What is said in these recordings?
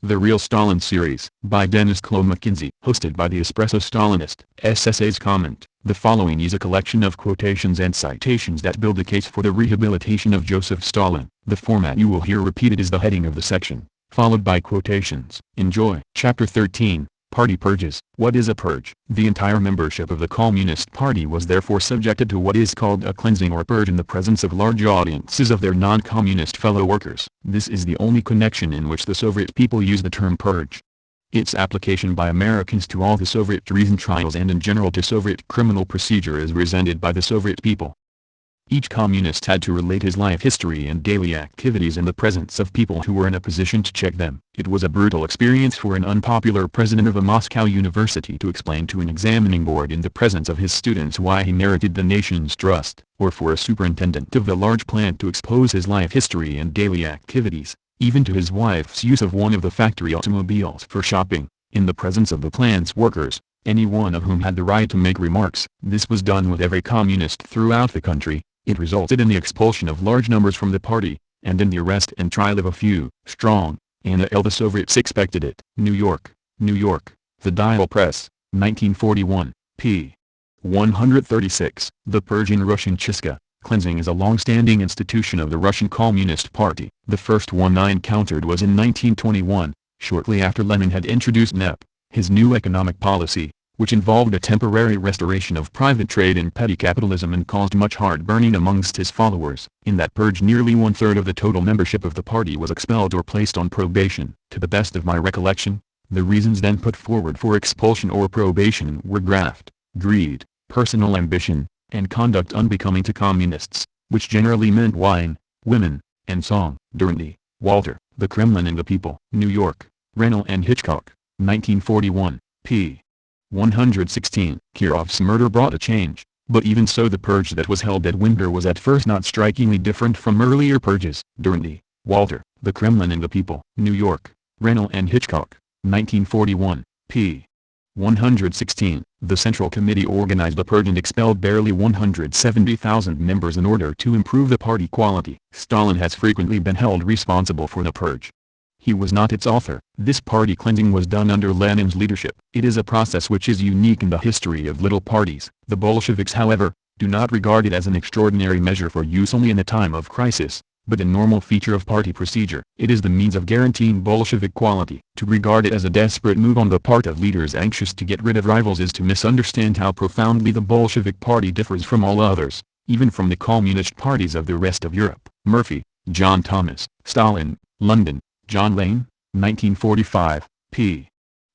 The Real Stalin Series, by Dennis Clow McKinsey, hosted by the Espresso Stalinist. SSA's comment: the following is a collection of quotations and citations that build a case for the rehabilitation of Joseph Stalin. The format you will hear repeated is the heading of the section, followed by quotations. Enjoy. Chapter 13. Party Purges. What is a purge? The entire membership of the Communist Party was therefore subjected to what is called a cleansing or purge in the presence of large audiences of their non-communist fellow workers. This is the only connection in which the Soviet people use the term purge. Its application by Americans to all the Soviet treason trials and in general to Soviet criminal procedure is resented by the Soviet people. Each communist had to relate his life history and daily activities in the presence of people who were in a position to check them. It was a brutal experience for an unpopular president of a Moscow university to explain to an examining board in the presence of his students why he merited the nation's trust, or for a superintendent of a large plant to expose his life history and daily activities, even to his wife's use of one of the factory automobiles for shopping, in the presence of the plant's workers, any one of whom had the right to make remarks. This was done with every communist throughout the country. It resulted in the expulsion of large numbers from the party, and in the arrest and trial of a few. Strong, Anna L. The Soviets expected it. New York, New York, The Dial Press, 1941, p. 136. The Purge in Russian Chistka. Cleansing is a long-standing institution of the Russian Communist Party. The first one I encountered was in 1921, shortly after Lenin had introduced NEP, his new economic policy, which involved a temporary restoration of private trade and petty capitalism and caused much heartburning amongst his followers. In that purge nearly one-third of the total membership of the party was expelled or placed on probation. To the best of my recollection, the reasons then put forward for expulsion or probation were graft, greed, personal ambition, and conduct unbecoming to communists, which generally meant wine, women, and song. Durante, Walter, The Kremlin and the People. New York, Rennell and Hitchcock, 1941, p. 116. Kirov's murder brought a change, but even so the purge that was held at Winter was at first not strikingly different from earlier purges. Durante, Walter, The Kremlin and the People. New York, Rennell and Hitchcock, 1941, p. 116. The Central Committee organized a purge and expelled barely 170,000 members in order to improve the party quality. Stalin has frequently been held responsible for the purge. He was not its author. This party cleansing was done under Lenin's leadership. It is a process which is unique in the history of little parties. The Bolsheviks, however, do not regard it as an extraordinary measure for use only in a time of crisis, but a normal feature of party procedure. It is the means of guaranteeing Bolshevik quality. To regard it as a desperate move on the part of leaders anxious to get rid of rivals is to misunderstand how profoundly the Bolshevik party differs from all others, even from the communist parties of the rest of Europe. Murphy, John Thomas. Stalin, London, John Lane, 1945, p.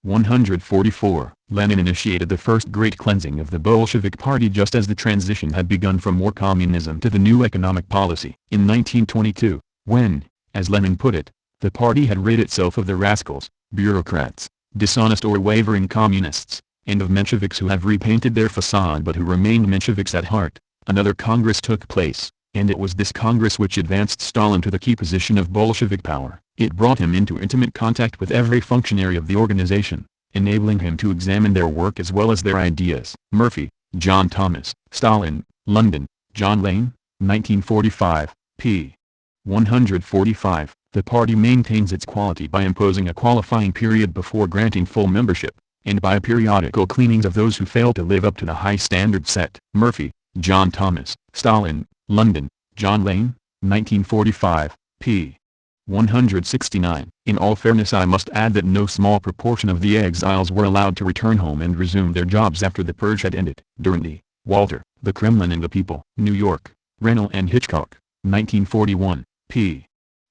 144. Lenin initiated the first great cleansing of the Bolshevik party just as the transition had begun from war communism to the new economic policy. In 1922, when, as Lenin put it, the party had rid itself of the rascals, bureaucrats, dishonest or wavering communists, and of Mensheviks who have repainted their facade but who remained Mensheviks at heart, another Congress took place, and it was this Congress which advanced Stalin to the key position of Bolshevik power. It brought him into intimate contact with every functionary of the organization, enabling him to examine their work as well as their ideas. Murphy, John Thomas. Stalin, London, John Lane, 1945, p. 145. The party maintains its quality by imposing a qualifying period before granting full membership, and by periodical cleanings of those who fail to live up to the high standard set. Murphy, John Thomas. Stalin, London, John Lane, 1945, p. 169. In all fairness I must add that no small proportion of the exiles were allowed to return home and resume their jobs after the purge had ended. Durante, Walter, The Kremlin and the People. New York, Rennell and Hitchcock, 1941, p.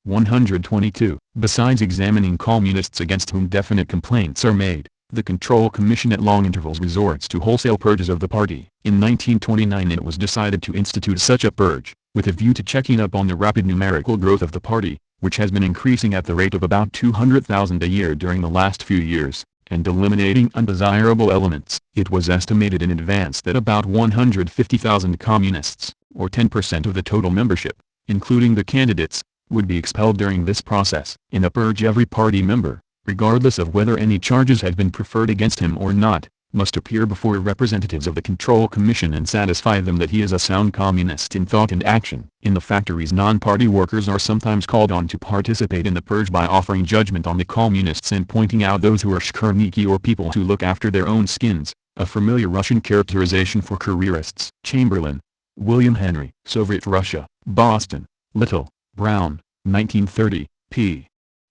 122. Besides examining communists against whom definite complaints are made, the Control Commission at long intervals resorts to wholesale purges of the party. In 1929 it was decided to institute such a purge, with a view to checking up on the rapid numerical growth of the party, which has been increasing at the rate of about 200,000 a year during the last few years, and eliminating undesirable elements. It was estimated in advance that about 150,000 communists, or 10% of the total membership, including the candidates, would be expelled during this process. In a purge every party member, regardless of whether any charges had been preferred against him or not, must appear before representatives of the Control Commission and satisfy them that he is a sound communist in thought and action. In the factories, non-party workers are sometimes called on to participate in the purge by offering judgment on the communists and pointing out those who are shkurniki or people who look after their own skins, a familiar Russian characterization for careerists. Chamberlain, William Henry. Soviet Russia, Boston, Little, Brown, 1930, p.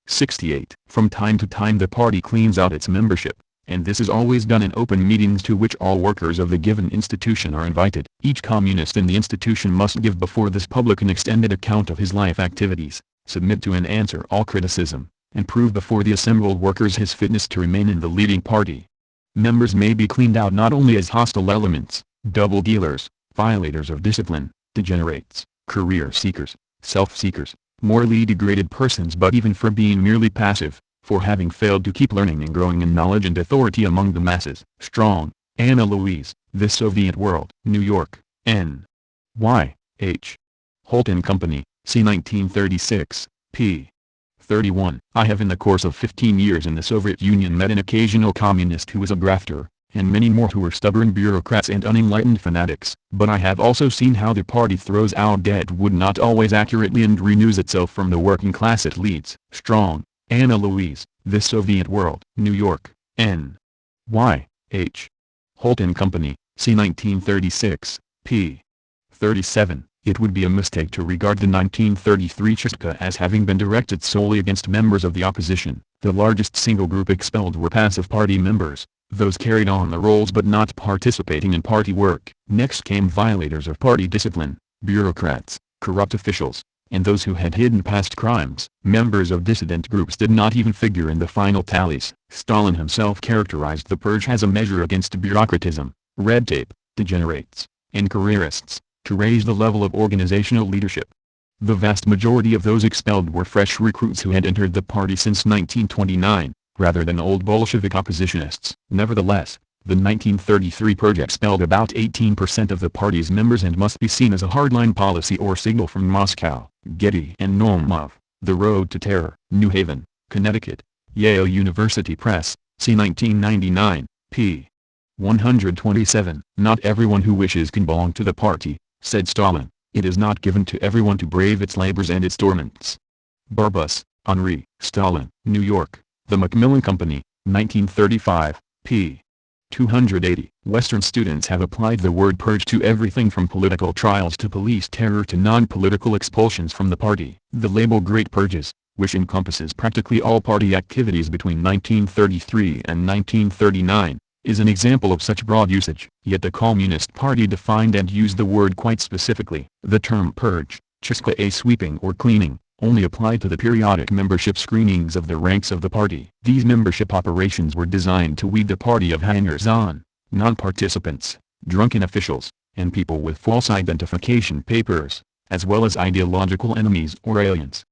68. From time to time the party cleans out its membership, and this is always done in open meetings to which all workers of the given institution are invited. Each communist in the institution must give before this public an extended account of his life activities, submit to and answer all criticism, and prove before the assembled workers his fitness to remain in the leading party. Members may be cleaned out not only as hostile elements, double dealers, violators of discipline, degenerates, career seekers, self-seekers, morally degraded persons, but even for being merely passive, for having failed to keep learning and growing in knowledge and authority among the masses. Strong, Anna Louise, The Soviet World. New York, N. Y. H. Holt and Company, c. 1936, p. 31. I have in the course of 15 years in the Soviet Union met an occasional communist who was a grafter, and many more who were stubborn bureaucrats and unenlightened fanatics. But I have also seen how the party throws out dead wood not always accurately and renews itself from the working class it leads. Strong, Anna Louise, The Soviet World. New York, N. Y. H. Holt and Company, c. 1936, p. 37. It would be a mistake to regard the 1933 Chestka as having been directed solely against members of the opposition. The largest single group expelled were passive party members, those carried on the roles but not participating in party work. Next came violators of party discipline, bureaucrats, corrupt officials, and those who had hidden past crimes. Members of dissident groups did not even figure in the final tallies. Stalin himself characterized the purge as a measure against bureaucratism, red tape, degenerates, and careerists, to raise the level of organizational leadership. The vast majority of those expelled were fresh recruits who had entered the party since 1929, rather than old Bolshevik oppositionists. Nevertheless, the 1933 purge expelled about 18% of the party's members and must be seen as a hardline policy or signal from Moscow. Getty and Naumov, The Road to Terror. New Haven, Connecticut, Yale University Press, c. 1999, p. 127. Not everyone who wishes can belong to the party, said Stalin. It is not given to everyone to brave its labors and its torments. Barbus, Henri. Stalin. New York, The Macmillan Company, 1935, p. 280. Western students have applied the word purge to everything from political trials to police terror to non-political expulsions from the party. The label Great Purges, which encompasses practically all party activities between 1933 and 1939, is an example of such broad usage. Yet the Communist Party defined and used the word quite specifically. The term purge, chystka, a sweeping or cleaning, only applied to the periodic membership screenings of the ranks of the party. These membership operations were designed to weed the party of hangers-on, non-participants, drunken officials, and people with false identification papers, as well as ideological enemies or aliens.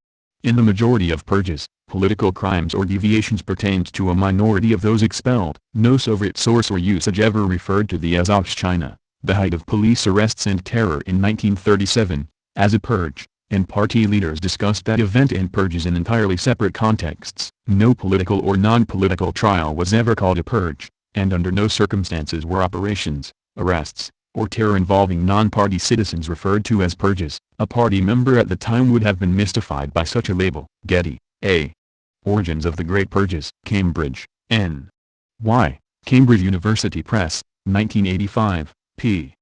In the majority of purges, political crimes or deviations pertained to a minority of those expelled. No Soviet source or usage ever referred to the Azovshchina, the height of police arrests and terror in 1937, as a purge, and party leaders discussed that event and purges in entirely separate contexts. No political or non-political trial was ever called a purge, and under no circumstances were operations, arrests, or terror involving non-party citizens referred to as purges. A party member at the time would have been mystified by such a label. Getty, A. Origins of the Great Purges. Cambridge, N. Y. Cambridge University Press, 1985, p.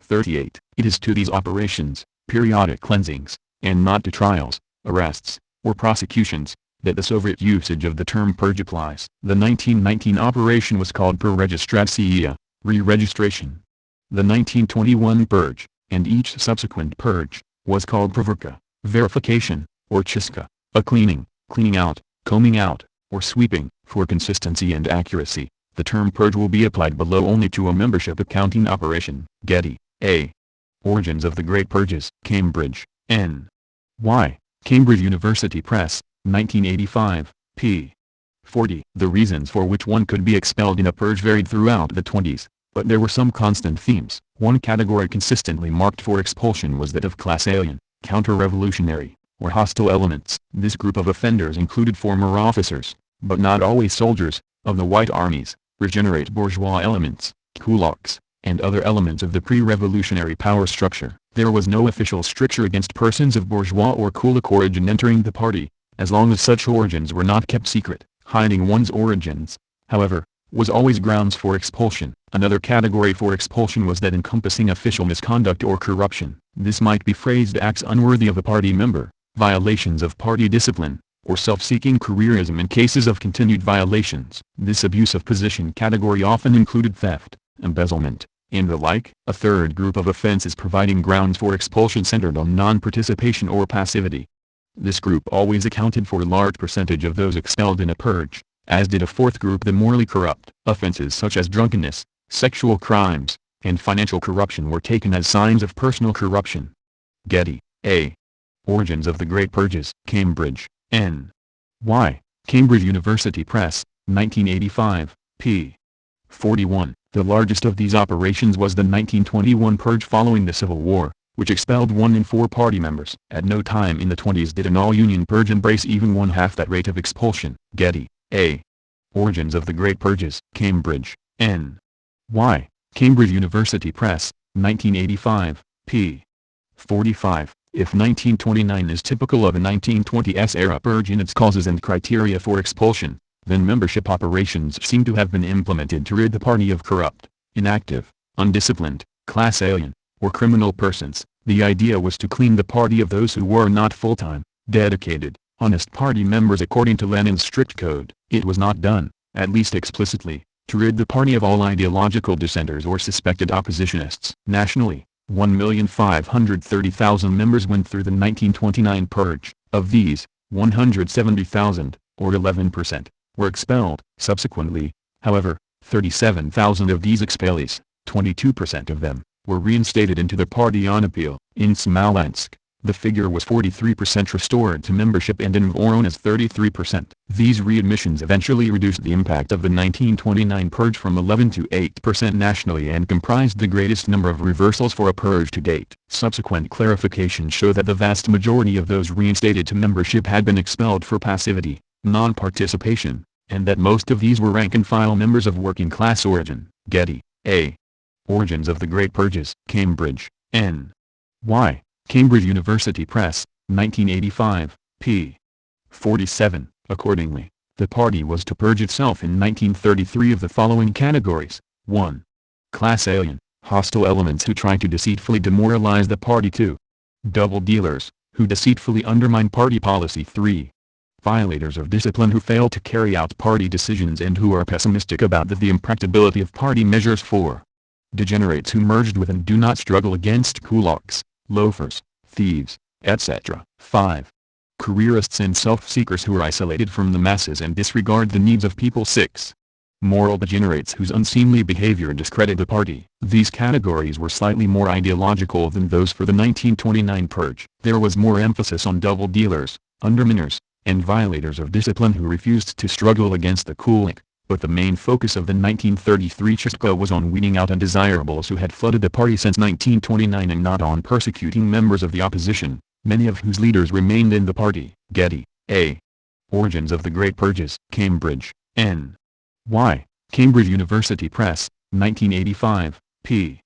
38. It is to these operations, periodic cleansings, and not to trials, arrests, or prosecutions, that the Soviet usage of the term purge applies. The 1919 operation was called peregistratsiya, re-registration. The 1921 purge, and each subsequent purge, was called proverka, verification, or chystka, a cleaning, cleaning out, combing out, or sweeping. For consistency and accuracy, the term purge will be applied below only to a membership accounting operation. Getty, A. Origins of the Great Purges. Cambridge, N. Y. Cambridge University Press, 1985, p. 40. The reasons for which one could be expelled in a purge varied throughout the 20s, but there were some constant themes. One category consistently marked for expulsion was that of class alien, counter-revolutionary, or hostile elements. This group of offenders included former officers, but not always soldiers, of the White Armies, regenerate bourgeois elements, kulaks, and other elements of the pre-revolutionary power structure. There was no official stricture against persons of bourgeois or kulak origin entering the party, as long as such origins were not kept secret. Hiding one's origins, however, was always grounds for expulsion. Another category for expulsion was that encompassing official misconduct or corruption. This might be phrased acts unworthy of a party member, violations of party discipline, or self-seeking careerism in cases of continued violations. This abuse of position category often included theft, embezzlement, and the like. A third group of offenses providing grounds for expulsion centered on non-participation or passivity. This group always accounted for a large percentage of those expelled in a purge, as did a fourth group, the morally corrupt. Offenses such as drunkenness, sexual crimes, and financial corruption were taken as signs of personal corruption. Getty, A. Origins of the Great Purges. Cambridge, N. Y. Cambridge University Press, 1985, p. 41. The largest of these operations was the 1921 purge following the Civil War, which expelled 1 in 4 party members. At no time in the 20s did an all-union purge embrace even one-half that rate of expulsion. Getty, A. Origins of the Great Purges. Cambridge, N. Y. Cambridge University Press, 1985, p. 45. If 1929 is typical of a 1920s era purge in its causes and criteria for expulsion, then membership operations seem to have been implemented to rid the party of corrupt, inactive, undisciplined, class alien, or criminal persons. The idea was to clean the party of those who were not full-time, dedicated, honest party members according to Lenin's strict code. It was not done, at least explicitly, to rid the party of all ideological dissenters or suspected oppositionists. Nationally, 1,530,000 members went through the 1929 purge. Of these, 170,000, or 11%, were expelled. Subsequently, however, 37,000 of these expellees, 22% of them, were reinstated into the party on appeal. In Smolensk, the figure was 43% restored to membership, and in Voronezh 33%. These readmissions eventually reduced the impact of the 1929 purge from 11 to 8% nationally and comprised the greatest number of reversals for a purge to date. Subsequent clarifications show that the vast majority of those reinstated to membership had been expelled for passivity, non-participation, and that most of these were rank-and-file members of working-class origin. Getty, A. Origins of the Great Purges. Cambridge, N. Y. Cambridge University Press, 1985, p. 47. Accordingly, the party was to purge itself in 1933 of the following categories. 1. Class alien, hostile elements who try to deceitfully demoralize the party. 2. Double dealers, who deceitfully undermine party policy. 3. Violators of discipline who fail to carry out party decisions and who are pessimistic about the impracticability of party measures. 4. Degenerates who merged with and do not struggle against kulaks, loafers, thieves, etc. 5. Careerists and self-seekers who are isolated from the masses and disregard the needs of people. 6. Moral degenerates whose unseemly behavior discredit the party. These categories were slightly more ideological than those for the 1929 purge. There was more emphasis on double dealers, underminers, and violators of discipline who refused to struggle against the kulak, but the main focus of the 1933 Chestka was on weeding out undesirables who had flooded the party since 1929 and not on persecuting members of the opposition, many of whose leaders remained in the party. Getty, A. Origins of the Great Purges. Cambridge, N. Y. Cambridge University Press, 1985, p.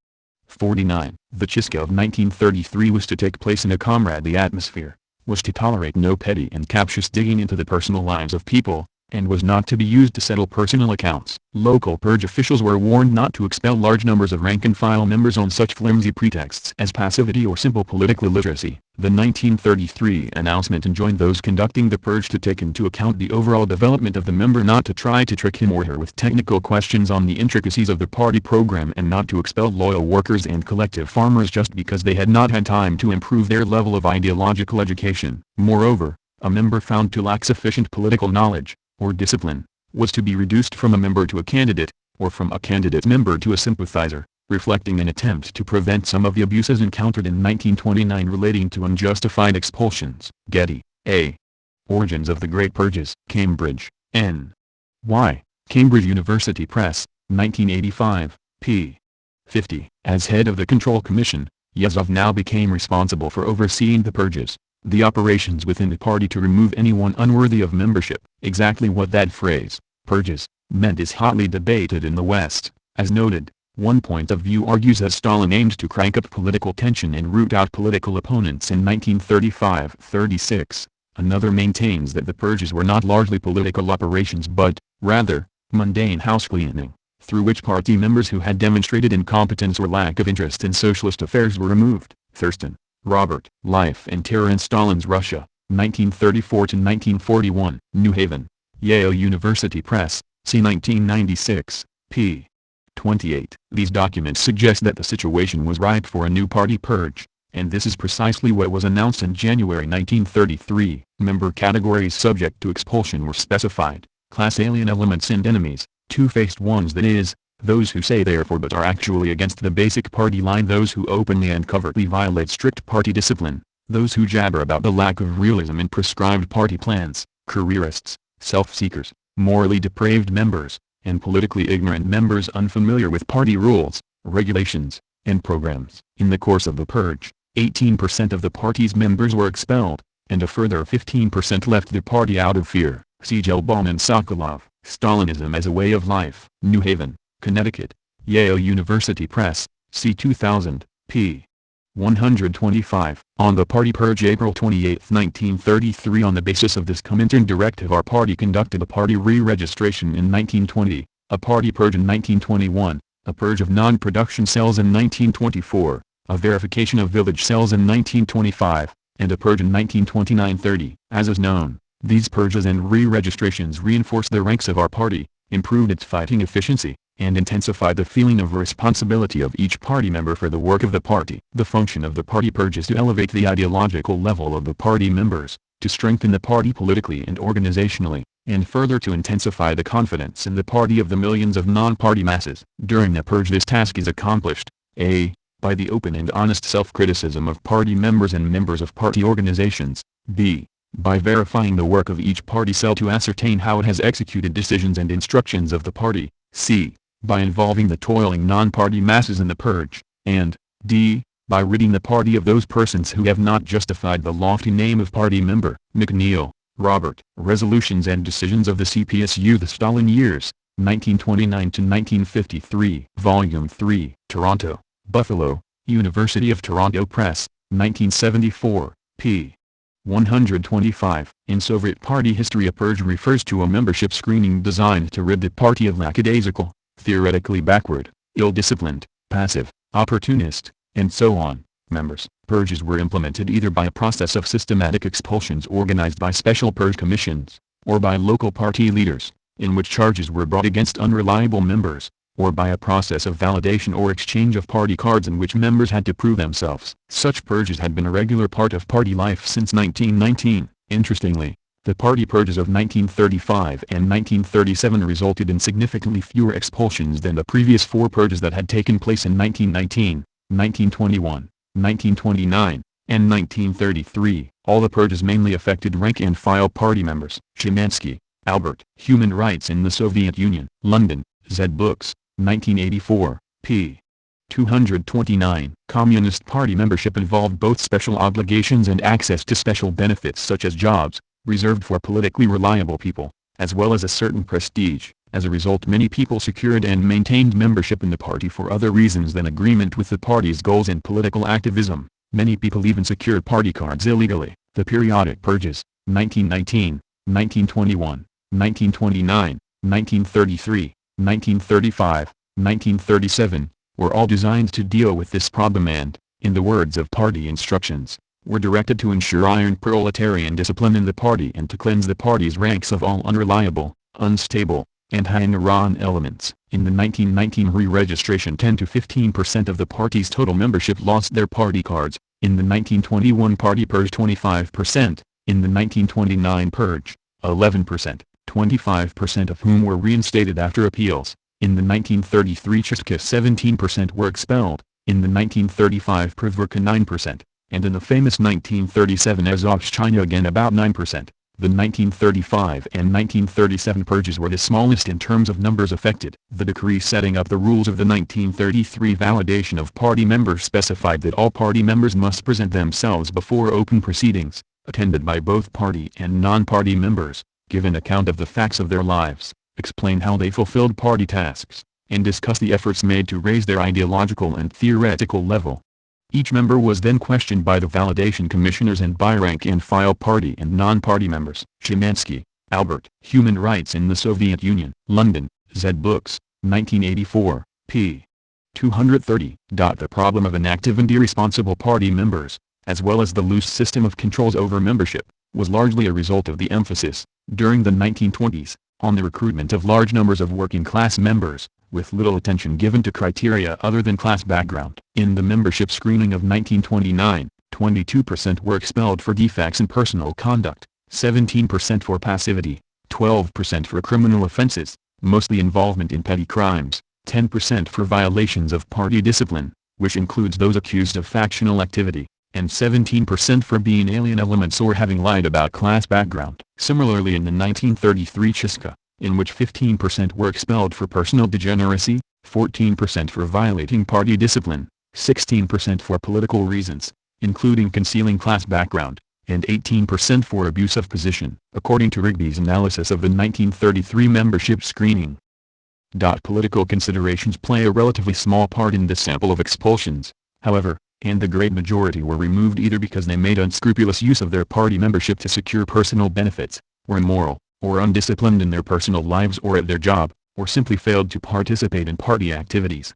49. The Chestka of 1933 was to take place in a comradely atmosphere, was to tolerate no petty and captious digging into the personal lives of people, and was not to be used to settle personal accounts. Local purge officials were warned not to expel large numbers of rank-and-file members on such flimsy pretexts as passivity or simple political illiteracy. The 1933 announcement enjoined those conducting the purge to take into account the overall development of the member, not to try to trick him or her with technical questions on the intricacies of the party program, and not to expel loyal workers and collective farmers just because they had not had time to improve their level of ideological education. Moreover, a member found to lack sufficient political knowledge, or discipline, was to be reduced from a member to a candidate, or from a candidate member to a sympathizer, reflecting an attempt to prevent some of the abuses encountered in 1929 relating to unjustified expulsions. Getty, A. Origins of the Great Purges. Cambridge, N. Y. Cambridge University Press, 1985, p. 50. As head of the Control Commission, Yezhov now became responsible for overseeing the purges, the operations within the party to remove anyone unworthy of membership. Exactly what that phrase, purges, meant is hotly debated in the West. As noted, one point of view argues that Stalin aimed to crank up political tension and root out political opponents in 1935-36. Another maintains that the purges were not largely political operations but, rather, mundane housecleaning, through which party members who had demonstrated incompetence or lack of interest in socialist affairs were removed. Thurston, Robert. Life and Terror in Stalin's Russia, 1934-1941. New Haven, Yale University Press, c. 1996, p. 28. These documents suggest that the situation was ripe for a new party purge, and this is precisely what was announced in January 1933. Member categories subject to expulsion were specified: class alien elements and enemies, two-faced ones, that is, those who say they are for but are actually against the basic party line, those who openly and covertly violate strict party discipline, those who jabber about the lack of realism in prescribed party plans, careerists, self-seekers, morally depraved members, and politically ignorant members unfamiliar with party rules, regulations, and programs. In the course of the purge, 18% of the party's members were expelled, and a further 15% left the party out of fear. See Gelbaum and Sokolov, Stalinism as a Way of Life. New Haven, Connecticut, Yale University Press, c. 2000, p. 125. On the party purge, April 28, 1933. On the basis of this Comintern directive, our party conducted a party re-registration in 1920, a party purge in 1921, a purge of non-production cells in 1924, a verification of village cells in 1925, and a purge in 1929-30. As is known, these purges and re-registrations reinforced the ranks of our party, improved its fighting efficiency, and intensified the feeling of responsibility of each party member for the work of the party. The function of the party purge is to elevate the ideological level of the party members, to strengthen the party politically and organizationally, and further to intensify the confidence in the party of the millions of non-party masses. During the purge, this task is accomplished: a. by the open and honest self-criticism of party members and members of party organizations; b. by verifying the work of each party cell to ascertain how it has executed decisions and instructions of the party; c. by involving the toiling non-party masses in the purge; and d. by ridding the party of those persons who have not justified the lofty name of party member. McNeil, Robert. Resolutions and Decisions of the CPSU: The Stalin Years, 1929-1953. Volume 3. Toronto, Buffalo, University of Toronto Press, 1974, p. 125. In Soviet party history, a purge refers to a membership screening designed to rid the party of lackadaisical, theoretically backward, ill-disciplined, passive, opportunist, and so on members. Purges were implemented either by a process of systematic expulsions organized by special purge commissions, or by local party leaders, in which charges were brought against unreliable members, or by a process of validation or exchange of party cards in which members had to prove themselves. Such purges had been a regular part of party life since 1919. Interestingly, the party purges of 1935 and 1937 resulted in significantly fewer expulsions than the previous four purges that had taken place in 1919, 1921, 1929, and 1933. All the purges mainly affected rank-and-file party members. Szymanski, Albert. Human Rights in the Soviet Union. London, Zed Books, 1984, p. 229. Communist Party membership involved both special obligations and access to special benefits such as jobs, reserved for politically reliable people, as well as a certain prestige. As a result, many people secured and maintained membership in the party for other reasons than agreement with the party's goals and political activism. Many people even secured party cards illegally. The periodic purges, 1919, 1921, 1929, 1933, 1935, 1937, were all designed to deal with this problem and, in the words of party instructions, were directed to ensure iron proletarian discipline in the party and to cleanse the party's ranks of all unreliable, unstable, and hang-around elements. In the 1919 re-registration, 10 to 15% of the party's total membership lost their party cards. In the 1921 party purge, 25%. In the 1929 purge, 11%. 25% of whom were reinstated after appeals. In the 1933 Chestka, 17% were expelled. In the 1935 Privurka, 9%. And in the famous 1937 Azovshtchina again about 9%. The 1935 and 1937 purges were the smallest in terms of numbers affected. The decree setting up the rules of the 1933 validation of party members specified that all party members must present themselves before open proceedings, attended by both party and non-party members, give an account of the facts of their lives, explain how they fulfilled party tasks, and discuss the efforts made to raise their ideological and theoretical level. Each member was then questioned by the validation commissioners and by rank-and-file party and non-party members. Szymanski, Albert. Human Rights in the Soviet Union. London, Z Books, 1984, p. 230. The problem of inactive and irresponsible party members, as well as the loose system of controls over membership, was largely a result of the emphasis, during the 1920s, on the recruitment of large numbers of working-class members, with little attention given to criteria other than class background. In the membership screening of 1929, 22% were expelled for defects in personal conduct, 17% for passivity, 12% for criminal offenses, mostly involvement in petty crimes, 10% for violations of party discipline, which includes those accused of factional activity, and 17% for being alien elements or having lied about class background. Similarly, in the 1933 Chizka, in which 15% were expelled for personal degeneracy, 14% for violating party discipline, 16% for political reasons, including concealing class background, and 18% for abuse of position, according to Rigby's analysis of the 1933 membership screening. Political considerations play a relatively small part in this sample of expulsions, however, and the great majority were removed either because they made unscrupulous use of their party membership to secure personal benefits, were immoral, or undisciplined in their personal lives or at their job, or simply failed to participate in party activities.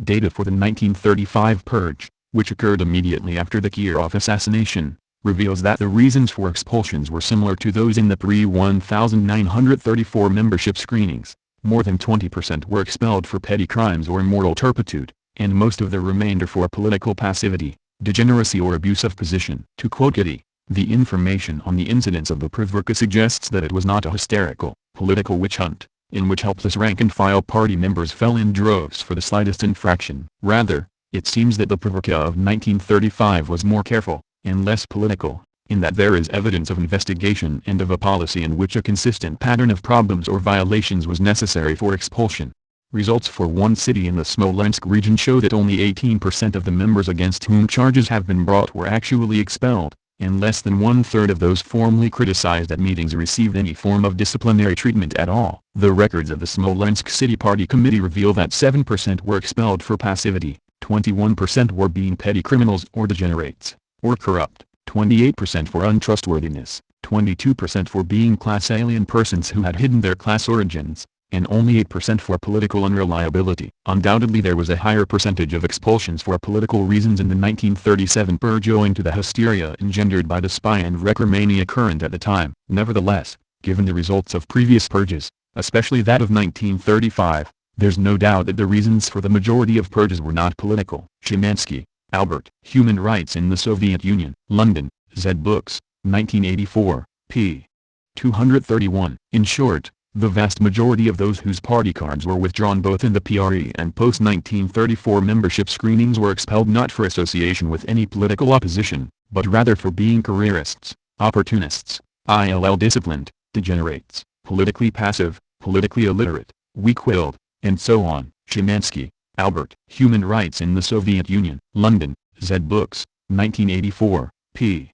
Data for the 1935 Purge, which occurred immediately after the Kirov assassination, reveals that the reasons for expulsions were similar to those in the pre-1934 membership screenings. More than 20% were expelled for petty crimes or moral turpitude, and most of the remainder for political passivity, degeneracy or abuse of position. To quote Getty, the information on the incidents of the Provorka suggests that it was not a hysterical, political witch hunt, in which helpless rank-and-file party members fell in droves for the slightest infraction. Rather, it seems that the Provorka of 1935 was more careful, and less political, in that there is evidence of investigation and of a policy in which a consistent pattern of problems or violations was necessary for expulsion. Results for one city in the Smolensk region show that only 18% of the members against whom charges have been brought were actually expelled, and less than one-third of those formally criticized at meetings received any form of disciplinary treatment at all. The records of the Smolensk City Party Committee reveal that 7% were expelled for passivity, 21% were being petty criminals or degenerates, or corrupt, 28% for untrustworthiness, 22% for being class alien persons who had hidden their class origins, and only 8% for political unreliability. Undoubtedly there was a higher percentage of expulsions for political reasons in the 1937 Purge owing to the hysteria engendered by the spy and recordmania current at the time. Nevertheless, given the results of previous purges, especially that of 1935, there's no doubt that the reasons for the majority of purges were not political. Szymanski, Albert. Human Rights in the Soviet Union. London, Z Books, 1984, p. 231. In short, the vast majority of those whose party cards were withdrawn both in the PRE and post-1934 membership screenings were expelled not for association with any political opposition, but rather for being careerists, opportunists, ill-disciplined, degenerates, politically passive, politically illiterate, weak-willed, and so on. Szymanski, Albert. Human Rights in the Soviet Union. London, Z Books, 1984, p.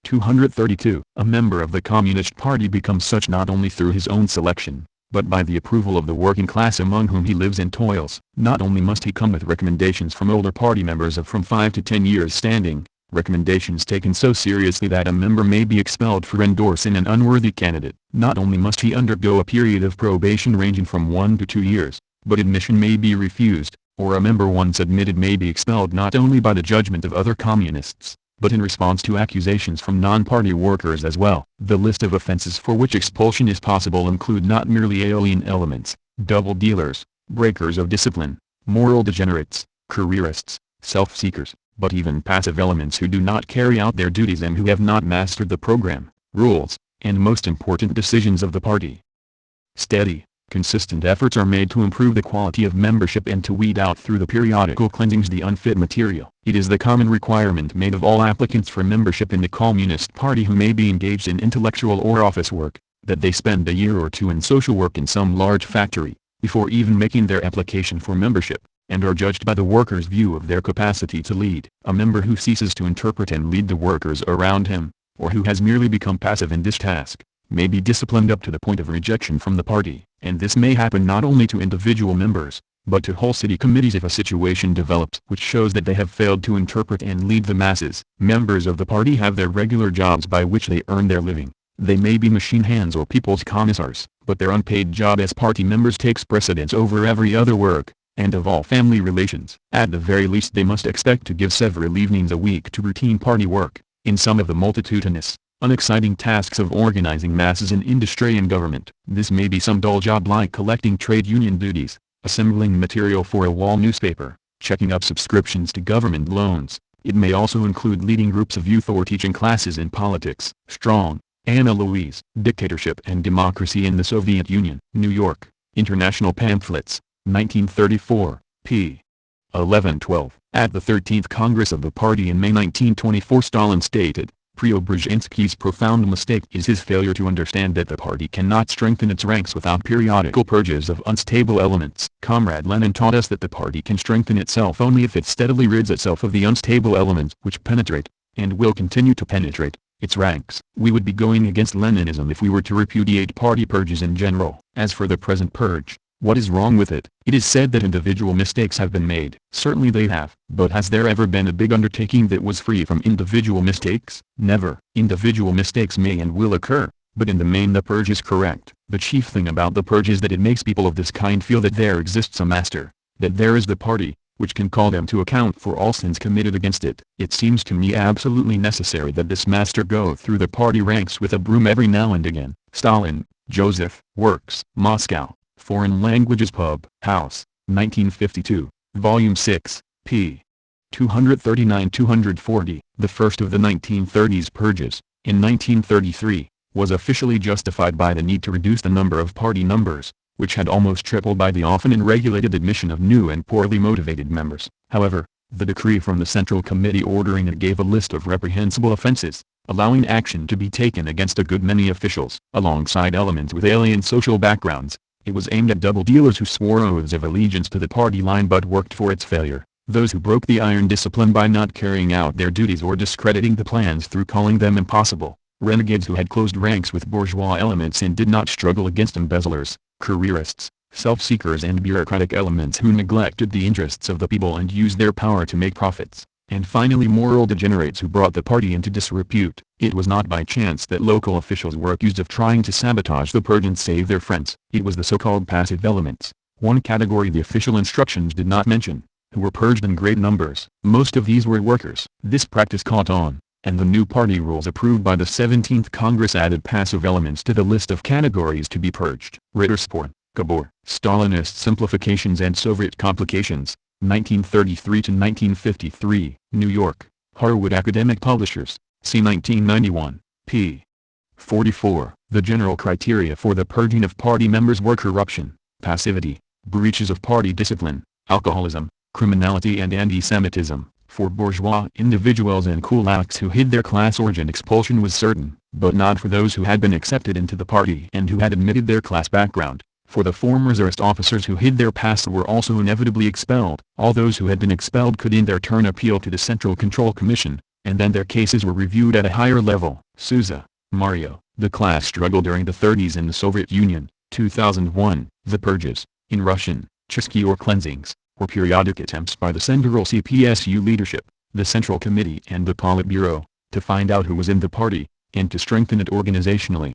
232. A member of the Communist Party becomes such not only through his own selection, but by the approval of the working class among whom he lives and toils. Not only must he come with recommendations from older party members of from 5 to 10 years standing, recommendations taken so seriously that a member may be expelled for endorsing an unworthy candidate. Not only must he undergo a period of probation ranging from 1 to 2 years, but admission may be refused, or a member once admitted may be expelled not only by the judgment of other communists, but in response to accusations from non-party workers as well. The list of offenses for which expulsion is possible include not merely alien elements, double dealers, breakers of discipline, moral degenerates, careerists, self-seekers, but even passive elements who do not carry out their duties and who have not mastered the program, rules, and most important decisions of the party. Steady, consistent efforts are made to improve the quality of membership and to weed out through the periodical cleansings the unfit material. It is the common requirement made of all applicants for membership in the Communist Party who may be engaged in intellectual or office work, that they spend a year or two in social work in some large factory, before even making their application for membership, and are judged by the workers' view of their capacity to lead. A member who ceases to interpret and lead the workers around him, or who has merely become passive in this task, may be disciplined up to the point of rejection from the party, and this may happen not only to individual members, but to whole city committees if a situation develops which shows that they have failed to interpret and lead the masses. Members of the party have their regular jobs by which they earn their living. They may be machine hands or people's commissars, but their unpaid job as party members takes precedence over every other work, and of all family relations. At the very least they must expect to give several evenings a week to routine party work, in some of the multitudinous, unexciting tasks of organizing masses in industry and government. This may be some dull job like collecting trade union duties, assembling material for a wall newspaper, checking up subscriptions to government loans. It may also include leading groups of youth or teaching classes in politics. Strong, Anna Louise. Dictatorship and Democracy in the Soviet Union. New York, International Pamphlets, 1934, p. 1112. At the 13th Congress of the party in May 1924 Stalin stated, Preobrazhensky's profound mistake is his failure to understand that the party cannot strengthen its ranks without periodical purges of unstable elements. Comrade Lenin taught us that the party can strengthen itself only if it steadily rids itself of the unstable elements which penetrate, and will continue to penetrate, its ranks. We would be going against Leninism if we were to repudiate party purges in general. As for the present purge, what is wrong with it? It is said that individual mistakes have been made. Certainly they have. But has there ever been a big undertaking that was free from individual mistakes? Never. Individual mistakes may and will occur, but in the main the purge is correct. The chief thing about the purge is that it makes people of this kind feel that there exists a master, that there is the party, which can call them to account for all sins committed against it. It seems to me absolutely necessary that this master go through the party ranks with a broom every now and again. Stalin, Joseph. Works. Moscow. Foreign Languages Pub. House, 1952, Volume 6, p. 239-240. The first of the 1930s purges, in 1933, was officially justified by the need to reduce the number of party numbers, which had almost tripled by the often unregulated admission of new and poorly motivated members. However, the decree from the Central Committee ordering it gave a list of reprehensible offenses, allowing action to be taken against a good many officials. Alongside elements with alien social backgrounds, it was aimed at double dealers who swore oaths of allegiance to the party line but worked for its failure, those who broke the iron discipline by not carrying out their duties or discrediting the plans through calling them impossible, renegades who had closed ranks with bourgeois elements and did not struggle against embezzlers, careerists, self-seekers and bureaucratic elements who neglected the interests of the people and used their power to make profits, and finally moral degenerates who brought the party into disrepute. It was not by chance that local officials were accused of trying to sabotage the purge and save their friends. It was the so-called passive elements, one category the official instructions did not mention, who were purged in great numbers. Most of these were workers. This practice caught on, and the new party rules approved by the 17th Congress added passive elements to the list of categories to be purged. Rittersporn, Gabor. Stalinist Simplifications and Soviet Complications, 1933-1953, New York, Harwood Academic Publishers, c. 1991, p. 44. The general criteria for the purging of party members were corruption, passivity, breaches of party discipline, alcoholism, criminality and anti-Semitism. For bourgeois individuals and kulaks who hid their class origin expulsion was certain, but not for those who had been accepted into the party and who had admitted their class background. For the former czarist officers who hid their past were also inevitably expelled. All those who had been expelled could in their turn appeal to the Central Control Commission, and then their cases were reviewed at a higher level. Souza, Mario. The Class Struggle During the 30s in the Soviet Union, 2001. The Purges, in Russian, Chistki or cleansings, were periodic attempts by the Central CPSU leadership, the Central Committee and the Politburo, to find out who was in the party, and to strengthen it organizationally.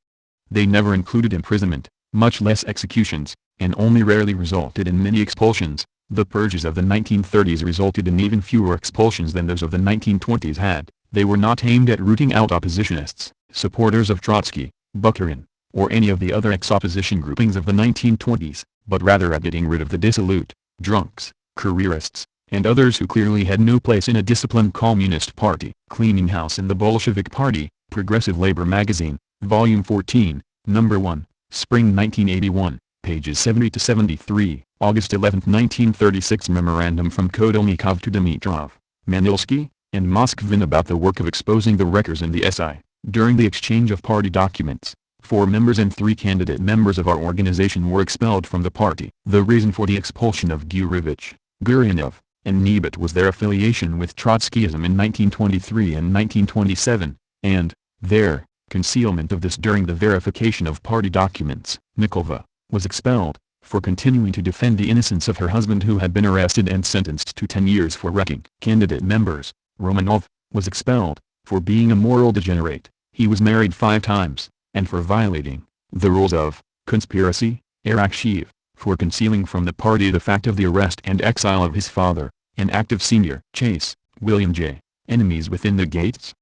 They never included imprisonment, much less executions, and only rarely resulted in many expulsions. The purges of the 1930s resulted in even fewer expulsions than those of the 1920s had. They were not aimed at rooting out oppositionists, supporters of Trotsky, Bukharin, or any of the other ex-opposition groupings of the 1920s, but rather at getting rid of the dissolute, drunks, careerists, and others who clearly had no place in a disciplined communist party. Cleaning House in the Bolshevik Party, Progressive Labor Magazine, Volume 14, Number 1, Spring 1981, pages 70-73, August 11, 1936. Memorandum from Kotelnikov to Dimitrov, Manilsky, and Moskvin about the work of exposing the wreckers in the SI. During the exchange of party documents, 4 members and 3 candidate members of our organization were expelled from the party. The reason for the expulsion of Gurevich, Gurianov, and Nebet was their affiliation with Trotskyism in 1923 and 1927, and, there, concealment of this during the verification of party documents. Nikolova was expelled for continuing to defend the innocence of her husband, who had been arrested and sentenced to 10 years for wrecking candidate members. Romanov was expelled for being a moral degenerate. He was married 5 times, and for violating the rules of conspiracy. Arakcheev for concealing from the party the fact of the arrest and exile of his father. An active senior. Chase, William J. Enemies Within the Gates.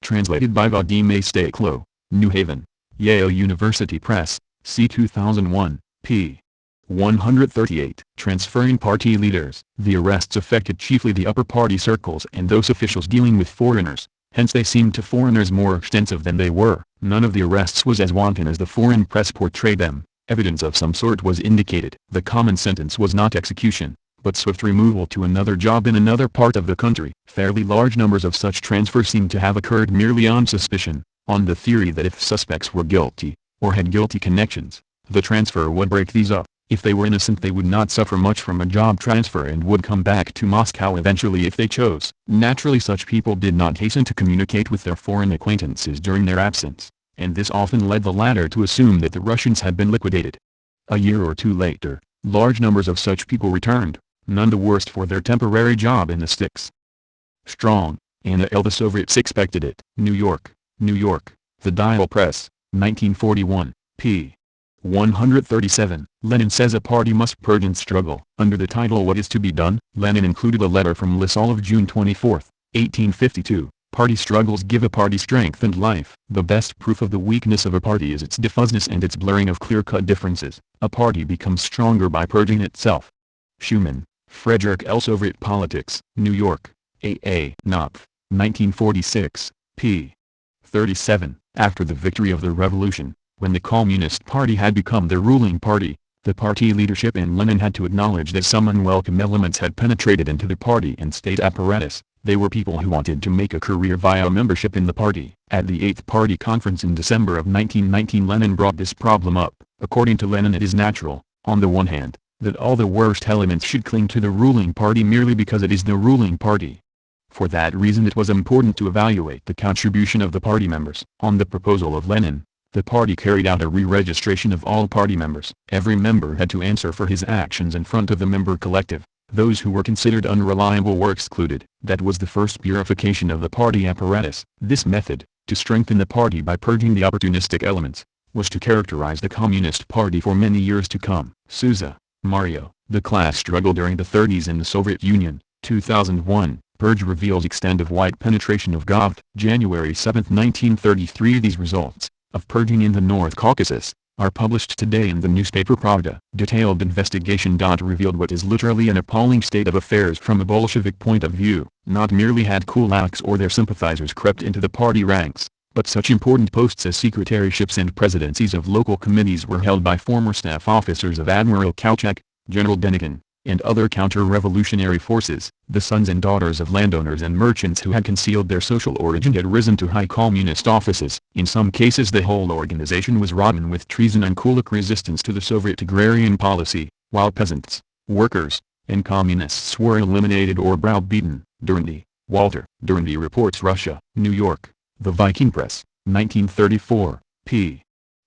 Translated by Vadim A. Staklo, New Haven, Yale University Press, c. 2001, p. 138. Transferring party leaders. The arrests affected chiefly the upper party circles and those officials dealing with foreigners, hence they seemed to foreigners more extensive than they were. None of the arrests was as wanton as the foreign press portrayed them. Evidence of some sort was indicated. The common sentence was not execution, but swift removal to another job in another part of the country. Fairly large numbers of such transfers seem to have occurred merely on suspicion, on the theory that if suspects were guilty, or had guilty connections, the transfer would break these up. If they were innocent, they would not suffer much from a job transfer and would come back to Moscow eventually if they chose. Naturally, such people did not hasten to communicate with their foreign acquaintances during their absence, and this often led the latter to assume that the Russians had been liquidated. A year or two later, large numbers of such people returned, none the worse for their temporary job in the sticks. Strong, Anna L. The Soviets expected it. New York, New York, The Dial Press, 1941, p. 137. Lenin says a party must purge and struggle. Under the title What is to be done, Lenin included a letter from Lissol of June 24, 1852. Party struggles give a party strength and life. The best proof of the weakness of a party is its diffuseness and its blurring of clear-cut differences. A party becomes stronger by purging itself. Schumann, Frederick L. Soviet Politics, New York, A. A. Knopf, 1946, p. 37. After the victory of the revolution, when the Communist Party had become the ruling party, the party leadership and Lenin had to acknowledge that some unwelcome elements had penetrated into the party and state apparatus. They were people who wanted to make a career via membership in the party. At the 8th Party Conference in December of 1919, Lenin brought this problem up. According to Lenin, it is natural, on the one hand, that all the worst elements should cling to the ruling party merely because it is the ruling party. For that reason it was important to evaluate the contribution of the party members. On the proposal of Lenin, the party carried out a re-registration of all party members. Every member had to answer for his actions in front of the member collective. Those who were considered unreliable were excluded. That was the first purification of the party apparatus. This method, to strengthen the party by purging the opportunistic elements, was to characterize the Communist Party for many years to come. Sousa, Mario, The Class Struggle During the 30s in the Soviet Union, 2001. Purge reveals extent of white penetration of Govt. January 7, 1933. These results, of purging in the North Caucasus, are published today in the newspaper Pravda. Detailed investigation revealed what is literally an appalling state of affairs from a Bolshevik point of view. Not merely had kulaks or their sympathizers crept into the party ranks, but such important posts as secretaryships and presidencies of local committees were held by former staff officers of Admiral Kolchak, General Denikin, and other counter-revolutionary forces. The sons and daughters of landowners and merchants who had concealed their social origin had risen to high communist offices. In some cases the whole organization was rotten with treason and kulak resistance to the Soviet agrarian policy, while peasants, workers, and communists were eliminated or browbeaten. Durandi, Walter. Durandi reports Russia, New York, The Viking Press, 1934, p.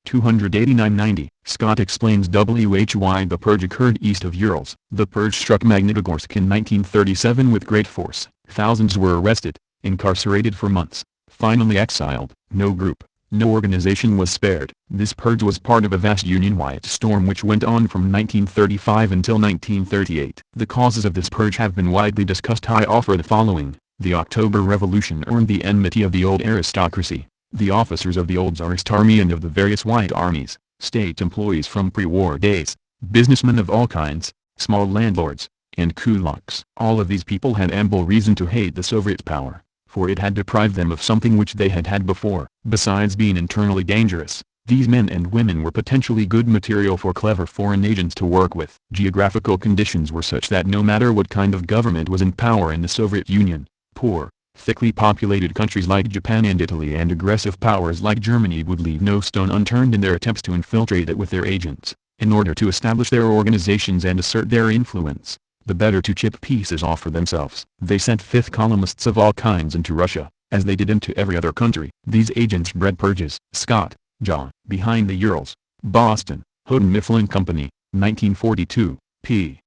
289-90. Scott explains why the purge occurred east of Urals. The purge struck Magnitogorsk in 1937 with great force. Thousands were arrested, incarcerated for months, finally exiled. No group, no organization was spared. This purge was part of a vast Union-wide storm which went on from 1935 until 1938. The causes of this purge have been widely discussed. I offer the following. The October Revolution earned the enmity of the old aristocracy, the officers of the old Tsarist army and of the various white armies, state employees from pre-war days, businessmen of all kinds, small landlords, and kulaks. All of these people had ample reason to hate the Soviet power, for it had deprived them of something which they had had before. Besides being internally dangerous, these men and women were potentially good material for clever foreign agents to work with. Geographical conditions were such that no matter what kind of government was in power in the Soviet Union, poor, thickly populated countries like Japan and Italy and aggressive powers like Germany would leave no stone unturned in their attempts to infiltrate it with their agents, in order to establish their organizations and assert their influence. The better to chip pieces off for themselves. They sent fifth columnists of all kinds into Russia, as they did into every other country. These agents bred Purges. Scott, John. Behind the Urals. Boston, Houghton Mifflin Company, 1942, p.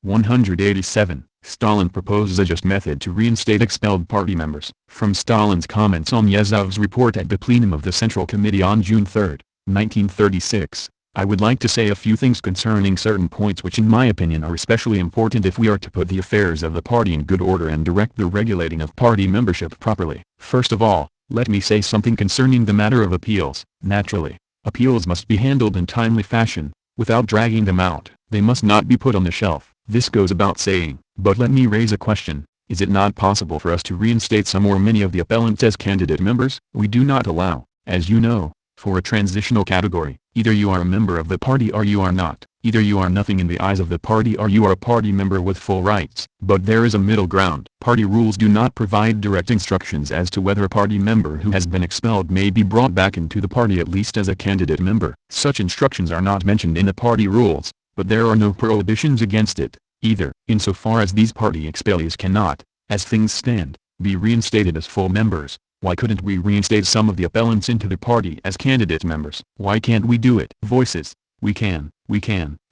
187. Stalin proposes a just method to reinstate expelled party members. From Stalin's comments on Yezhov's report at the plenum of the Central Committee on June 3, 1936, I would like to say a few things concerning certain points which in my opinion are especially important if we are to put the affairs of the party in good order and direct the regulating of party membership properly. First of all, let me say something concerning the matter of appeals. Naturally, appeals must be handled in timely fashion, without dragging them out. They must not be put on the shelf. This goes about saying. But let me raise a question. Is it not possible for us to reinstate some or many of the appellants as candidate members? We do not allow, as you know, for a transitional category. Either you are a member of the party or you are not. Either you are nothing in the eyes of the party or you are a party member with full rights. But there is a middle ground. Party rules do not provide direct instructions as to whether a party member who has been expelled may be brought back into the party at least as a candidate member. Such instructions are not mentioned in the party rules, but there are no prohibitions against it, either. Insofar as these party expellees cannot, as things stand, be reinstated as full members, why couldn't we reinstate some of the appellants into the party as candidate members? Why can't we do it? Voices. We can.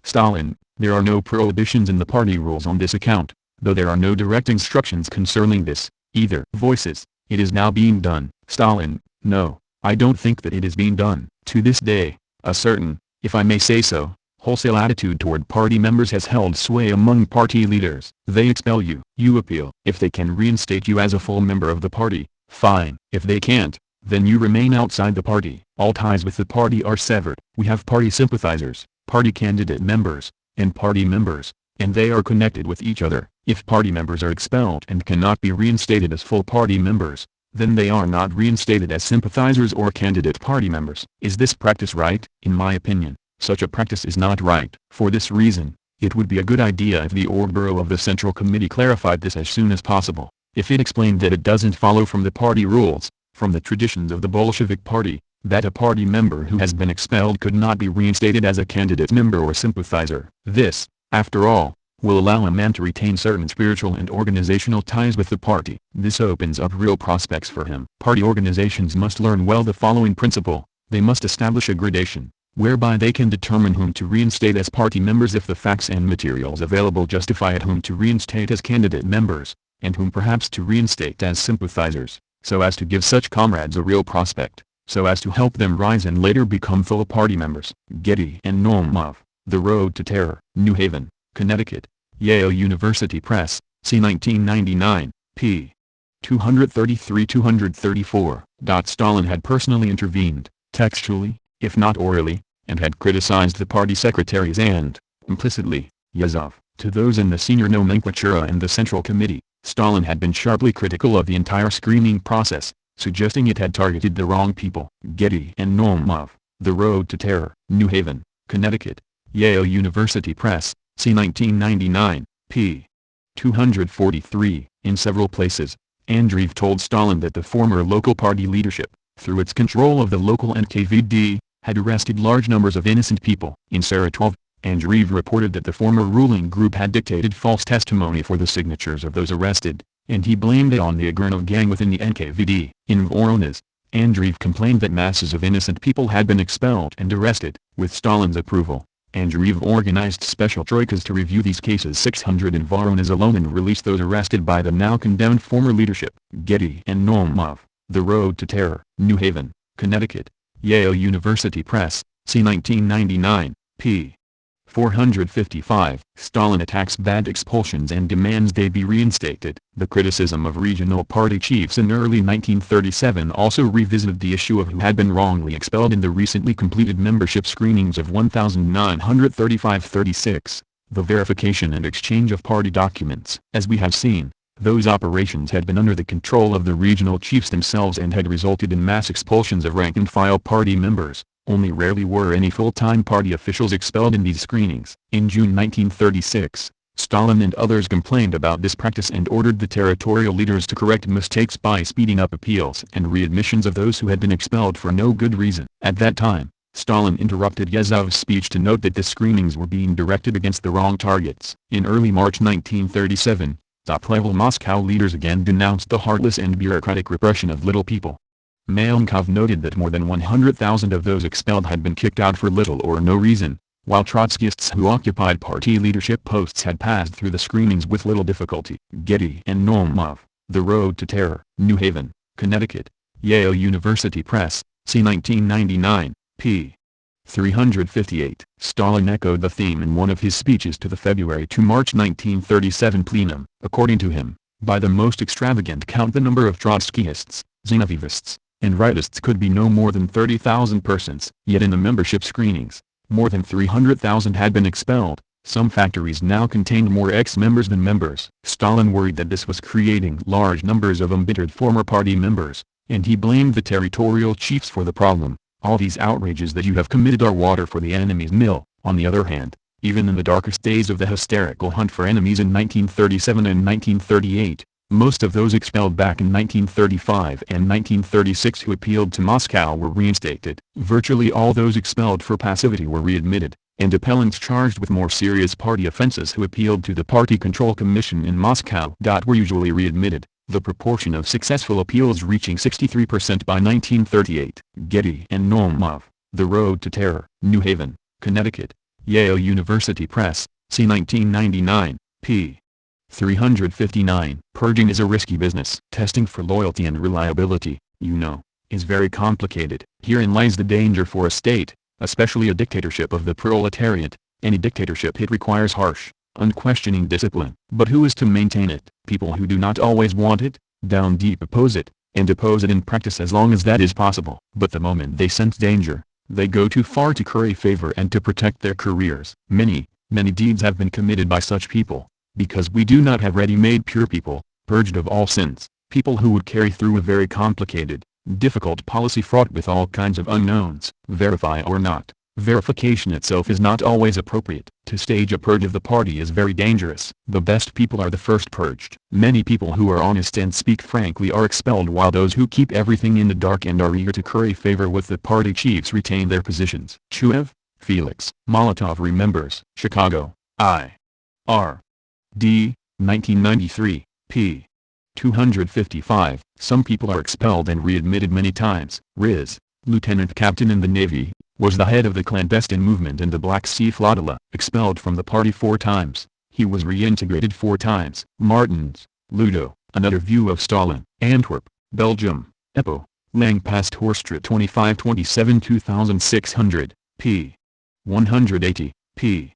Stalin. There are no prohibitions in the party rules on this account, though there are no direct instructions concerning this, either. Voices. It is now being done. Stalin. No, I don't think that it is being done. To this day, a certain, if I may say so, wholesale attitude toward party members has held sway among party leaders. They expel you. You appeal. If they can reinstate you as a full member of the party, fine. If they can't, then you remain outside the party. All ties with the party are severed. We have party sympathizers, party candidate members, and party members, and they are connected with each other. If party members are expelled and cannot be reinstated as full party members, then they are not reinstated as sympathizers or candidate party members. Is this practice right? In my opinion, such a practice is not right. For this reason, it would be a good idea if the Orgborough of the Central Committee clarified this as soon as possible. If it explained that it doesn't follow from the party rules, from the traditions of the Bolshevik Party, that a party member who has been expelled could not be reinstated as a candidate member or sympathizer. This, after all, will allow a man to retain certain spiritual and organizational ties with the party. This opens up real prospects for him. Party organizations must learn well the following principle. They must establish a gradation, whereby they can determine whom to reinstate as party members if the facts and materials available justify it, whom to reinstate as candidate members, and whom perhaps to reinstate as sympathizers, so as to give such comrades a real prospect, so as to help them rise and later become full party members. Getty and Naumov, The Road to Terror, New Haven, Connecticut, Yale University Press, c. 1999, p. 233-234. Stalin had personally intervened, textually, if not orally, and had criticized the party secretaries and, implicitly, Yezhov. To those in the senior nomenclatura and the Central Committee, Stalin had been sharply critical of the entire screening process, suggesting it had targeted the wrong people. Getty and Naumov, The Road to Terror, New Haven, Connecticut, Yale University Press, c. 1999, p. 243. In several places, Andreev told Stalin that the former local party leadership, through its control of the local NKVD, had arrested large numbers of innocent people. In Saratov, Andreev reported that the former ruling group had dictated false testimony for the signatures of those arrested, and he blamed it on the Agurnov gang within the NKVD. In Voronezh, Andreev complained that masses of innocent people had been expelled and arrested. With Stalin's approval, Andreev organized special troikas to review these cases, 600 in Voronezh alone, and release those arrested by the now condemned former leadership. Getty and Naumov, The Road to Terror, New Haven, Connecticut, Yale University Press, c. 1999, p. 455. Stalin attacks bad expulsions and demands they be reinstated. The criticism of regional party chiefs in early 1937 also revisited the issue of who had been wrongly expelled in the recently completed membership screenings of 1935-36, the verification and exchange of party documents. As we have seen, those operations had been under the control of the regional chiefs themselves and had resulted in mass expulsions of rank-and-file party members. Only rarely were any full-time party officials expelled in these screenings. In June 1936, Stalin and others complained about this practice and ordered the territorial leaders to correct mistakes by speeding up appeals and readmissions of those who had been expelled for no good reason. At that time, Stalin interrupted Yezhov's speech to note that the screenings were being directed against the wrong targets. In early March 1937, Top-level Moscow leaders again denounced the heartless and bureaucratic repression of little people. Malenkov noted that more than 100,000 of those expelled had been kicked out for little or no reason, while Trotskyists who occupied party leadership posts had passed through the screenings with little difficulty. Getty and Naumov, The Road to Terror, New Haven, Connecticut, Yale University Press, c. 1999, p. 358. Stalin echoed the theme in one of his speeches to the February to March 1937 plenum. According to him, by the most extravagant count the number of Trotskyists, Zinovivists, and rightists could be no more than 30,000 persons. Yet in the membership screenings, more than 300,000 had been expelled. Some factories now contained more ex-members than members. Stalin worried that this was creating large numbers of embittered former party members, and he blamed the territorial chiefs for the problem. All these outrages that you have committed are water for the enemy's mill. On the other hand, even in the darkest days of the hysterical hunt for enemies in 1937 and 1938, most of those expelled back in 1935 and 1936 who appealed to Moscow were reinstated. Virtually all those expelled for passivity were readmitted, and appellants charged with more serious party offenses who appealed to the Party Control Commission in Moscow were usually readmitted, the proportion of successful appeals reaching 63% by 1938. Getty and Naumov, The Road to Terror, New Haven, Connecticut, Yale University Press, c. 1999, p. 359. Purging is a risky business. Testing for loyalty and reliability, is very complicated. Herein lies the danger for a state, especially a dictatorship of the proletariat. Any dictatorship, it requires harsh, unquestioning discipline. But who is to maintain it? People who do not always want it, down deep oppose it, and oppose it in practice as long as that is possible. But the moment they sense danger, they go too far to curry favor and to protect their careers. Many deeds have been committed by such people, because we do not have ready-made pure people, purged of all sins, people who would carry through a very complicated, difficult policy fraught with all kinds of unknowns. Verify or not, verification itself is not always appropriate. To stage a purge of the party is very dangerous. The best people are the first purged. Many people who are honest and speak frankly are expelled, while those who keep everything in the dark and are eager to curry favor with the party chiefs retain their positions. Chuev, Felix. Molotov remembers. Chicago, I.R. D. 1993, p. 255. Some people are expelled and readmitted many times. Riz, lieutenant captain in the Navy, was the head of the clandestine movement in the Black Sea Flotilla. Expelled from the party 4 times, he was reintegrated 4 times. Martins, Ludo, Another View of Stalin. Antwerp, Belgium, Epo, Langpast-Horstraat 2527 2600, p. 180, p.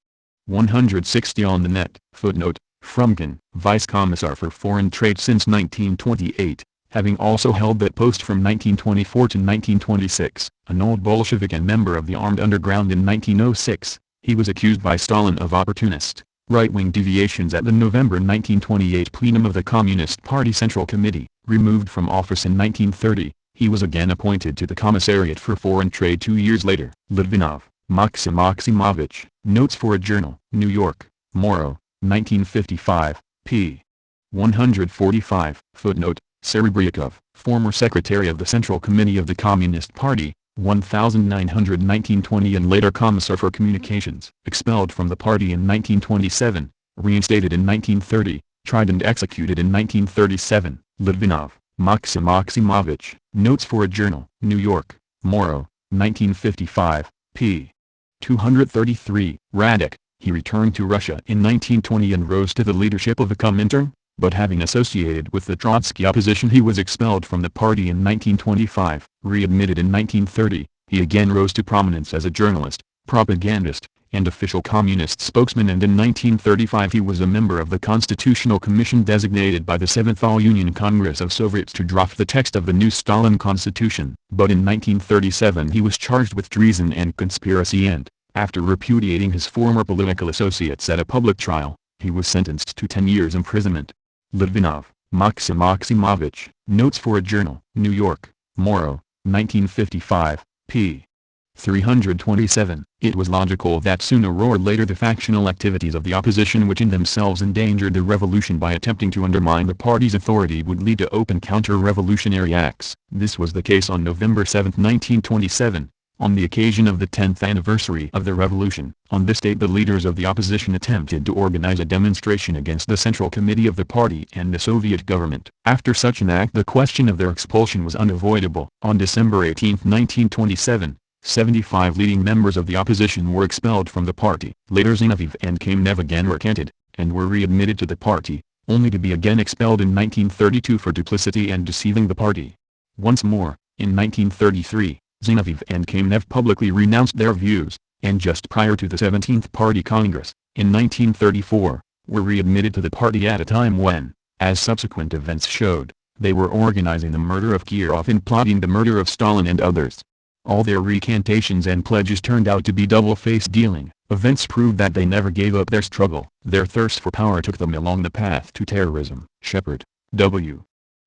160 on the net. Footnote: Frumkin, Vice Commissar for Foreign Trade since 1928, having also held that post from 1924 to 1926, an old Bolshevik and member of the armed underground in 1906, he was accused by Stalin of opportunist, right-wing deviations at the November 1928 plenum of the Communist Party Central Committee. Removed from office in 1930, he was again appointed to the Commissariat for Foreign Trade 2 years later. Litvinov, Maxim Maximovich, Notes for a Journal. New York, Morrow, 1955, p. 145. Footnote: Serebryakov, former secretary of the Central Committee of the Communist Party, 1919-20 and later Commissar for Communications. Expelled from the party in 1927, reinstated in 1930, tried and executed in 1937. Litvinov, Maxim Maximovich, Notes for a Journal. New York, Morrow, 1955, p. 233. Radek, he returned to Russia in 1920 and rose to the leadership of the Comintern, but having associated with the Trotsky opposition he was expelled from the party in 1925. Readmitted in 1930, he again rose to prominence as a journalist, propagandist, and official communist spokesman, and in 1935 he was a member of the Constitutional Commission designated by the 7th All-Union Congress of Soviets to draft the text of the new Stalin Constitution. But in 1937 he was charged with treason and conspiracy and, after repudiating his former political associates at a public trial, he was sentenced to 10 years imprisonment. Litvinov, Maxim Maximovich, Notes for a Journal. New York, Morrow, 1955, p. 327. It was logical that sooner or later the factional activities of the opposition, which in themselves endangered the revolution by attempting to undermine the party's authority, would lead to open counter-revolutionary acts. This was the case on November 7, 1927, On the occasion of the 10th anniversary of the revolution, on this date the leaders of the opposition attempted to organize a demonstration against the Central Committee of the party and the Soviet government. After such an act the question of their expulsion was unavoidable. On December 18, 1927, 75 leading members of the opposition were expelled from the party. Later Zinoviev and Kamenev again recanted, and were readmitted to the party, only to be again expelled in 1932 for duplicity and deceiving the party. Once more, in 1933, Zinoviev and Kamenev publicly renounced their views, and just prior to the 17th Party Congress, in 1934, were readmitted to the party at a time when, as subsequent events showed, they were organizing the murder of Kirov and plotting the murder of Stalin and others. All their recantations and pledges turned out to be double-faced dealing. Events proved that they never gave up their struggle. Their thirst for power took them along the path to terrorism. Shepard, W.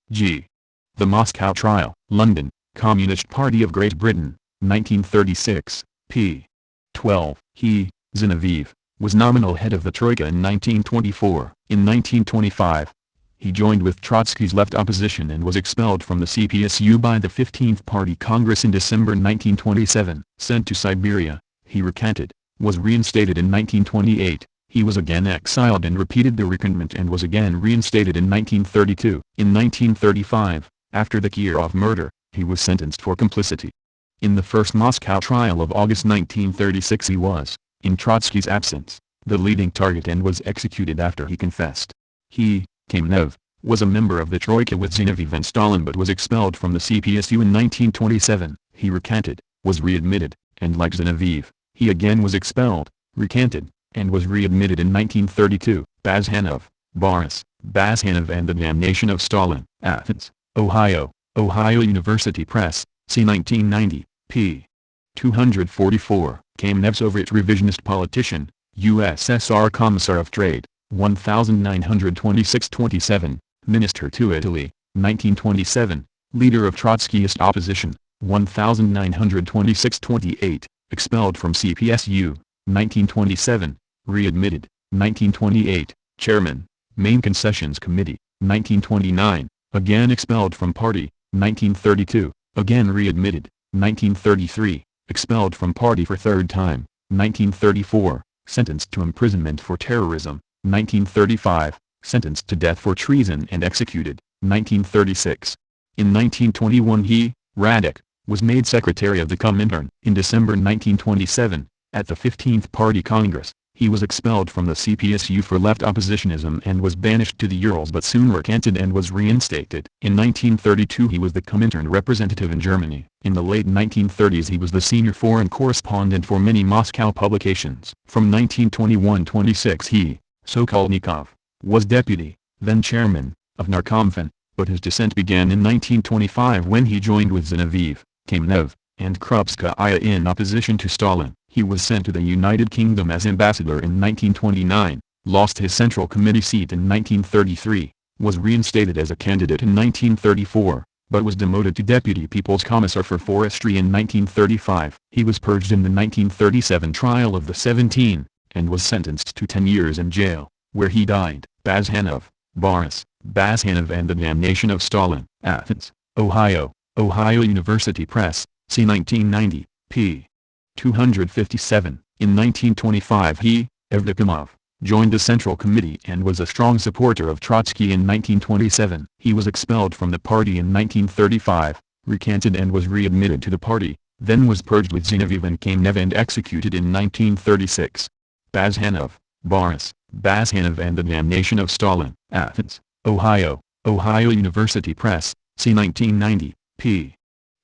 G. The Moscow Trial, London, Communist Party of Great Britain, 1936, p. 12. He, Zinoviev, was nominal head of the Troika in 1924. In 1925, he joined with Trotsky's left opposition and was expelled from the CPSU by the 15th Party Congress in December 1927. Sent to Siberia, he recanted, was reinstated in 1928, he was again exiled and repeated the recantment and was again reinstated in 1932. In 1935, after the Kirov murder, he was sentenced for complicity. In the first Moscow trial of August 1936 he was, in Trotsky's absence, the leading target and was executed after he confessed. He, Kamenev, was a member of the Troika with Zinoviev and Stalin but was expelled from the CPSU in 1927. He recanted, was readmitted, and like Zinoviev, he again was expelled, recanted, and was readmitted in 1932. Bazhanov, Boris, Bazhanov and the Damnation of Stalin. Athens, Ohio, Ohio University Press, c. 1990, p. 244. Kamenev, Soviet revisionist politician, USSR Commissar of Trade, 1926-27, Minister to Italy, 1927, leader of Trotskyist opposition, 1926-28, expelled from CPSU, 1927, readmitted, 1928, chairman, Main Concessions Committee, 1929, again expelled from party, 1932, again readmitted, 1933, expelled from party for third time, 1934, sentenced to imprisonment for terrorism, 1935, sentenced to death for treason and executed, 1936. In 1921 he, Radek, was made secretary of the Comintern. In December 1927, at the 15th Party Congress, he was expelled from the CPSU for left oppositionism and was banished to the Urals but soon recanted and was reinstated. In 1932 he was the Comintern representative in Germany. In the late 1930s he was the senior foreign correspondent for many Moscow publications. From 1921-26 he, Sokolnikov, was deputy, then chairman, of Narkomfin, but his descent began in 1925 when he joined with Zinoviev, Kamenev, and Krupskaya in opposition to Stalin. He was sent to the United Kingdom as ambassador in 1929, lost his Central Committee seat in 1933, was reinstated as a candidate in 1934, but was demoted to Deputy People's Commissar for Forestry in 1935. He was purged in the 1937 trial of the 17, and was sentenced to 10 years in jail, where he died. Bazhanov, Boris, Bazhanov and the Damnation of Stalin. Athens, Ohio, Ohio University Press, c. 1990, p. 257. In 1925 he, Evdokimov, joined the Central Committee and was a strong supporter of Trotsky in 1927. He was expelled from the party in 1935, recanted and was readmitted to the party, then was purged with Zinoviev and Kamenev and executed in 1936. Bazhanov, Boris, Bazhanov and the Damnation of Stalin. Athens, Ohio, Ohio University Press, c. 1990, p.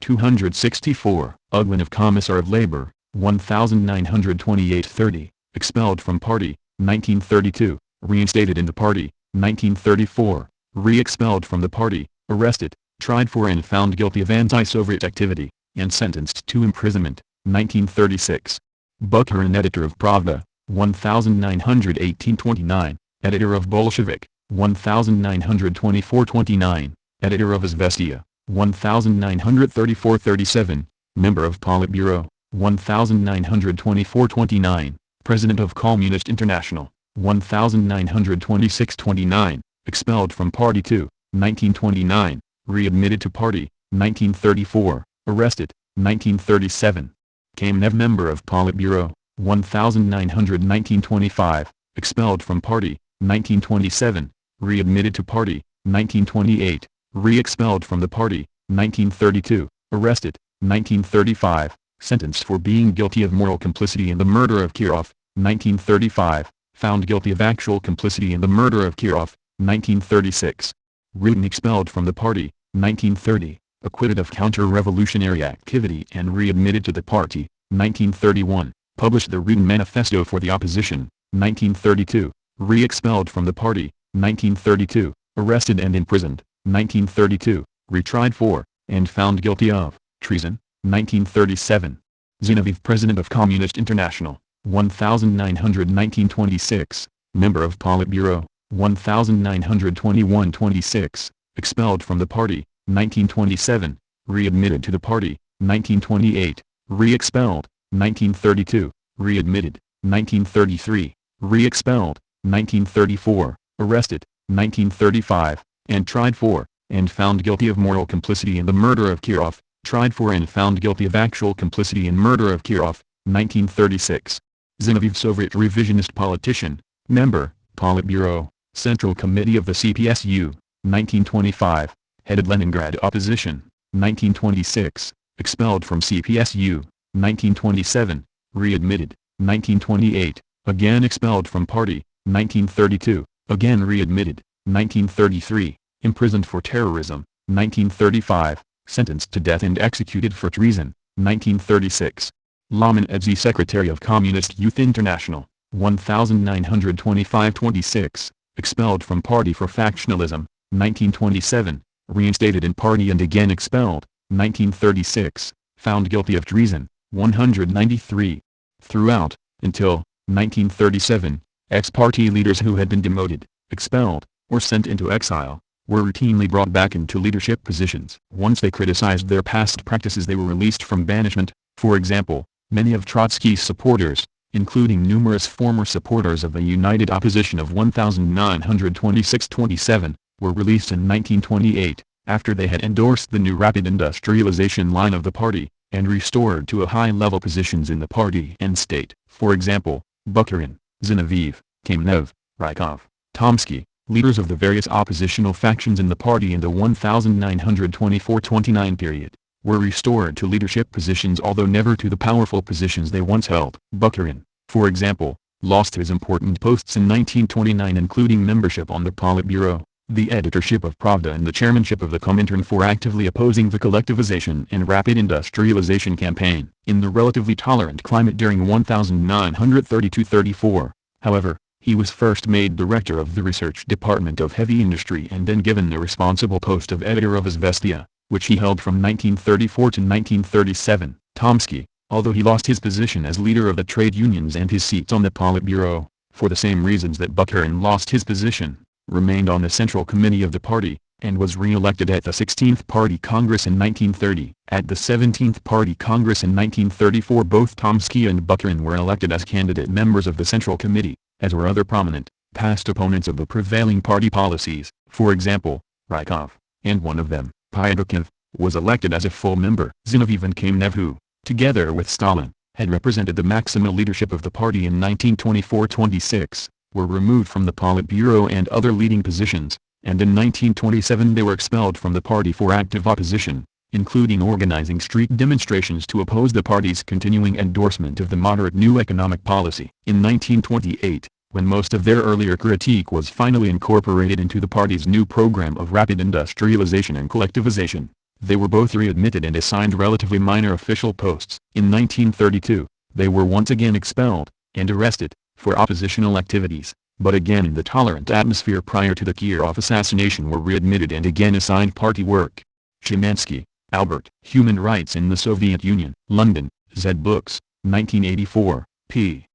264. Uglinov, Commissar of Labor, 1928-30, expelled from party, 1932, reinstated in the party, 1934, re-expelled from the party, arrested, tried for and found guilty of anti-Soviet activity, and sentenced to imprisonment, 1936. Bukharin, editor of Pravda, 1918-29, editor of Bolshevik, 1924-29, editor of Izvestia, 1934-37, member of Politburo, 1924-29, president of Communist International, 1926-29, expelled from party 2, 1929, readmitted to party, 1934, arrested, 1937. Kamenev, member of Politburo, 1919-25, expelled from party, 1927, readmitted to party, 1928, re-expelled from the party, 1932, arrested, 1935, sentenced for being guilty of moral complicity in the murder of Kirov, 1935, found guilty of actual complicity in the murder of Kirov, 1936. Rutan expelled from the party, 1930, acquitted of counter-revolutionary activity and readmitted to the party, 1931, published the Rutan Manifesto for the Opposition, 1932, re-expelled from the party, 1932, arrested and imprisoned, 1932, retried for, and found guilty of, treason, 1937. Zinoviev, president of Communist International, 1919-26, member of Politburo, 1921-26, expelled from the party, 1927, readmitted to the party, 1928, re-expelled, 1932, readmitted, 1933, re-expelled, 1934, arrested, 1935, and tried for, and found guilty of moral complicity in the murder of Kirov, tried for and found guilty of actual complicity in murder of Kirov, 1936. Zinoviev, Soviet revisionist politician, member, Politburo, Central Committee of the CPSU, 1925, headed Leningrad opposition, 1926, expelled from CPSU, 1927, readmitted, 1928, again expelled from party, 1932, again readmitted, 1933, imprisoned for terrorism, 1935, sentenced to death and executed for treason, 1936. Laman Edzi, secretary of Communist Youth International, 1925-26, expelled from party for factionalism, 1927, reinstated in party and again expelled, 1936, found guilty of treason, 193. Throughout, until, 1937, ex-party leaders who had been demoted, expelled, or sent into exile, were routinely brought back into leadership positions. Once they criticized their past practices, they were released from banishment. For example, many of Trotsky's supporters, including numerous former supporters of the United Opposition of 1926-27, were released in 1928, after they had endorsed the new rapid industrialization line of the party, and restored to a high-level positions in the party and state. For example, Bukharin, Zinoviev, Kamenev, Rykov, Tomsky, leaders of the various oppositional factions in the party in the 1924-29 period, were restored to leadership positions, although never to the powerful positions they once held. Bukharin, for example, lost his important posts in 1929, including membership on the Politburo, the editorship of Pravda and the chairmanship of the Comintern, for actively opposing the collectivization and rapid industrialization campaign. In the relatively tolerant climate during 1932-34, however, he was first made director of the research department of heavy industry and then given the responsible post of editor of Izvestia, which he held from 1934 to 1937. Tomsky, although he lost his position as leader of the trade unions and his seats on the Politburo, for the same reasons that Bukharin lost his position, remained on the Central Committee of the party, and was re-elected at the 16th Party Congress in 1930. At the 17th Party Congress in 1934, both Tomsky and Bukharin were elected as candidate members of the Central Committee, as were other prominent, past opponents of the prevailing party policies. For example, Rykov, and one of them, Pyadkov, was elected as a full member. Zinoviev and Kamenev, who, together with Stalin, had represented the maximal leadership of the party in 1924-26, were removed from the Politburo and other leading positions, and in 1927 they were expelled from the party for active opposition, including organizing street demonstrations to oppose the party's continuing endorsement of the moderate new economic policy. In 1928, when most of their earlier critique was finally incorporated into the party's new program of rapid industrialization and collectivization, they were both readmitted and assigned relatively minor official posts. In 1932, they were once again expelled, and arrested, for oppositional activities, but again in the tolerant atmosphere prior to the Kirov assassination were readmitted and again assigned party work. Chimansky, Albert. Human Rights in the Soviet Union. London, Z Books, 1984, p.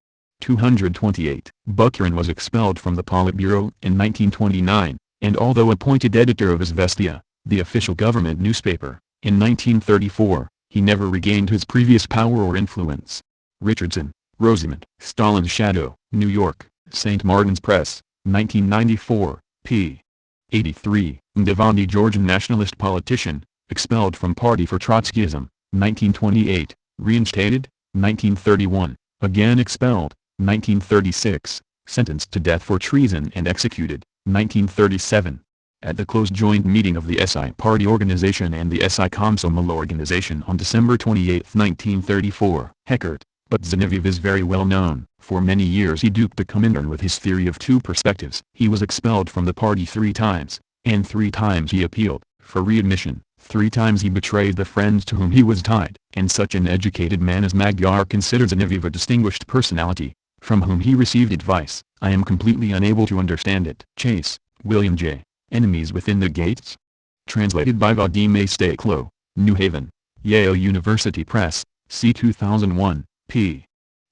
228. Bukharin was expelled from the Politburo in 1929, and although appointed editor of Izvestia, the official government newspaper, in 1934, he never regained his previous power or influence. Richardson, Rosamond. Stalin's Shadow. New York, St. Martin's Press, 1994, p. 83. Mdivani, Georgian nationalist politician, expelled from party for Trotskyism, 1928, reinstated, 1931, again expelled, 1936, sentenced to death for treason and executed, 1937. At the closed joint meeting of the SI Party Organization and the SI Komsomol Organization on December 28, 1934, Heckert, but Zinoviev is very well known. For many years he duped the Comintern with his theory of two perspectives. He was expelled from the party 3 times, and 3 times he appealed for readmission. 3 times he betrayed the friends to whom he was tied. And such an educated man as Magyar considered Zinoviev a distinguished personality, from whom he received advice. I am completely unable to understand it. Chase, William J. Enemies Within the Gates? Translated by Vadim A. Staklo, New Haven, Yale University Press, c. 2001, p.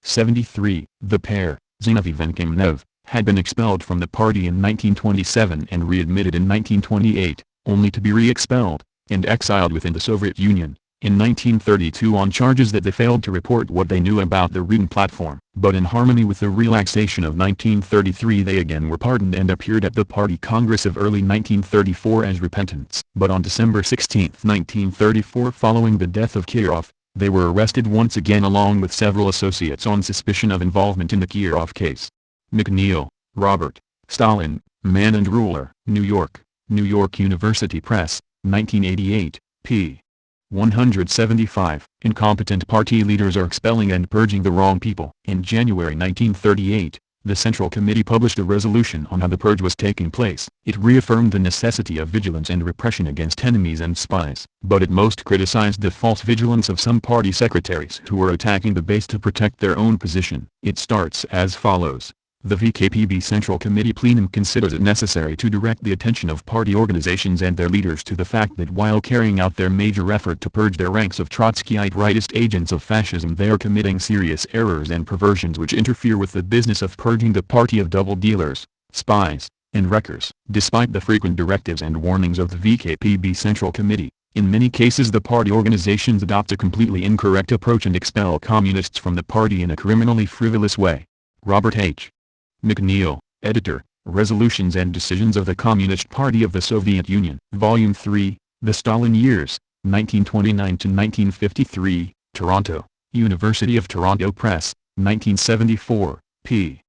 73. The pair, Zinoviev and Kamenev, had been expelled from the party in 1927 and readmitted in 1928, only to be re-expelled, and exiled within the Soviet Union, in 1932 on charges that they failed to report what they knew about the Rutan platform. But in harmony with the relaxation of 1933 they again were pardoned and appeared at the Party Congress of early 1934 as repentants. But on December 16, 1934, following the death of Kirov, they were arrested once again along with several associates on suspicion of involvement in the Kirov case. McNeil, Robert, Stalin, Man and Ruler. New York, New York University Press, 1988, p. 175. Incompetent party leaders are expelling and purging the wrong people. In January 1938, the Central Committee published a resolution on how the purge was taking place. It reaffirmed the necessity of vigilance and repression against enemies and spies. But it most criticized the false vigilance of some party secretaries who were attacking the base to protect their own position. It starts as follows. The VKPB Central Committee Plenum considers it necessary to direct the attention of party organizations and their leaders to the fact that while carrying out their major effort to purge their ranks of Trotskyite rightist agents of fascism, they are committing serious errors and perversions which interfere with the business of purging the party of double dealers, spies, and wreckers. Despite the frequent directives and warnings of the VKPB Central Committee, in many cases the party organizations adopt a completely incorrect approach and expel communists from the party in a criminally frivolous way. Robert H. McNeil, Editor, Resolutions and Decisions of the Communist Party of the Soviet Union. Volume 3, The Stalin Years, 1929–1953, Toronto, University of Toronto Press, 1974, p.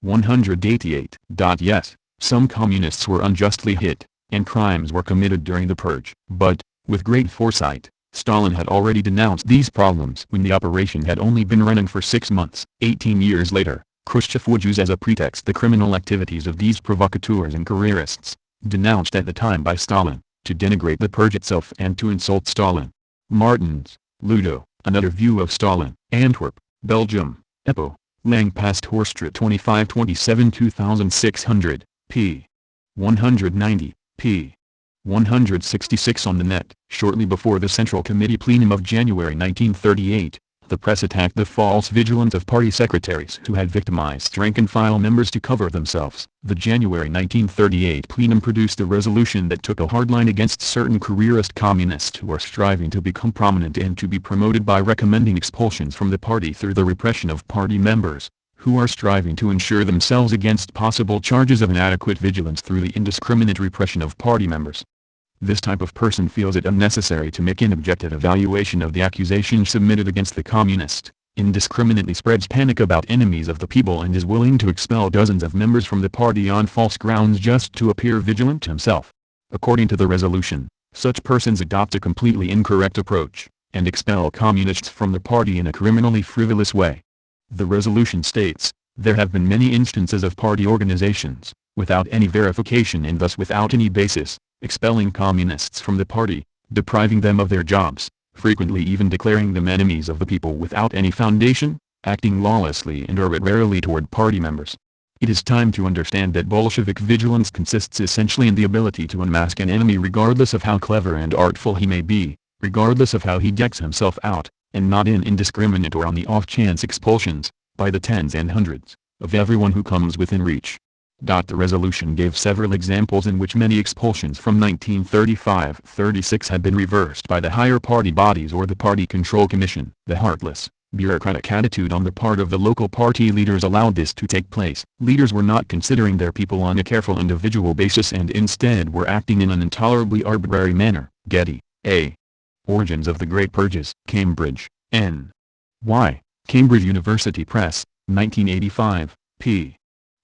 188. Yes, some communists were unjustly hit, and crimes were committed during the purge. But, with great foresight, Stalin had already denounced these problems when the operation had only been running for 6 months. 18 years later, Khrushchev would use as a pretext the criminal activities of these provocateurs and careerists, denounced at the time by Stalin, to denigrate the purge itself and to insult Stalin. Martins, Ludo, Another View of Stalin. Antwerp, Belgium, Epo, Langpast-Horstraat 2527 2600, p. 190, p. 166 on the net. Shortly before the Central Committee Plenum of January 1938, the press attacked the false vigilance of party secretaries who had victimized rank-and-file members to cover themselves. The January 1938 plenum produced a resolution that took a hard line against certain careerist communists who are striving to become prominent and to be promoted by recommending expulsions from the party through the repression of party members, who are striving to ensure themselves against possible charges of inadequate vigilance through the indiscriminate repression of party members. This type of person feels it unnecessary to make an objective evaluation of the accusations submitted against the communist, indiscriminately spreads panic about enemies of the people and is willing to expel dozens of members from the party on false grounds just to appear vigilant himself. According to the resolution, such persons adopt a completely incorrect approach, and expel communists from the party in a criminally frivolous way. The resolution states, there have been many instances of party organizations, without any verification and thus without any basis, expelling communists from the party, depriving them of their jobs, frequently even declaring them enemies of the people without any foundation, acting lawlessly and arbitrarily toward party members. It is time to understand that Bolshevik vigilance consists essentially in the ability to unmask an enemy regardless of how clever and artful he may be, regardless of how he decks himself out, and not in indiscriminate or on the off-chance expulsions, by the tens and hundreds, of everyone who comes within reach. The resolution gave several examples in which many expulsions from 1935-36 had been reversed by the higher party bodies or the Party Control Commission. The heartless, bureaucratic attitude on the part of the local party leaders allowed this to take place. Leaders were not considering their people on a careful individual basis and instead were acting in an intolerably arbitrary manner. Getty, A. Origins of the Great Purges. Cambridge, N. Y. Cambridge University Press, 1985, p.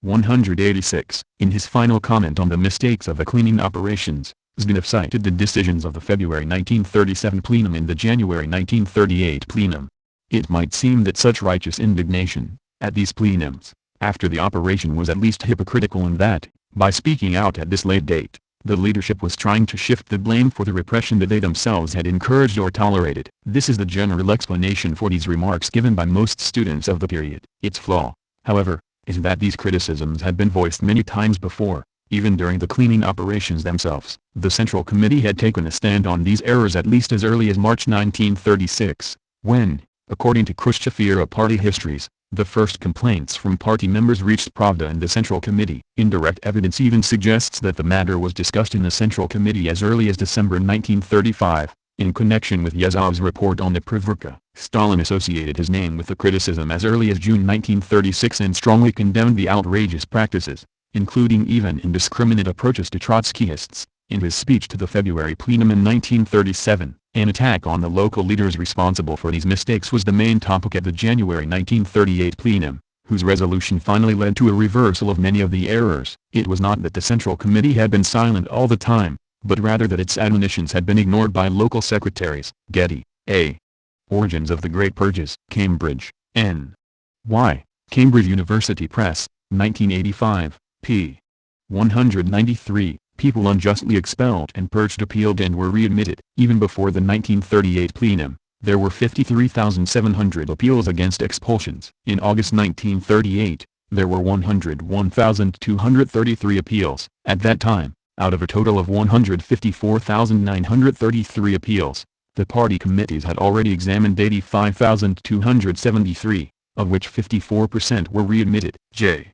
186. In his final comment on the mistakes of the cleaning operations, Zhdanov cited the decisions of the February 1937 plenum and the January 1938 plenum. It might seem that such righteous indignation, at these plenums, after the operation was at least hypocritical and that, by speaking out at this late date, the leadership was trying to shift the blame for the repression that they themselves had encouraged or tolerated. This is the general explanation for these remarks given by most students of the period. Its flaw, however, is that these criticisms had been voiced many times before, even during the cleaning operations themselves. The Central Committee had taken a stand on these errors at least as early as March 1936, when, according to Khrushchev-era party histories, the first complaints from party members reached Pravda and the Central Committee. Indirect evidence even suggests that the matter was discussed in the Central Committee as early as December 1935, in connection with Yezhov's report on the Proverka. Stalin associated his name with the criticism as early as June 1936 and strongly condemned the outrageous practices, including even indiscriminate approaches to Trotskyists. In his speech to the February plenum in 1937, an attack on the local leaders responsible for these mistakes was the main topic at the January 1938 plenum, whose resolution finally led to a reversal of many of the errors. It was not that the Central Committee had been silent all the time, but rather that its admonitions had been ignored by local secretaries. Getty, A. Origins of the Great Purges. Cambridge, N. Y. Cambridge University Press, 1985, p. 193. People unjustly expelled and purged appealed and were readmitted. Even before the 1938 plenum, there were 53,700 appeals against expulsions. In August 1938, there were 101,233 appeals. At that time, out of a total of 154,933 appeals, the party committees had already examined 85,273, of which 54% were readmitted. J.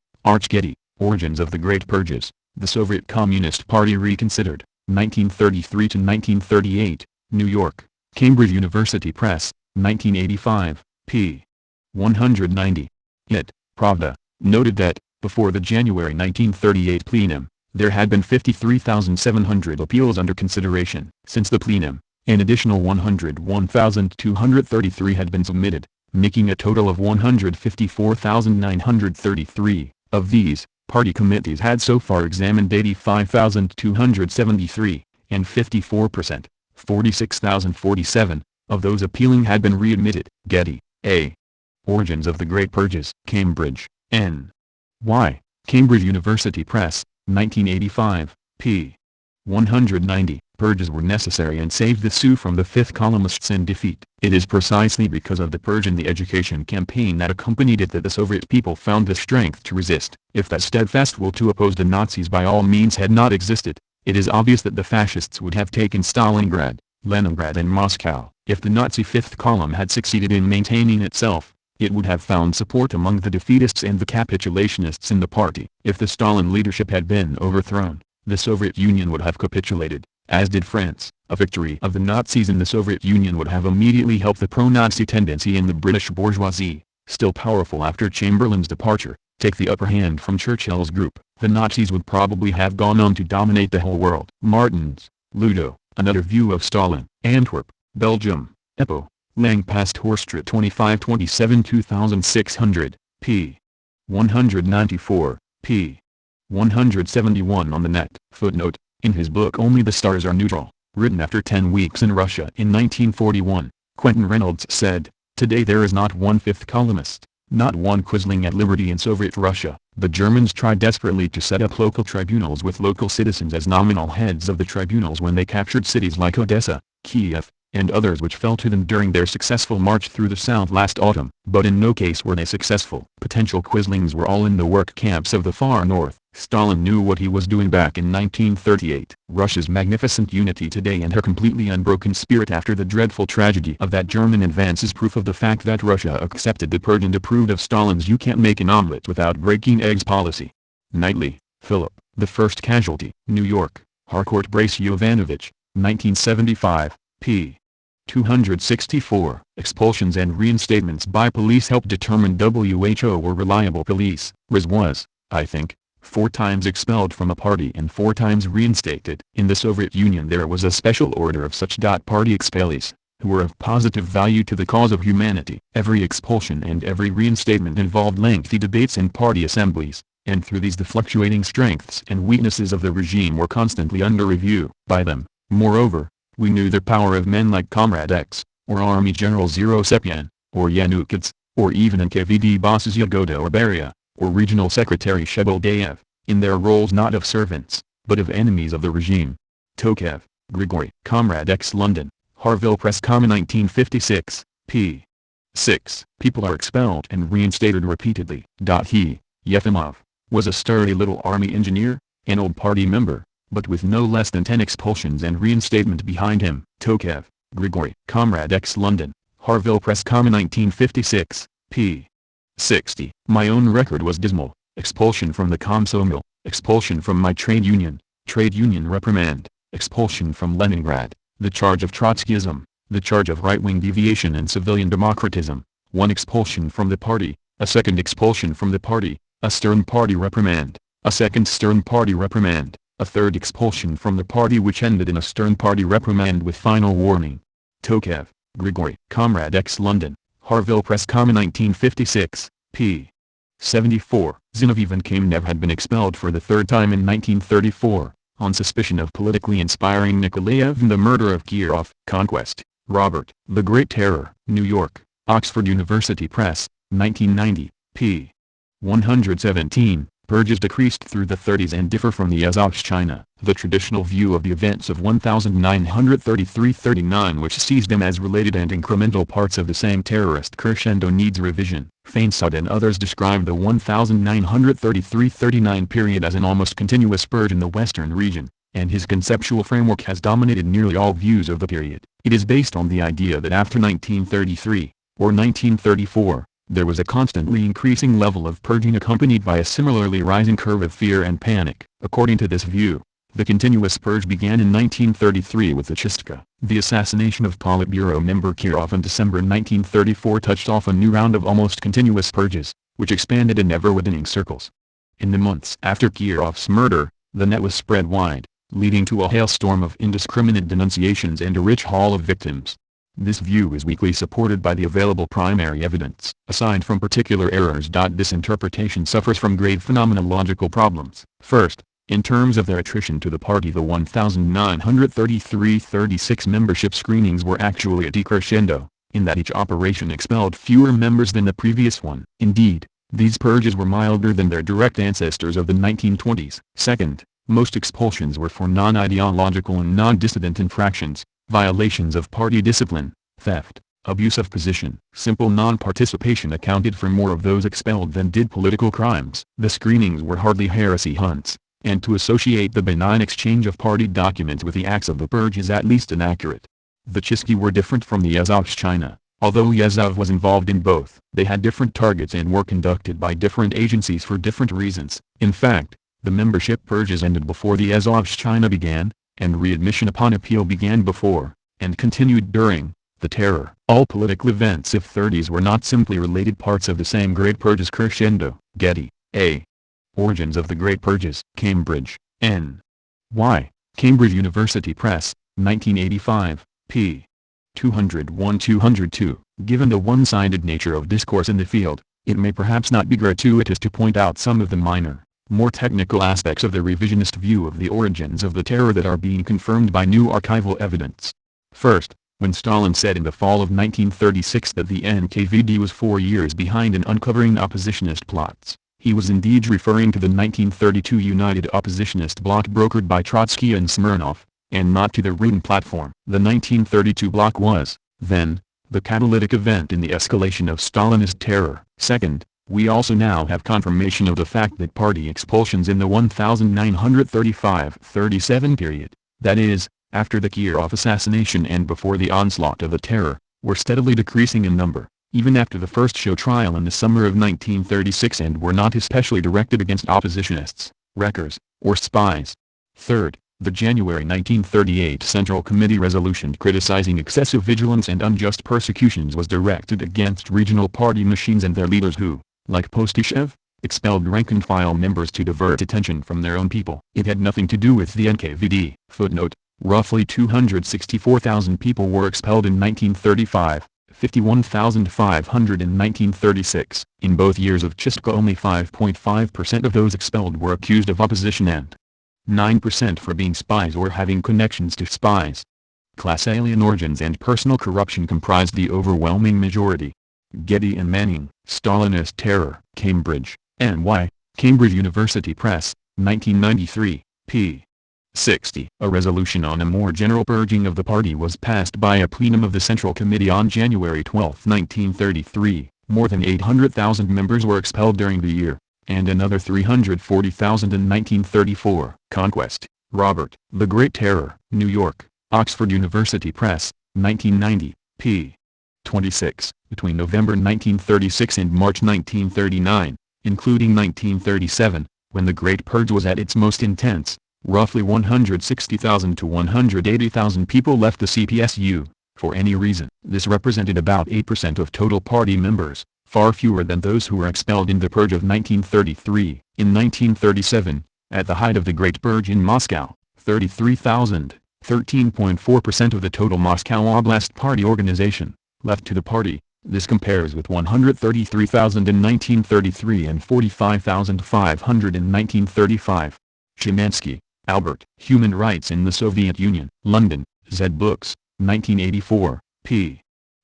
Getty, Origins of the Great Purges. The Soviet Communist Party Reconsidered, 1933 to 1938, New York, Cambridge University Press, 1985, p. 190. It, Pravda, noted that, before the January 1938 plenum, there had been 53,700 appeals under consideration. Since the plenum, an additional 101,233 had been submitted, making a total of 154,933. Of these, party committees had so far examined 85,273, and 54%, 46,047, of those appealing had been readmitted. Getty, A. Origins of the Great Purges. Cambridge, N. Y. Cambridge University Press, 1985, p. 190. Purges were necessary and saved the Sioux from the fifth columnists in defeat. It is precisely because of the purge and the education campaign that accompanied it that the Soviet people found the strength to resist. If that steadfast will to oppose the Nazis by all means had not existed, it is obvious that the fascists would have taken Stalingrad, Leningrad and Moscow. If the Nazi fifth column had succeeded in maintaining itself, it would have found support among the defeatists and the capitulationists in the party. If the Stalin leadership had been overthrown, the Soviet Union would have capitulated, as did France. A victory of the Nazis in the Soviet Union would have immediately helped the pro-Nazi tendency in the British bourgeoisie, still powerful after Chamberlain's departure, take the upper hand from Churchill's group. The Nazis would probably have gone on to dominate the whole world. Martins, Ludo, Another View of Stalin. Antwerp, Belgium, Epo, Lang Pastorstraat 2527 2600, p. 194, p. 171 on the net. Footnote. In his book Only the Stars Are Neutral, written after 10 weeks in Russia in 1941, Quentin Reynolds said, "Today there is not one fifth columnist, not one Quisling at liberty in Soviet Russia." The Germans tried desperately to set up local tribunals with local citizens as nominal heads of the tribunals when they captured cities like Odessa, Kiev, and others which fell to them during their successful march through the South last autumn. But in no case were they successful. Potential Quislings were all in the work camps of the far north. Stalin knew what he was doing back in 1938. Russia's magnificent unity today and her completely unbroken spirit after the dreadful tragedy of that German advance is proof of the fact that Russia accepted the purge and approved of Stalin's "you can't make an omelette without breaking eggs" policy. Knightley, Philip, The First Casualty. New York, Harcourt Brace Yovanovich, 1975, p. 264. Expulsions and reinstatements by police helped determine WHO were reliable police. Riz was, I think, 4 times expelled from a party and 4 times reinstated. In the Soviet Union there was a special order of such party expellees, who were of positive value to the cause of humanity. Every expulsion and every reinstatement involved lengthy debates in party assemblies, and through these the fluctuating strengths and weaknesses of the regime were constantly under review by them. Moreover, we knew the power of men like Comrade X, or Army General Zerosepyan, or Yanukovych, or even NKVD bosses Yagoda or Beria, or Regional Secretary Shebeldayev, in their roles not of servants, but of enemies of the regime. Tokayev, Grigory. Comrade X. London, Harville Press, 1956, p. 6. People are expelled and reinstated repeatedly. He, Yefimov, was a sturdy little army engineer, an old party member, but with no less than 10 expulsions and reinstatement behind him. Tokayev, Grigory. Comrade X. London, Harville Press, 1956, p. 60. My own record was dismal: expulsion from the Komsomol, expulsion from my trade union reprimand, expulsion from Leningrad, the charge of Trotskyism, the charge of right-wing deviation and civilian democratism, one expulsion from the party, a second expulsion from the party, a stern party reprimand, a second stern party reprimand, a third expulsion from the party which ended in a stern party reprimand with final warning. Tokayev, Grigory. Comrade X. London, Harville Press, 1956, p. 74. Zinoviev and Kamenev had been expelled for the third time in 1934, on suspicion of politically inspiring Nikolaev in the murder of Kirov. Conquest, Robert. The Great Terror. New York, Oxford University Press, 1990, p. 117. Purges decreased through the 30s and differ from the Azovshchina. The traditional view of the events of 1933-39 which sees them as related and incremental parts of the same terrorist crescendo needs revision. Feinsod and others describe the 1933-39 period as an almost continuous purge in the western region, and his conceptual framework has dominated nearly all views of the period. It is based on the idea that after 1933, or 1934, there was a constantly increasing level of purging accompanied by a similarly rising curve of fear and panic. According to this view, the continuous purge began in 1933 with the Chistka. The assassination of Politburo member Kirov in December 1934 touched off a new round of almost continuous purges, which expanded in ever-widening circles. In the months after Kirov's murder, the net was spread wide, leading to a hailstorm of indiscriminate denunciations and a rich haul of victims. This view is weakly supported by the available primary evidence. Aside from particular errors, this interpretation suffers from grave phenomenological problems. First, in terms of their attrition to the party, the 1933-36 membership screenings were actually a decrescendo, in that each operation expelled fewer members than the previous one. Indeed, these purges were milder than their direct ancestors of the 1920s. Second, most expulsions were for non-ideological and non-dissident infractions, violations of party discipline, theft, abuse of position. Simple non-participation accounted for more of those expelled than did political crimes. The screenings were hardly heresy hunts, and to associate the benign exchange of party documents with the acts of the purge is at least inaccurate. The Chistki were different from the Azovshchina, although Yezhov was involved in both. They had different targets and were conducted by different agencies for different reasons. In fact, the membership purges ended before the Azovshchina began, and readmission upon appeal began before, and continued during, the terror. All political events of 30s were not simply related parts of the same Great Purges crescendo. Getty, A. Origins of the Great Purges. Cambridge, N. Y. Cambridge University Press, 1985, p. 201-202. Given the one-sided nature of discourse in the field, it may perhaps not be gratuitous to point out some of the minor, more technical aspects of the revisionist view of the origins of the terror that are being confirmed by new archival evidence. First, when Stalin said in the fall of 1936 that the NKVD was 4 years behind in uncovering oppositionist plots, he was indeed referring to the 1932 United Oppositionist Bloc brokered by Trotsky and Smirnov, and not to the written platform. The 1932 bloc was, then, the catalytic event in the escalation of Stalinist terror. Second, we also now have confirmation of the fact that party expulsions in the 1935-37 period, that is, after the Kirov assassination and before the onslaught of the terror, were steadily decreasing in number, even after the first show trial in the summer of 1936, and were not especially directed against oppositionists, wreckers, or spies. Third, the January 1938 Central Committee resolution criticizing excessive vigilance and unjust persecutions was directed against regional party machines and their leaders who, like Postyshev, expelled rank-and-file members to divert attention from their own people. It had nothing to do with the NKVD. Footnote: Roughly 264,000 people were expelled in 1935, 51,500 in 1936. In both years of Chistka only 5.5% of those expelled were accused of opposition and 9% for being spies or having connections to spies. Class alien origins and personal corruption comprised the overwhelming majority. Getty and Manning, Stalinist Terror. Cambridge, N.Y., Cambridge University Press, 1993, p. 60. A resolution on a more general purging of the party was passed by a plenum of the Central Committee on January 12, 1933. More than 800,000 members were expelled during the year, and another 340,000 in 1934. Conquest, Robert. The Great Terror. New York, Oxford University Press, 1990, p. 26. Between November 1936 and March 1939, including 1937, when the Great Purge was at its most intense, roughly 160,000 to 180,000 people left the CPSU, for any reason. This represented about 8% of total party members, far fewer than those who were expelled in the Purge of 1933. In 1937, at the height of the Great Purge in Moscow, 33,000, 13.4% of the total Moscow Oblast Party organization, left to the party. This compares with 133,000 in 1933 and 45,500 in 1935. Szymanski, Albert. Human Rights in the Soviet Union. London, Z Books, 1984, p.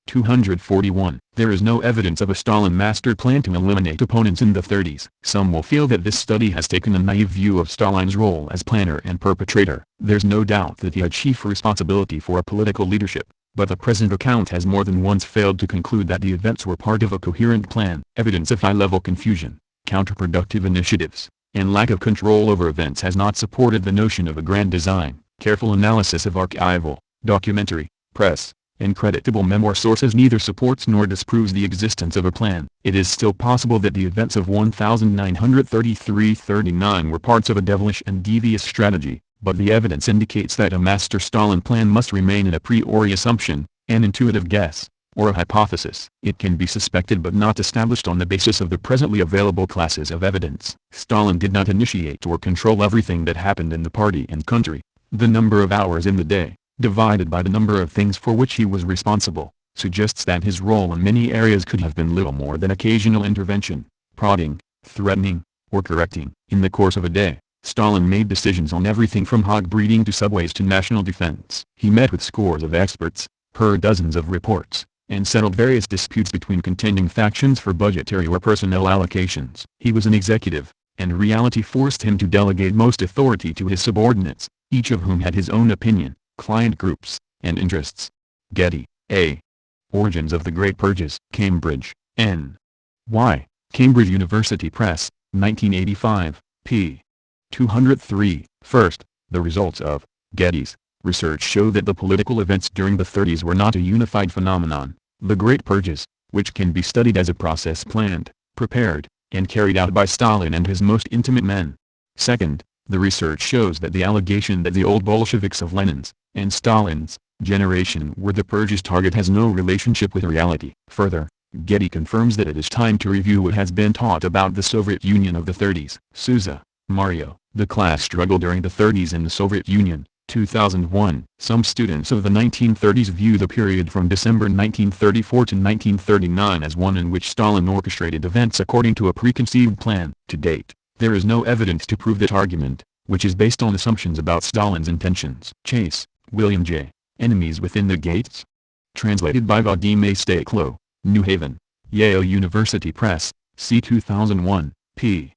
241. There is no evidence of a Stalin master plan to eliminate opponents in the 30s. Some will feel that this study has taken a naive view of Stalin's role as planner and perpetrator. There's no doubt that he had chief responsibility for political leadership, but the present account has more than once failed to conclude that the events were part of a coherent plan. Evidence of high-level confusion, counterproductive initiatives, and lack of control over events has not supported the notion of a grand design. Careful analysis of archival, documentary, press, and creditable memoir sources neither supports nor disproves the existence of a plan. It is still possible that the events of 1933-39 were parts of a devilish and devious strategy, but the evidence indicates that a master Stalin plan must remain an a priori assumption, an intuitive guess, or a hypothesis. It can be suspected but not established on the basis of the presently available classes of evidence. Stalin did not initiate or control everything that happened in the party and country. The number of hours in the day, divided by the number of things for which he was responsible, suggests that his role in many areas could have been little more than occasional intervention, prodding, threatening, or correcting. In the course of a day, Stalin made decisions on everything from hog breeding to subways to national defense. He met with scores of experts, heard dozens of reports, and settled various disputes between contending factions for budgetary or personnel allocations. He was an executive, and reality forced him to delegate most authority to his subordinates, each of whom had his own opinion, client groups, and interests. Getty, A. Origins of the Great Purges. Cambridge, N.Y. Cambridge University Press, 1985, p. 203. First, the results of Getty's research show that the political events during the 30s were not a unified phenomenon. The Great Purges, which can be studied as a process planned, prepared, and carried out by Stalin and his most intimate men. Second, the research shows that the allegation that the old Bolsheviks of Lenin's and Stalin's generation were the Purge's target has no relationship with reality. Further, Getty confirms that it is time to review what has been taught about the Soviet Union of the 30s. Sousa, Mario. The Class Struggle During the 30s in the Soviet Union, 2001. Some students of the 1930s view the period from December 1934 to 1939 as one in which Stalin orchestrated events according to a preconceived plan. To date, there is no evidence to prove that argument, which is based on assumptions about Stalin's intentions. Chase, William J. Enemies Within the Gates? Translated by Vadim A. Staklo, New Haven, Yale University Press, c. 2001, p.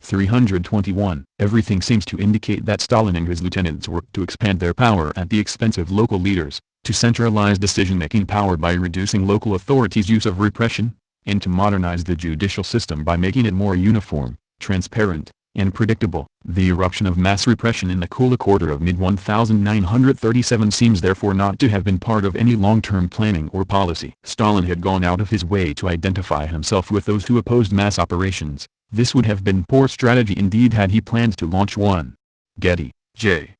321. Everything seems to indicate that Stalin and his lieutenants worked to expand their power at the expense of local leaders, to centralize decision-making power by reducing local authorities' use of repression, and to modernize the judicial system by making it more uniform, transparent, and predictable. The eruption of mass repression in the Kulak Quarter of mid-1937 seems therefore not to have been part of any long-term planning or policy. Stalin had gone out of his way to identify himself with those who opposed mass operations. This would have been poor strategy indeed had he planned to launch one. Getty, J.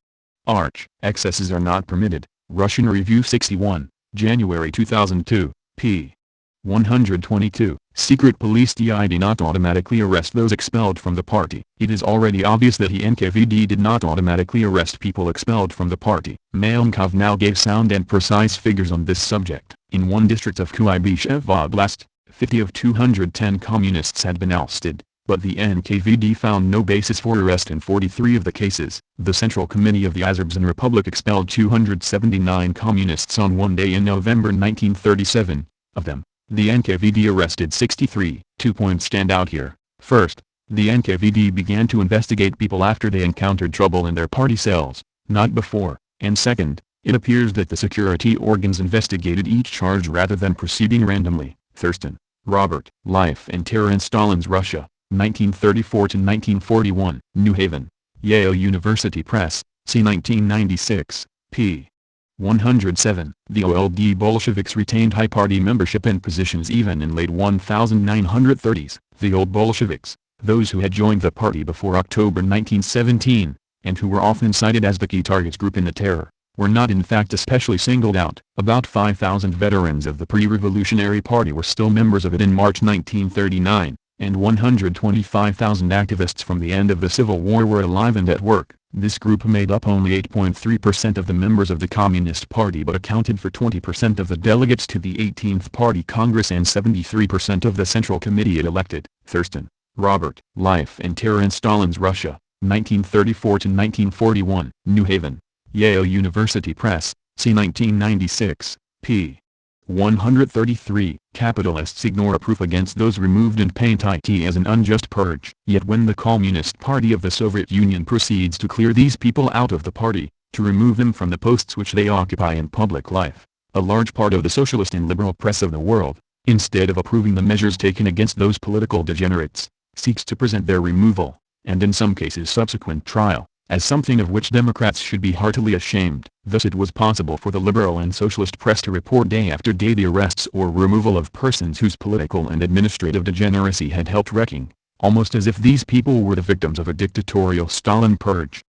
Arch. Excesses are not permitted. Russian Review 61, January 2002, p. 122. Secret police did not automatically arrest those expelled from the party. It is already obvious that the NKVD did not automatically arrest people expelled from the party. Malnkov now gave sound and precise figures on this subject. In one district of Kuybyshev Oblast, 50 of 210 communists had been ousted, but the NKVD found no basis for arrest in 43 of the cases. The Central Committee of the Azerbaijan Republic expelled 279 communists on one day in November 1937. Of them, the NKVD arrested 63. 2 points stand out here. First, the NKVD began to investigate people after they encountered trouble in their party cells, not before. And second, it appears that the security organs investigated each charge rather than proceeding randomly. Thurston, Robert. Life and Terror in Stalin's Russia, 1934–1941. New Haven, Yale University Press, c. 1996, p. 107. The old Bolsheviks retained high party membership and positions even in late 1930s. The old Bolsheviks, those who had joined the party before October 1917, and who were often cited as the key targets group in the terror, were not in fact especially singled out. About 5,000 veterans of the pre-revolutionary party were still members of it in March 1939, and 125,000 activists from the end of the Civil War were alive and at work. This group made up only 8.3% of the members of the Communist Party but accounted for 20% of the delegates to the 18th Party Congress and 73% of the Central Committee it elected. Thurston, Robert. Life and Terror in Stalin's Russia, 1934–1941. New Haven, Yale University Press, c. 1996, p. 133. Capitalists ignore a proof against those removed and paint it as an unjust purge. Yet when the Communist Party of the Soviet Union proceeds to clear these people out of the party, to remove them from the posts which they occupy in public life, a large part of the socialist and liberal press of the world, instead of approving the measures taken against those political degenerates, seeks to present their removal, and in some cases subsequent trial, as something of which Democrats should be heartily ashamed. Thus it was possible for the liberal and socialist press to report day after day the arrests or removal of persons whose political and administrative degeneracy had helped wrecking, almost as if these people were the victims of a dictatorial Stalin purge.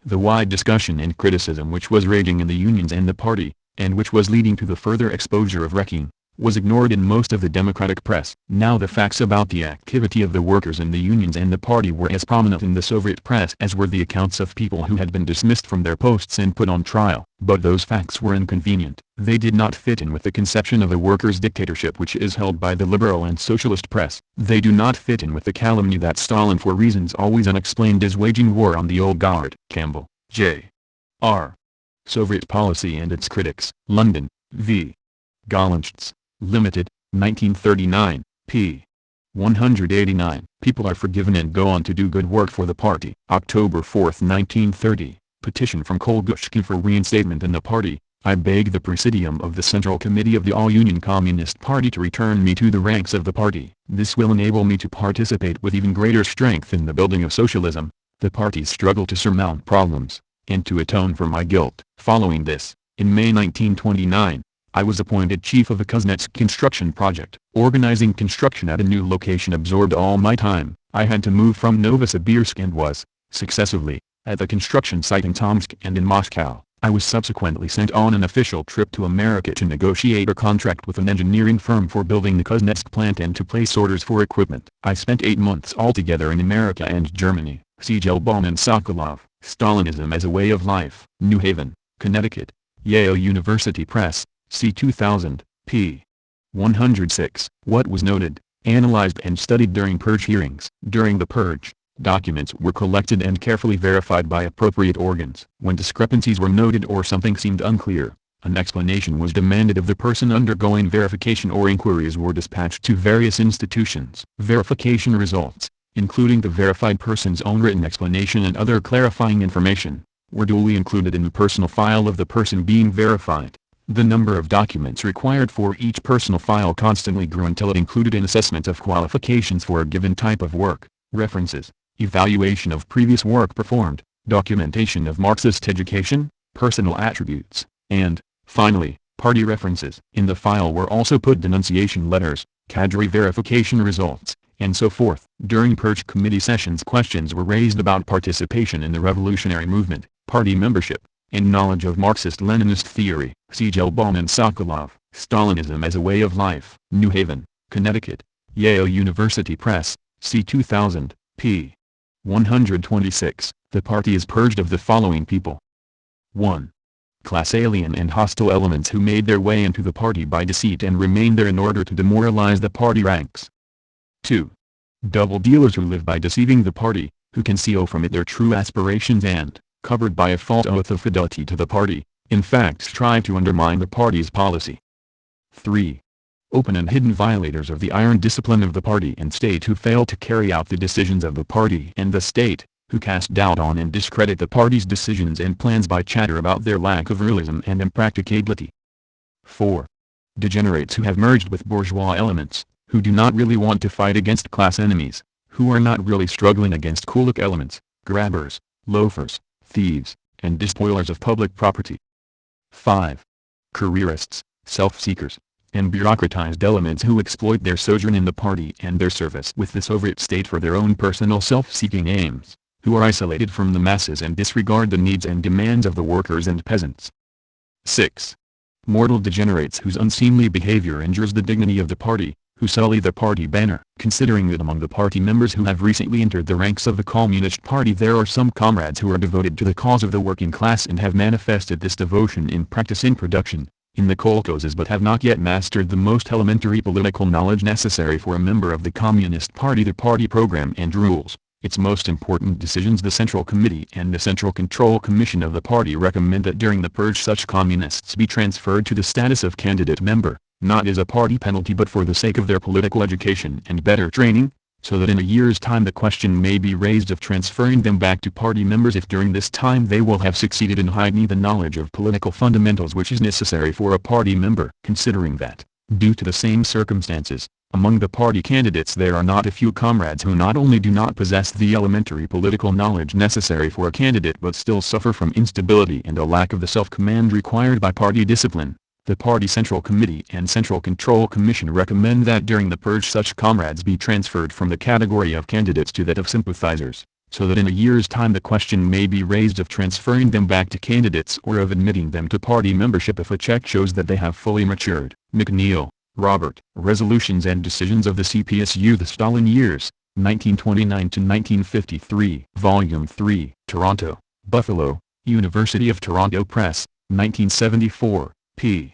The wide discussion and criticism which was raging in the unions and the party, and which was leading to the further exposure of wrecking, was ignored in most of the Democratic press. Now the facts about the activity of the workers in the unions and the party were as prominent in the Soviet press as were the accounts of people who had been dismissed from their posts and put on trial. But those facts were inconvenient. They did not fit in with the conception of a workers' dictatorship which is held by the liberal and socialist press. They do not fit in with the calumny that Stalin, for reasons always unexplained, is waging war on the old guard. Campbell, J. R. Soviet Policy and Its Critics. London, V. Gollancz. Limited, 1939, p. 189. People are forgiven and go on to do good work for the party. October 4, 1930, petition from Kolgushkin for reinstatement in the party. I beg the Presidium of the Central Committee of the All-Union Communist Party to return me to the ranks of the party. This will enable me to participate with even greater strength in the building of socialism, the party's struggle to surmount problems, and to atone for my guilt. Following this, in May 1929, I was appointed chief of the Kuznets construction project. Organizing construction at a new location absorbed all my time. I had to move from Novosibirsk and was, successively, at the construction site in Tomsk and in Moscow. I was subsequently sent on an official trip to America to negotiate a contract with an engineering firm for building the Kuznets plant and to place orders for equipment. I spent 8 months altogether in America and Germany. C. Gelbaum and Sokolov. Stalinism as a Way of Life. New Haven, Connecticut, Yale University Press, c. 2000, p. 106. What was noted, analyzed and studied during purge hearings. During the purge, documents were collected and carefully verified by appropriate organs. When discrepancies were noted or something seemed unclear, an explanation was demanded of the person undergoing verification or inquiries were dispatched to various institutions. Verification results, including the verified person's own written explanation and other clarifying information, were duly included in the personal file of the person being verified. The number of documents required for each personal file constantly grew until it included an assessment of qualifications for a given type of work, references, evaluation of previous work performed, documentation of Marxist education, personal attributes, and, finally, party references. In the file were also put denunciation letters, cadre verification results, and so forth. During purge committee sessions questions were raised about participation in the revolutionary movement, party membership, and knowledge of Marxist-Leninist theory. C. Gelbaum and Sokolov. Stalinism as a Way of Life. New Haven, Connecticut, Yale University Press, c. 2000, p. 126. The party is purged of the following people. 1. Class alien and hostile elements who made their way into the party by deceit and remained there in order to demoralize the party ranks. 2. Double dealers who live by deceiving the party, who conceal from it their true aspirations and, covered by a false oath of fidelity to the party, in fact strive to undermine the party's policy. 3. Open and hidden violators of the iron discipline of the party and state who fail to carry out the decisions of the party and the state, who cast doubt on and discredit the party's decisions and plans by chatter about their lack of realism and impracticability. 4. Degenerates who have merged with bourgeois elements, who do not really want to fight against class enemies, who are not really struggling against kulak elements, grabbers, loafers, thieves, and despoilers of public property. 5. Careerists, self-seekers, and bureaucratized elements who exploit their sojourn in the party and their service with the Soviet state for their own personal self-seeking aims, who are isolated from the masses and disregard the needs and demands of the workers and peasants. 6. Mortal degenerates whose unseemly behavior injures the dignity of the party, who sully the party banner. Considering that among the party members who have recently entered the ranks of the Communist Party there are some comrades who are devoted to the cause of the working class and have manifested this devotion in practice in production, in the kolkhozes but have not yet mastered the most elementary political knowledge necessary for a member of the Communist Party, the party program and rules, its most important decisions. The Central Committee and the Central Control Commission of the party recommend that during the purge such communists be transferred to the status of candidate member, not as a party penalty but for the sake of their political education and better training, so that in a year's time the question may be raised of transferring them back to party members if during this time they will have succeeded in hiding the knowledge of political fundamentals which is necessary for a party member. Considering that, due to the same circumstances, among the party candidates there are not a few comrades who not only do not possess the elementary political knowledge necessary for a candidate but still suffer from instability and a lack of the self-command required by party discipline, the Party Central Committee and Central Control Commission recommend that during the purge such comrades be transferred from the category of candidates to that of sympathizers, so that in a year's time the question may be raised of transferring them back to candidates or of admitting them to party membership if a check shows that they have fully matured. McNeil, Robert. Resolutions and Decisions of the CPSU. The Stalin Years, 1929–1953. Volume 3. Toronto, Buffalo, University of Toronto Press, 1974. p.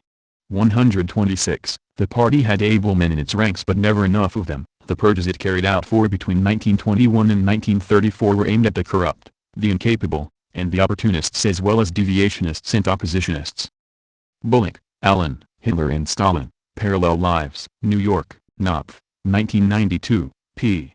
126. The party had able men in its ranks but never enough of them. The purges it carried out for between 1921 and 1934 were aimed at the corrupt, the incapable, and the opportunists as well as deviationists and oppositionists. Bullock, Alan, Hitler and Stalin, Parallel Lives. New York, Knopf, 1992, p.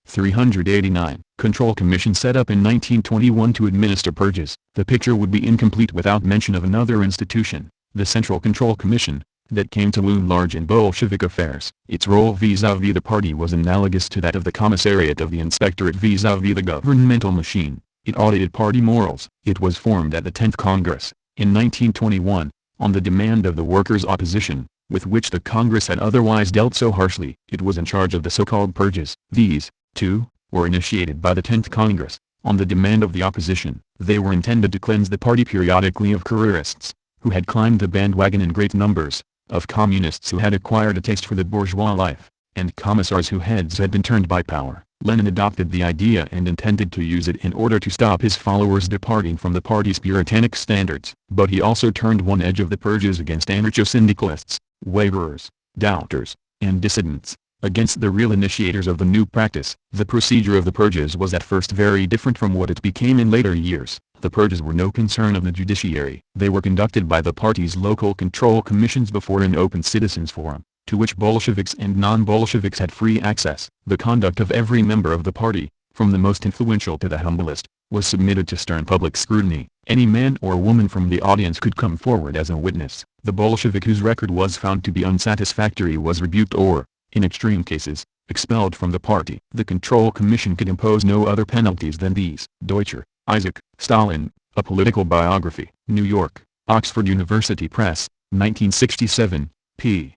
389. Control Commission set up in 1921 to administer purges. The picture would be incomplete without mention of another institution, the Central Control Commission, that came to loom large in Bolshevik affairs. Its role vis-à-vis the party was analogous to that of the commissariat of the inspectorate vis-à-vis the governmental machine. It audited party morals. It was formed at the 10th Congress, in 1921, on the demand of the workers' opposition, with which the Congress had otherwise dealt so harshly. It was in charge of the so-called purges. These, too, were initiated by the 10th Congress, on the demand of the opposition. They were intended to cleanse the party periodically of careerists, who had climbed the bandwagon in great numbers, of communists who had acquired a taste for the bourgeois life, and commissars whose heads had been turned by power. Lenin adopted the idea and intended to use it in order to stop his followers departing from the party's puritanic standards. But he also turned one edge of the purges against anarcho-syndicalists, waverers, doubters, and dissidents, against the real initiators of the new practice. The procedure of the purges was at first very different from what it became in later years. The purges were no concern of the judiciary. They were conducted by the party's local control commissions before an open citizens' forum, to which Bolsheviks and non-Bolsheviks had free access. The conduct of every member of the party, from the most influential to the humblest, was submitted to stern public scrutiny. Any man or woman from the audience could come forward as a witness. The Bolshevik whose record was found to be unsatisfactory was rebuked or, in extreme cases, expelled from the party. The Control Commission could impose no other penalties than these. Deutscher, Isaac, Stalin, A Political Biography. New York, Oxford University Press, 1967, p.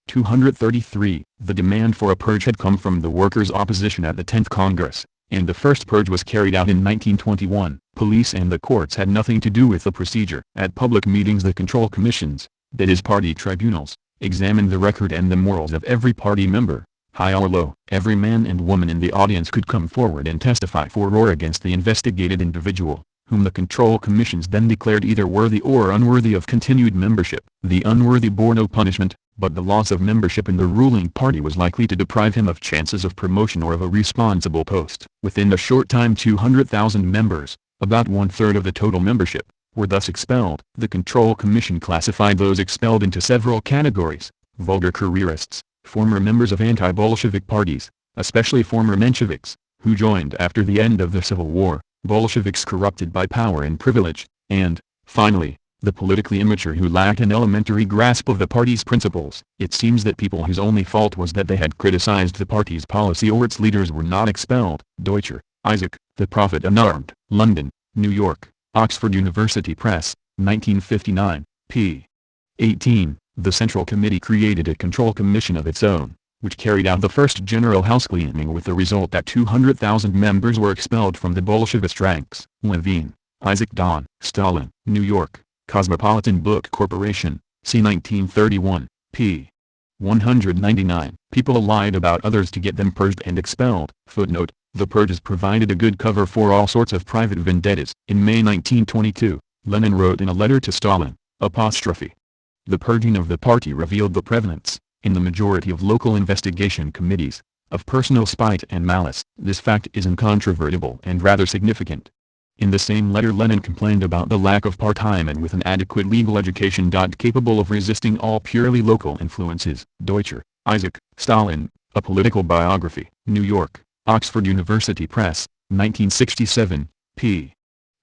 233. The demand for a purge had come from the workers' opposition at the 10th Congress, and the first purge was carried out in 1921. Police and the courts had nothing to do with the procedure. At public meetings the control commissions, that is party tribunals, examined the record and the morals of every party member, High or low, every man and woman in the audience could come forward and testify for or against the investigated individual, whom the control commissions then declared either worthy or unworthy of continued membership. The unworthy bore no punishment, but the loss of membership in the ruling party was likely to deprive him of chances of promotion or of a responsible post. Within a short time 200,000 members, about one-third of the total membership, were thus expelled. The Control Commission classified those expelled into several categories: vulgar careerists, former members of anti-Bolshevik parties, especially former Mensheviks, who joined after the end of the Civil War, Bolsheviks corrupted by power and privilege, and, finally, the politically immature who lacked an elementary grasp of the party's principles. It seems that people whose only fault was that they had criticized the party's policy or its leaders were not expelled. Deutscher, Isaac, The Prophet Unarmed, London, New York, Oxford University Press, 1959, p. 18. The Central Committee created a control commission of its own, which carried out the first general housecleaning with the result that 200,000 members were expelled from the Bolshevist ranks. Levine, Isaac Don. Stalin, New York, Cosmopolitan Book Corporation, c. 1931, p. 199. People lied about others to get them purged and expelled. Footnote: the Purges provided a good cover for all sorts of private vendettas. In May 1922, Lenin wrote in a letter to Stalin, apostrophe: the purging of the party revealed the prevalence, in the majority of local investigation committees, of personal spite and malice. This fact is incontrovertible and rather significant. In the same letter Lenin complained about the lack of part-time and with an adequate legal education capable of resisting all purely local influences. Deutscher, Isaac, Stalin, A Political Biography, New York, Oxford University Press, 1967, p.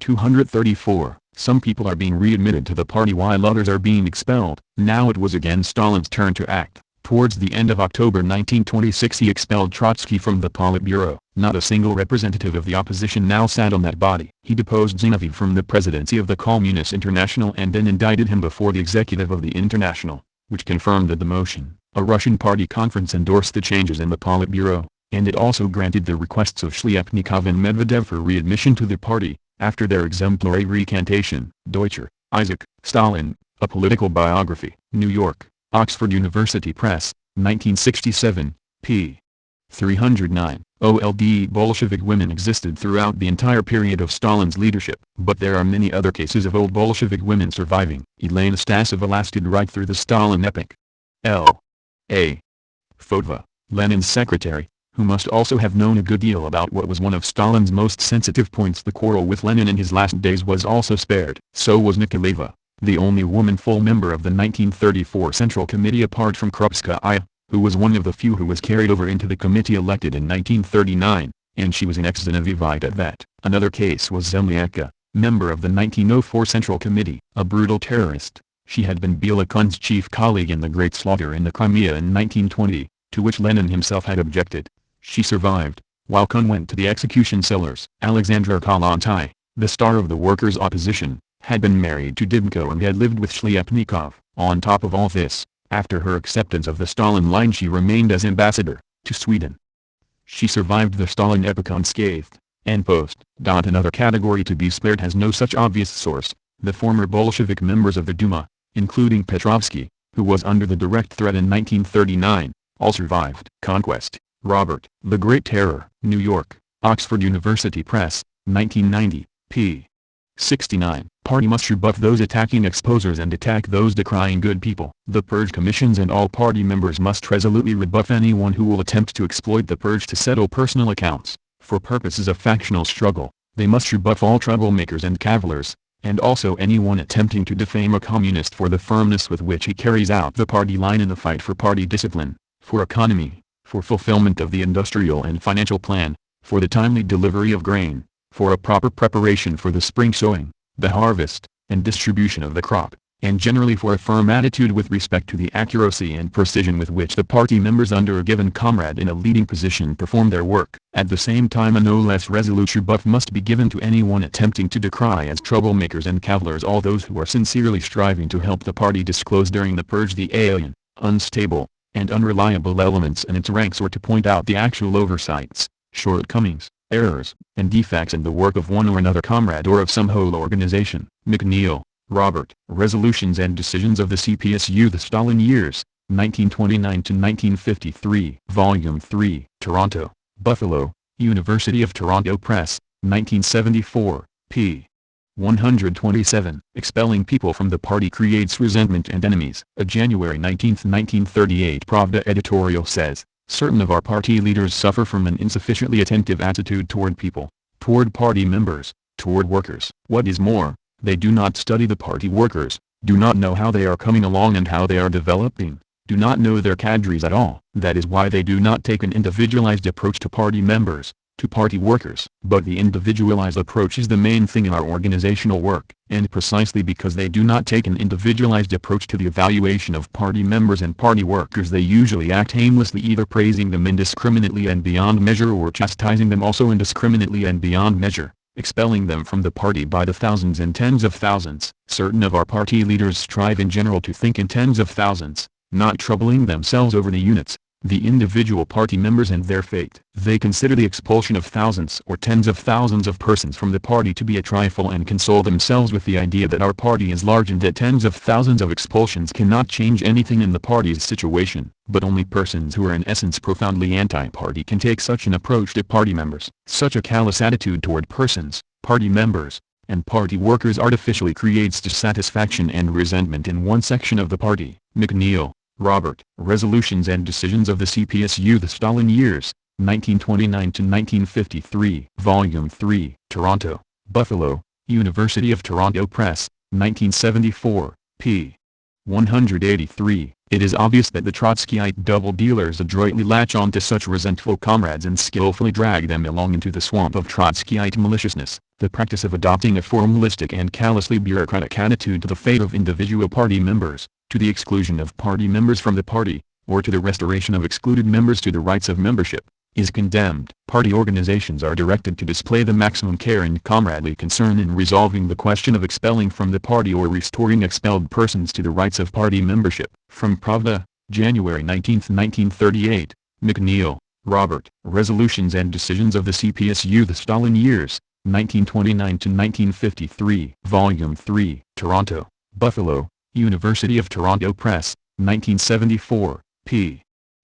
234. Some people are being readmitted to the party while others are being expelled. Now it was again Stalin's turn to act. Towards the end of October 1926 he expelled Trotsky from the Politburo. Not a single representative of the opposition now sat on that body. He deposed Zinoviev from the presidency of the Communist International and then indicted him before the executive of the International, which confirmed the demotion. A Russian party conference endorsed the changes in the Politburo, and it also granted the requests of Shliapnikov and Medvedev for readmission to the party, after their exemplary recantation. Deutscher, Isaac, Stalin, A Political Biography, New York, Oxford University Press, 1967, p. 309. Old Bolshevik women existed throughout the entire period of Stalin's leadership, but there are many other cases of old Bolshevik women surviving. Elena Stasova lasted right through the Stalin epoch. L. A. Fotova, Lenin's secretary, who must also have known a good deal about what was one of Stalin's most sensitive points. The quarrel with Lenin in his last days was also spared. So was Nikolaeva, the only woman full member of the 1934 Central Committee apart from Krupskaya, who was one of the few who was carried over into the committee elected in 1939, and she was an ex-Zinoviev at that. Another case was Zemlyanka, member of the 1904 Central Committee. A brutal terrorist, she had been Bela Kun's chief colleague in the Great Slaughter in the Crimea in 1920, to which Lenin himself had objected. She survived, while Kun went to the execution cellars. Alexandra Kollontai, the star of the workers' opposition, had been married to Dibko and had lived with Shliapnikov. On top of all this, after her acceptance of the Stalin line she remained as ambassador to Sweden. She survived the Stalin epoch unscathed. End post. Another category to be spared has no such obvious source. The former Bolshevik members of the Duma, including Petrovsky, who was under the direct threat in 1939, all survived. Conquest, Robert. The Great Terror. New York, Oxford University Press, 1990, p. 69. Party must rebuff those attacking exposers and attack those decrying good people. The Purge Commissions and all party members must resolutely rebuff anyone who will attempt to exploit the Purge to settle personal accounts. For purposes of factional struggle, they must rebuff all troublemakers and cavillers, and also anyone attempting to defame a communist for the firmness with which he carries out the party line in the fight for party discipline, for economy, for fulfillment of the industrial and financial plan, for the timely delivery of grain, for a proper preparation for the spring sowing, the harvest, and distribution of the crop, and generally for a firm attitude with respect to the accuracy and precision with which the party members under a given comrade in a leading position perform their work. At the same time a no less resolute rebuff must be given to anyone attempting to decry as troublemakers and cavillers all those who are sincerely striving to help the party disclose during the purge the alien, unstable, and unreliable elements in its ranks, or to point out the actual oversights, shortcomings, errors, and defects in the work of one or another comrade or of some whole organization. McNeil, Robert. Resolutions and Decisions of the CPSU. The Stalin Years, 1929 to 1953. Volume 3, Toronto, Buffalo, University of Toronto Press, 1974, p. 127. Expelling people from the party creates resentment and enemies. A January 19, 1938 Pravda editorial says, certain of our party leaders suffer from an insufficiently attentive attitude toward people, toward party members, toward workers. What is more, they do not study the party workers, do not know how they are coming along and how they are developing, do not know their cadres at all. That is why they do not take an individualized approach to party members, to party workers. But the individualized approach is the main thing in our organizational work, and precisely because they do not take an individualized approach to the evaluation of party members and party workers, they usually act aimlessly, either praising them indiscriminately and beyond measure or chastising them also indiscriminately and beyond measure, expelling them from the party by the thousands and tens of thousands. Certain of our party leaders strive in general to think in tens of thousands, not troubling themselves over the units, the individual party members and their fate. They consider the expulsion of thousands or tens of thousands of persons from the party to be a trifle and console themselves with the idea that our party is large and that tens of thousands of expulsions cannot change anything in the party's situation. But only persons who are in essence profoundly anti-party can take such an approach to party members. Such a callous attitude toward persons, party members, and party workers artificially creates dissatisfaction and resentment in one section of the party. McNeil, Robert. Resolutions and Decisions of the CPSU. The Stalin Years, 1929 to 1953. Volume 3, Toronto, Buffalo, University of Toronto Press, 1974, p. 183. It is obvious that the Trotskyite double-dealers adroitly latch on to such resentful comrades and skillfully drag them along into the swamp of Trotskyite maliciousness. The practice of adopting a formalistic and callously bureaucratic attitude to the fate of individual party members, to the exclusion of party members from the party, or to the restoration of excluded members to the rights of membership, is condemned. Party organizations are directed to display the maximum care and comradely concern in resolving the question of expelling from the party or restoring expelled persons to the rights of party membership. From Pravda, January 19, 1938, McNeil, Robert. Resolutions and Decisions of the CPSU. The Stalin Years, 1929 to 1953. Volume 3, Toronto, Buffalo, University of Toronto Press, 1974, p.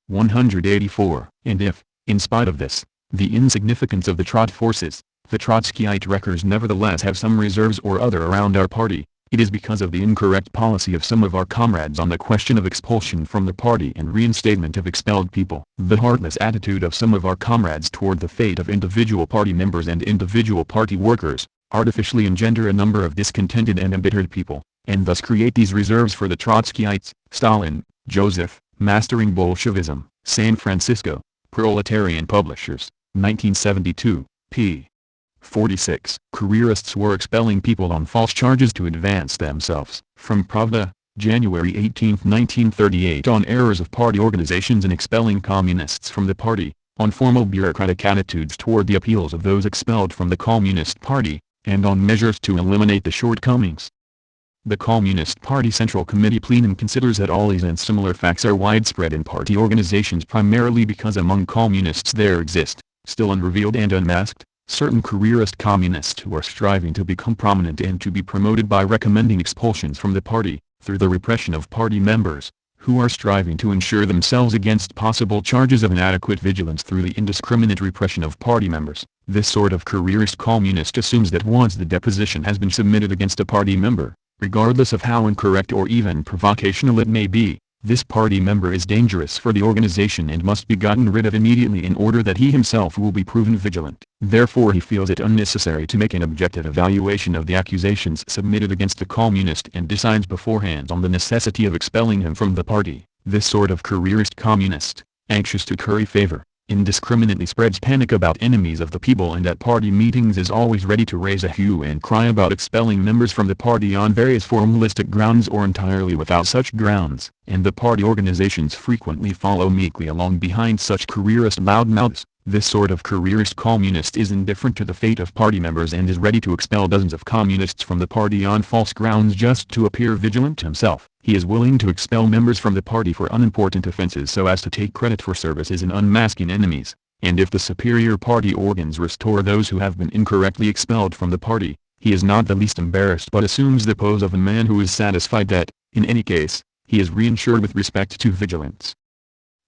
184. And if, in spite of this, the insignificance of the Trot forces, the Trotskyite wreckers nevertheless have some reserves or other around our party, it is because of the incorrect policy of some of our comrades on the question of expulsion from the party and reinstatement of expelled people. The heartless attitude of some of our comrades toward the fate of individual party members and individual party workers, artificially engender a number of discontented and embittered people, and thus create these reserves for the Trotskyites. Stalin, Joseph, Mastering Bolshevism, San Francisco, Proletarian Publishers, 1972, p. 46. Careerists were expelling people on false charges to advance themselves. From Pravda, January 18, 1938. On errors of party organizations in expelling communists from the party, on formal bureaucratic attitudes toward the appeals of those expelled from the Communist Party, and on measures to eliminate the shortcomings. The Communist Party Central Committee Plenum considers that all these and similar facts are widespread in party organizations primarily because among communists there exist, still unrevealed and unmasked, certain careerist communists who are striving to become prominent and to be promoted by recommending expulsions from the party, through the repression of party members, who are striving to ensure themselves against possible charges of inadequate vigilance through the indiscriminate repression of party members. This sort of careerist communist assumes that once the deposition has been submitted against a party member, regardless of how incorrect or even provocational it may be, this party member is dangerous for the organization and must be gotten rid of immediately in order that he himself will be proven vigilant. Therefore he feels it unnecessary to make an objective evaluation of the accusations submitted against the communist and decides beforehand on the necessity of expelling him from the party. This sort of careerist communist, anxious to curry favor, indiscriminately spreads panic about enemies of the people and at party meetings is always ready to raise a hue and cry about expelling members from the party on various formalistic grounds or entirely without such grounds, and the party organizations frequently follow meekly along behind such careerist loudmouths. This sort of careerist communist is indifferent to the fate of party members and is ready to expel dozens of communists from the party on false grounds just to appear vigilant himself. He is willing to expel members from the party for unimportant offenses so as to take credit for services in unmasking enemies, and if the superior party organs restore those who have been incorrectly expelled from the party, he is not the least embarrassed but assumes the pose of a man who is satisfied that, in any case, he is reassured with respect to vigilance.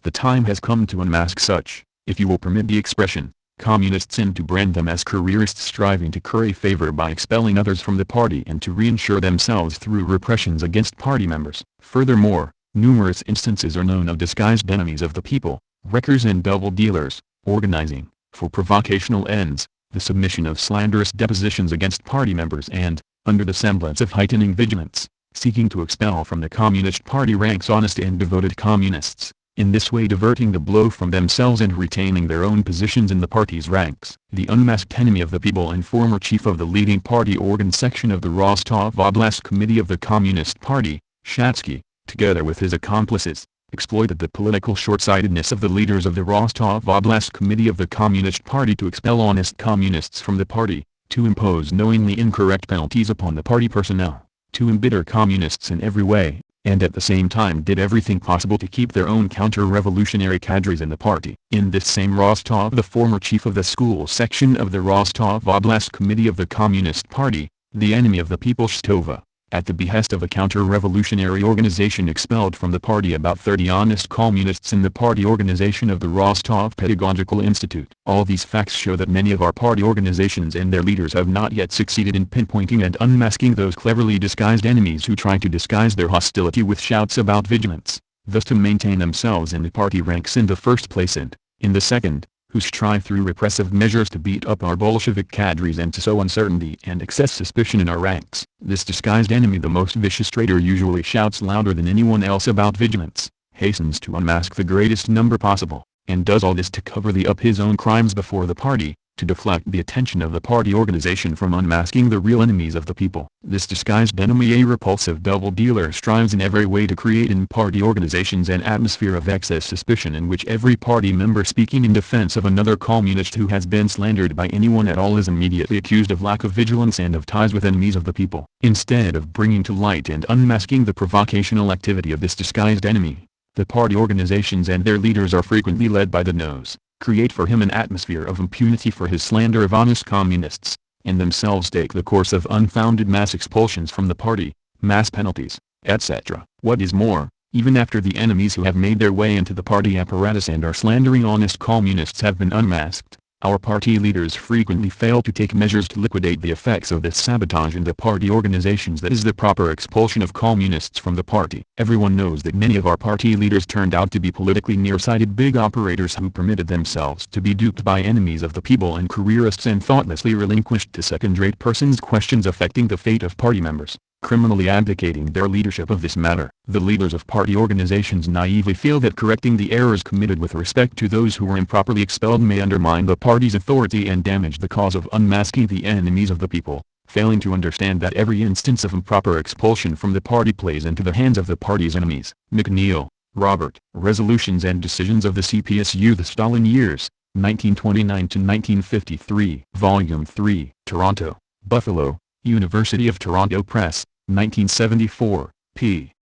The time has come to unmask such, if you will permit the expression, communists, and to brand them as careerists striving to curry favor by expelling others from the party and to reinsure themselves through repressions against party members. Furthermore, numerous instances are known of disguised enemies of the people, wreckers and double dealers, organizing, for provocational ends, the submission of slanderous depositions against party members and, under the semblance of heightening vigilance, seeking to expel from the Communist Party ranks honest and devoted communists, in this way diverting the blow from themselves and retaining their own positions in the party's ranks. The unmasked enemy of the people and former chief of the leading party organ section of the Rostov Oblast Committee of the Communist Party, Shatsky, together with his accomplices, exploited the political short-sightedness of the leaders of the Rostov Oblast Committee of the Communist Party to expel honest communists from the party, to impose knowingly incorrect penalties upon the party personnel, to embitter communists in every way, and at the same time did everything possible to keep their own counter-revolutionary cadres in the party. In this same Rostov, the former chief of the school section of the Rostov Oblast Committee of the Communist Party, the enemy of the people Shtova, at the behest of a counter-revolutionary organization expelled from the party about 30 honest communists in the party organization of the Rostov Pedagogical Institute. All these facts show that many of our party organizations and their leaders have not yet succeeded in pinpointing and unmasking those cleverly disguised enemies who try to disguise their hostility with shouts about vigilance, thus to maintain themselves in the party ranks in the first place and, in the second, who strive through repressive measures to beat up our Bolshevik cadres and to sow uncertainty and excess suspicion in our ranks. This disguised enemy, the most vicious traitor, usually shouts louder than anyone else about vigilance, hastens to unmask the greatest number possible, and does all this to cover up his own crimes before the party, to deflect the attention of the party organization from unmasking the real enemies of the people. This disguised enemy, a repulsive double dealer, strives in every way to create in party organizations an atmosphere of excess suspicion in which every party member speaking in defense of another communist who has been slandered by anyone at all is immediately accused of lack of vigilance and of ties with enemies of the people. Instead of bringing to light and unmasking the provocational activity of this disguised enemy, the party organizations and their leaders are frequently led by the nose, create for him an atmosphere of impunity for his slander of honest communists, and themselves take the course of unfounded mass expulsions from the party, mass penalties, etc. What is more, even after the enemies who have made their way into the party apparatus and are slandering honest communists have been unmasked, our party leaders frequently fail to take measures to liquidate the effects of this sabotage in the party organizations, that is, the proper expulsion of communists from the party. Everyone knows that many of our party leaders turned out to be politically nearsighted big operators who permitted themselves to be duped by enemies of the people and careerists and thoughtlessly relinquished to second-rate persons questions affecting the fate of party members, criminally abdicating their leadership of this matter. The leaders of party organizations naively feel that correcting the errors committed with respect to those who were improperly expelled may undermine the party's authority and damage the cause of unmasking the enemies of the people, failing to understand that every instance of improper expulsion from the party plays into the hands of the party's enemies. McNeil, Robert. Resolutions and Decisions of the CPSU, The Stalin Years, 1929-1953. Volume 3. Toronto, Buffalo, University of Toronto Press, 1974, p.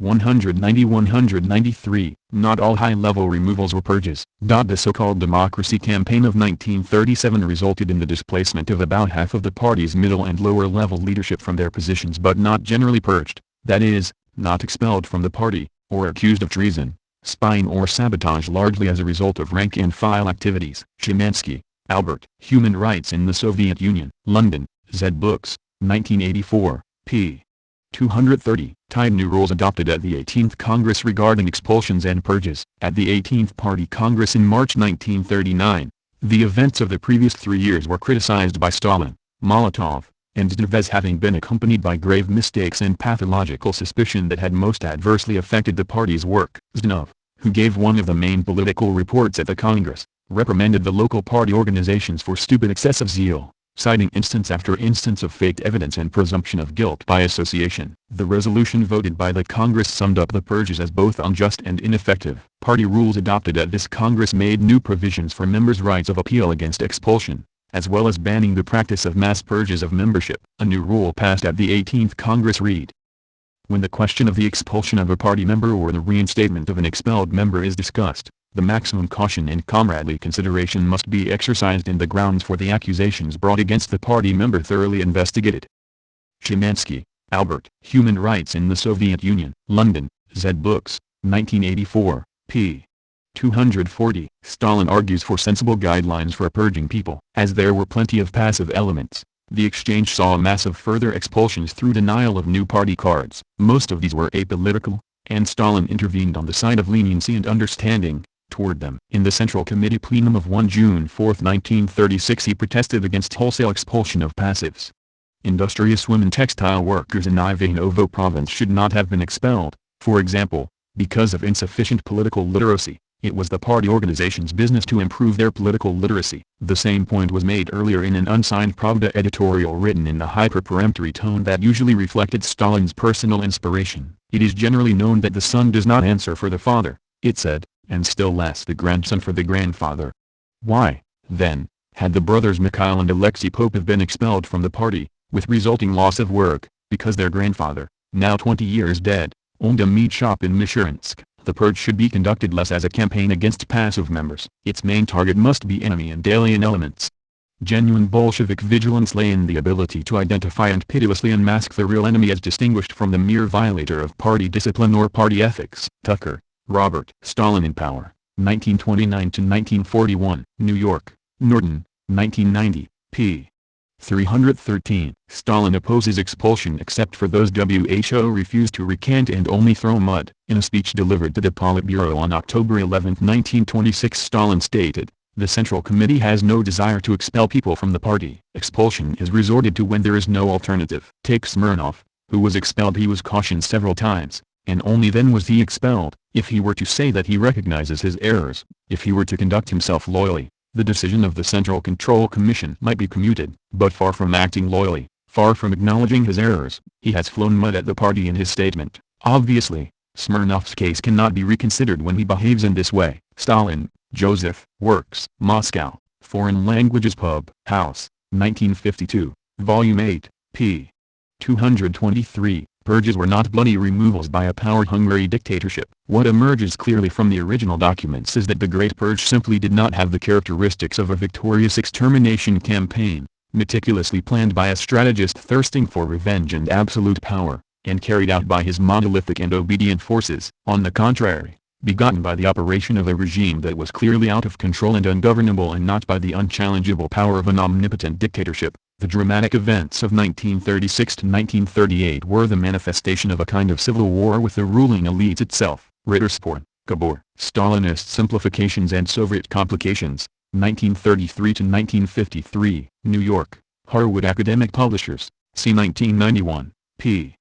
190-193. Not all high-level removals were purges. The so-called democracy campaign of 1937 resulted in the displacement of about half of the party's middle and lower-level leadership from their positions, but not generally purged, that is, not expelled from the party, or accused of treason, spying or sabotage, largely as a result of rank-and-file activities. Szymanski, Albert. Human Rights in the Soviet Union. London, Z Books, 1984, p. 230. Tied new rules adopted at the 18th Congress regarding expulsions and purges. At the 18th Party Congress in March 1939, the events of the previous 3 years were criticized by Stalin, Molotov, and Zdov as having been accompanied by grave mistakes and pathological suspicion that had most adversely affected the party's work. Zdov, who gave one of the main political reports at the Congress, reprimanded the local party organizations for stupid excessive zeal, citing instance after instance of faked evidence and presumption of guilt by association. The resolution voted by the Congress summed up the purges as both unjust and ineffective. Party rules adopted at this Congress made new provisions for members' rights of appeal against expulsion, as well as banning the practice of mass purges of membership. A new rule passed at the 18th Congress read: when the question of the expulsion of a party member or the reinstatement of an expelled member is discussed, the maximum caution and comradely consideration must be exercised and the grounds for the accusations brought against the party member thoroughly investigated. Szymanski, Albert. Human Rights in the Soviet Union. London, Z Books, 1984, p. 240. Stalin argues for sensible guidelines for purging people. As there were plenty of passive elements, the exchange saw a massive further expulsions through denial of new party cards. Most of these were apolitical, and Stalin intervened on the side of leniency and understanding toward them. In the Central Committee plenum of 1 June 4, 1936, he protested against wholesale expulsion of passives. Industrious women textile workers in Ivanovo province should not have been expelled, for example, because of insufficient political literacy. It was the party organization's business to improve their political literacy. The same point was made earlier in an unsigned Pravda editorial written in the hyper-peremptory tone that usually reflected Stalin's personal inspiration. It is generally known that the son does not answer for the father, it said, and still less the grandson for the grandfather. Why, then, had the brothers Mikhail and Alexei Popov been expelled from the party, with resulting loss of work, because their grandfather, now 20 years dead, owned a meat shop in Misherinsk? The purge should be conducted less as a campaign against passive members. Its main target must be enemy and alien elements. Genuine Bolshevik vigilance lay in the ability to identify and pitilessly unmask the real enemy as distinguished from the mere violator of party discipline or party ethics. Tucker, Robert. Stalin in Power, 1929–1941. New York, Norton, 1990, p. 313. Stalin opposes expulsion except for those WHO refused to recant and only throw mud. In a speech delivered to the Politburo on October 11, 1926, Stalin stated, "The Central Committee has no desire to expel people from the party. Expulsion is resorted to when there is no alternative." Take Smirnov, who was expelled. He was cautioned several times, and only then was he expelled. If he were to say that he recognizes his errors, if he were to conduct himself loyally, the decision of the Central Control Commission might be commuted. But far from acting loyally, far from acknowledging his errors, he has flown mud at the party in his statement. Obviously, Smirnov's case cannot be reconsidered when he behaves in this way. Stalin, Joseph. Works. Moscow, Foreign Languages Pub. House, 1952, Volume 8, p. 223. Purges were not bloody removals by a power-hungry dictatorship. What emerges clearly from the original documents is that the Great Purge simply did not have the characteristics of a victorious extermination campaign, meticulously planned by a strategist thirsting for revenge and absolute power, and carried out by his monolithic and obedient forces. On the contrary, begotten by the operation of a regime that was clearly out of control and ungovernable, and not by the unchallengeable power of an omnipotent dictatorship. The dramatic events of 1936 to 1938 were the manifestation of a kind of civil war with the ruling elites itself. Rittersporn, Gabor. Stalinist Simplifications and Soviet Complications, 1933 to 1953. New York, Harwood Academic Publishers, c. 1991, p.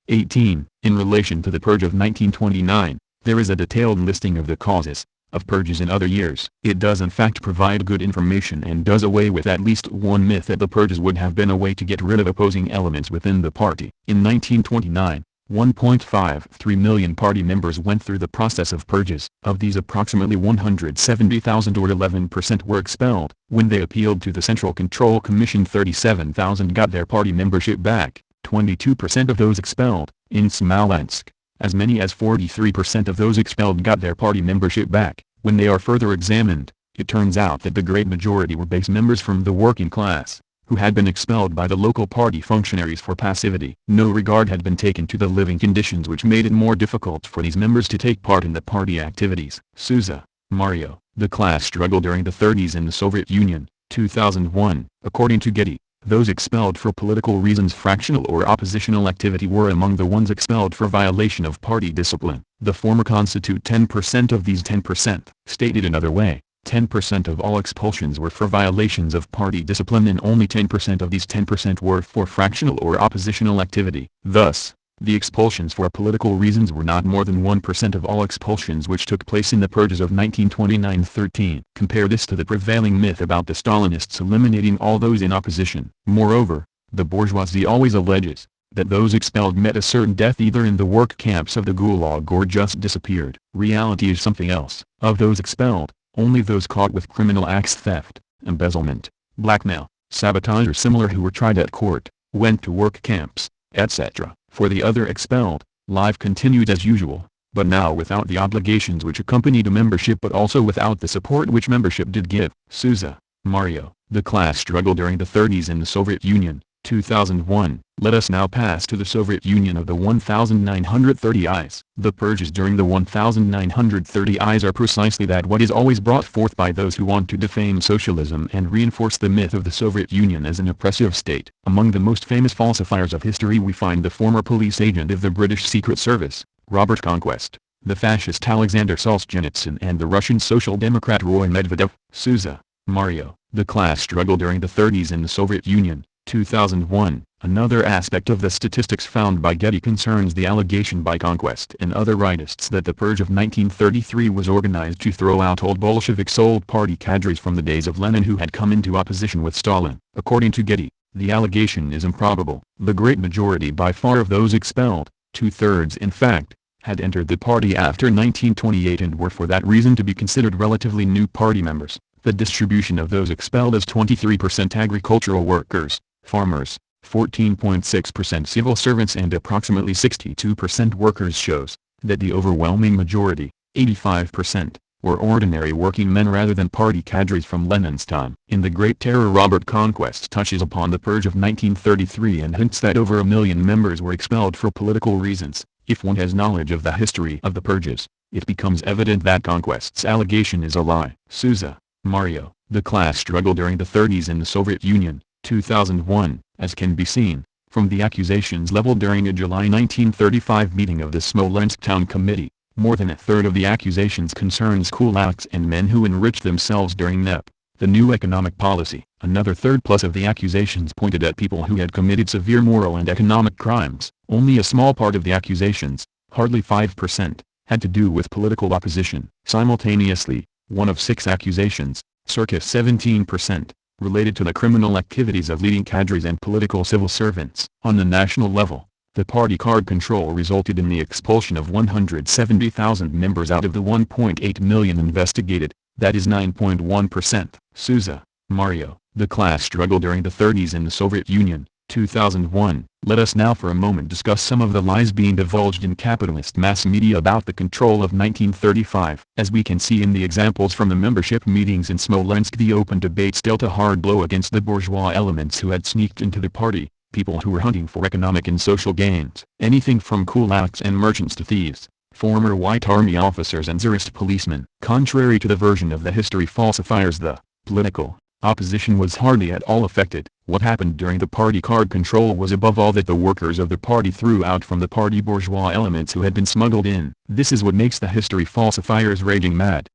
18. In relation to the purge of 1929, there is a detailed listing of the causes of purges in other years. It does in fact provide good information and does away with at least one myth that the purges would have been a way to get rid of opposing elements within the party. In 1929, 1.53 million party members went through the process of purges. Of these, approximately 170,000 or 11% were expelled. When they appealed to the Central Control Commission, 37,000 got their party membership back. 22% of those expelled. In Smolensk, as many as 43% of those expelled got their party membership back. When they are further examined, it turns out that the great majority were base members from the working class, who had been expelled by the local party functionaries for passivity. No regard had been taken to the living conditions, which made it more difficult for these members to take part in the party activities. Souza, Mario. The Class Struggle During the 30s in the Soviet Union, 2001. According to Getty, those expelled for political reasons, fractional or oppositional activity, were among the ones expelled for violation of party discipline. The former constitute 10% of these 10%. Stated another way, 10% of all expulsions were for violations of party discipline, and only 10% of these 10% were for fractional or oppositional activity. Thus, the expulsions for political reasons were not more than 1% of all expulsions which took place in the purges of 1929-13. Compare this to the prevailing myth about the Stalinists eliminating all those in opposition. Moreover, the bourgeoisie always alleges that those expelled met a certain death either in the work camps of the Gulag or just disappeared. Reality is something else. Of those expelled, only those caught with criminal acts, theft, embezzlement, blackmail, sabotage or similar, who were tried at court, went to work camps, etc. For the other expelled, life continued as usual, but now without the obligations which accompanied a membership, but also without the support which membership did give. Souza, Mario. The Class Struggle During the 30s in the Soviet Union, 2001. Let us now pass to the Soviet Union of the 1930 Is. The purges during the 1930 Is are precisely that, what is always brought forth by those who want to defame socialism and reinforce the myth of the Soviet Union as an oppressive state. Among the most famous falsifiers of history we find the former police agent of the British Secret Service, Robert Conquest, the fascist Alexander Solzhenitsyn, and the Russian Social Democrat Roy Medvedev. Sousa, Mario. The class struggle during the 30s in the Soviet Union. 2001. Another aspect of the statistics found by Getty concerns the allegation by Conquest and other rightists that the Purge of 1933 was organized to throw out old Bolsheviks, old party cadres from the days of Lenin who had come into opposition with Stalin. According to Getty, the allegation is improbable. The great majority by far of those expelled, 2/3 in fact, had entered the party after 1928 and were for that reason to be considered relatively new party members. The distribution of those expelled is 23% agricultural workers, farmers, 14.6% civil servants and approximately 62% workers shows that the overwhelming majority, 85%, were ordinary working men rather than party cadres from Lenin's time. In The Great Terror, Robert Conquest touches upon the purge of 1933 and hints that over 1 million members were expelled for political reasons. If one has knowledge of the history of the purges, it becomes evident that Conquest's allegation is a lie. Sousa, Mario. The class struggle during the 30s in the Soviet Union. 2001, as can be seen from the accusations leveled during a July 1935 meeting of the Smolensk Town Committee. More than a third of the accusations concerns kulaks and men who enriched themselves during NEP, the new economic policy. Another third plus of the accusations pointed at people who had committed severe moral and economic crimes. Only a small part of the accusations, hardly 5%, had to do with political opposition. Simultaneously, one of 6 accusations, circa 17%, related to the criminal activities of leading cadres and political civil servants. On the national level, the party card control resulted in the expulsion of 170,000 members out of the 1.8 million investigated, that is 9.1%. Sousa, Mario. The class struggle during the 30s in the Soviet Union. 2001. Let us now for a moment discuss some of the lies being divulged in capitalist mass media about the control of 1935. As we can see in the examples from the membership meetings in Smolensk, the open debates dealt a hard blow against the bourgeois elements who had sneaked into the party, people who were hunting for economic and social gains. Anything from kulaks and merchants to thieves, former White Army officers and Tsarist policemen. Contrary to the version of the history falsifiers, the political opposition was hardly at all affected. What happened during the party card control was above all that the workers of the party threw out from the party bourgeois elements who had been smuggled in. This is what makes the history falsifiers raging mad.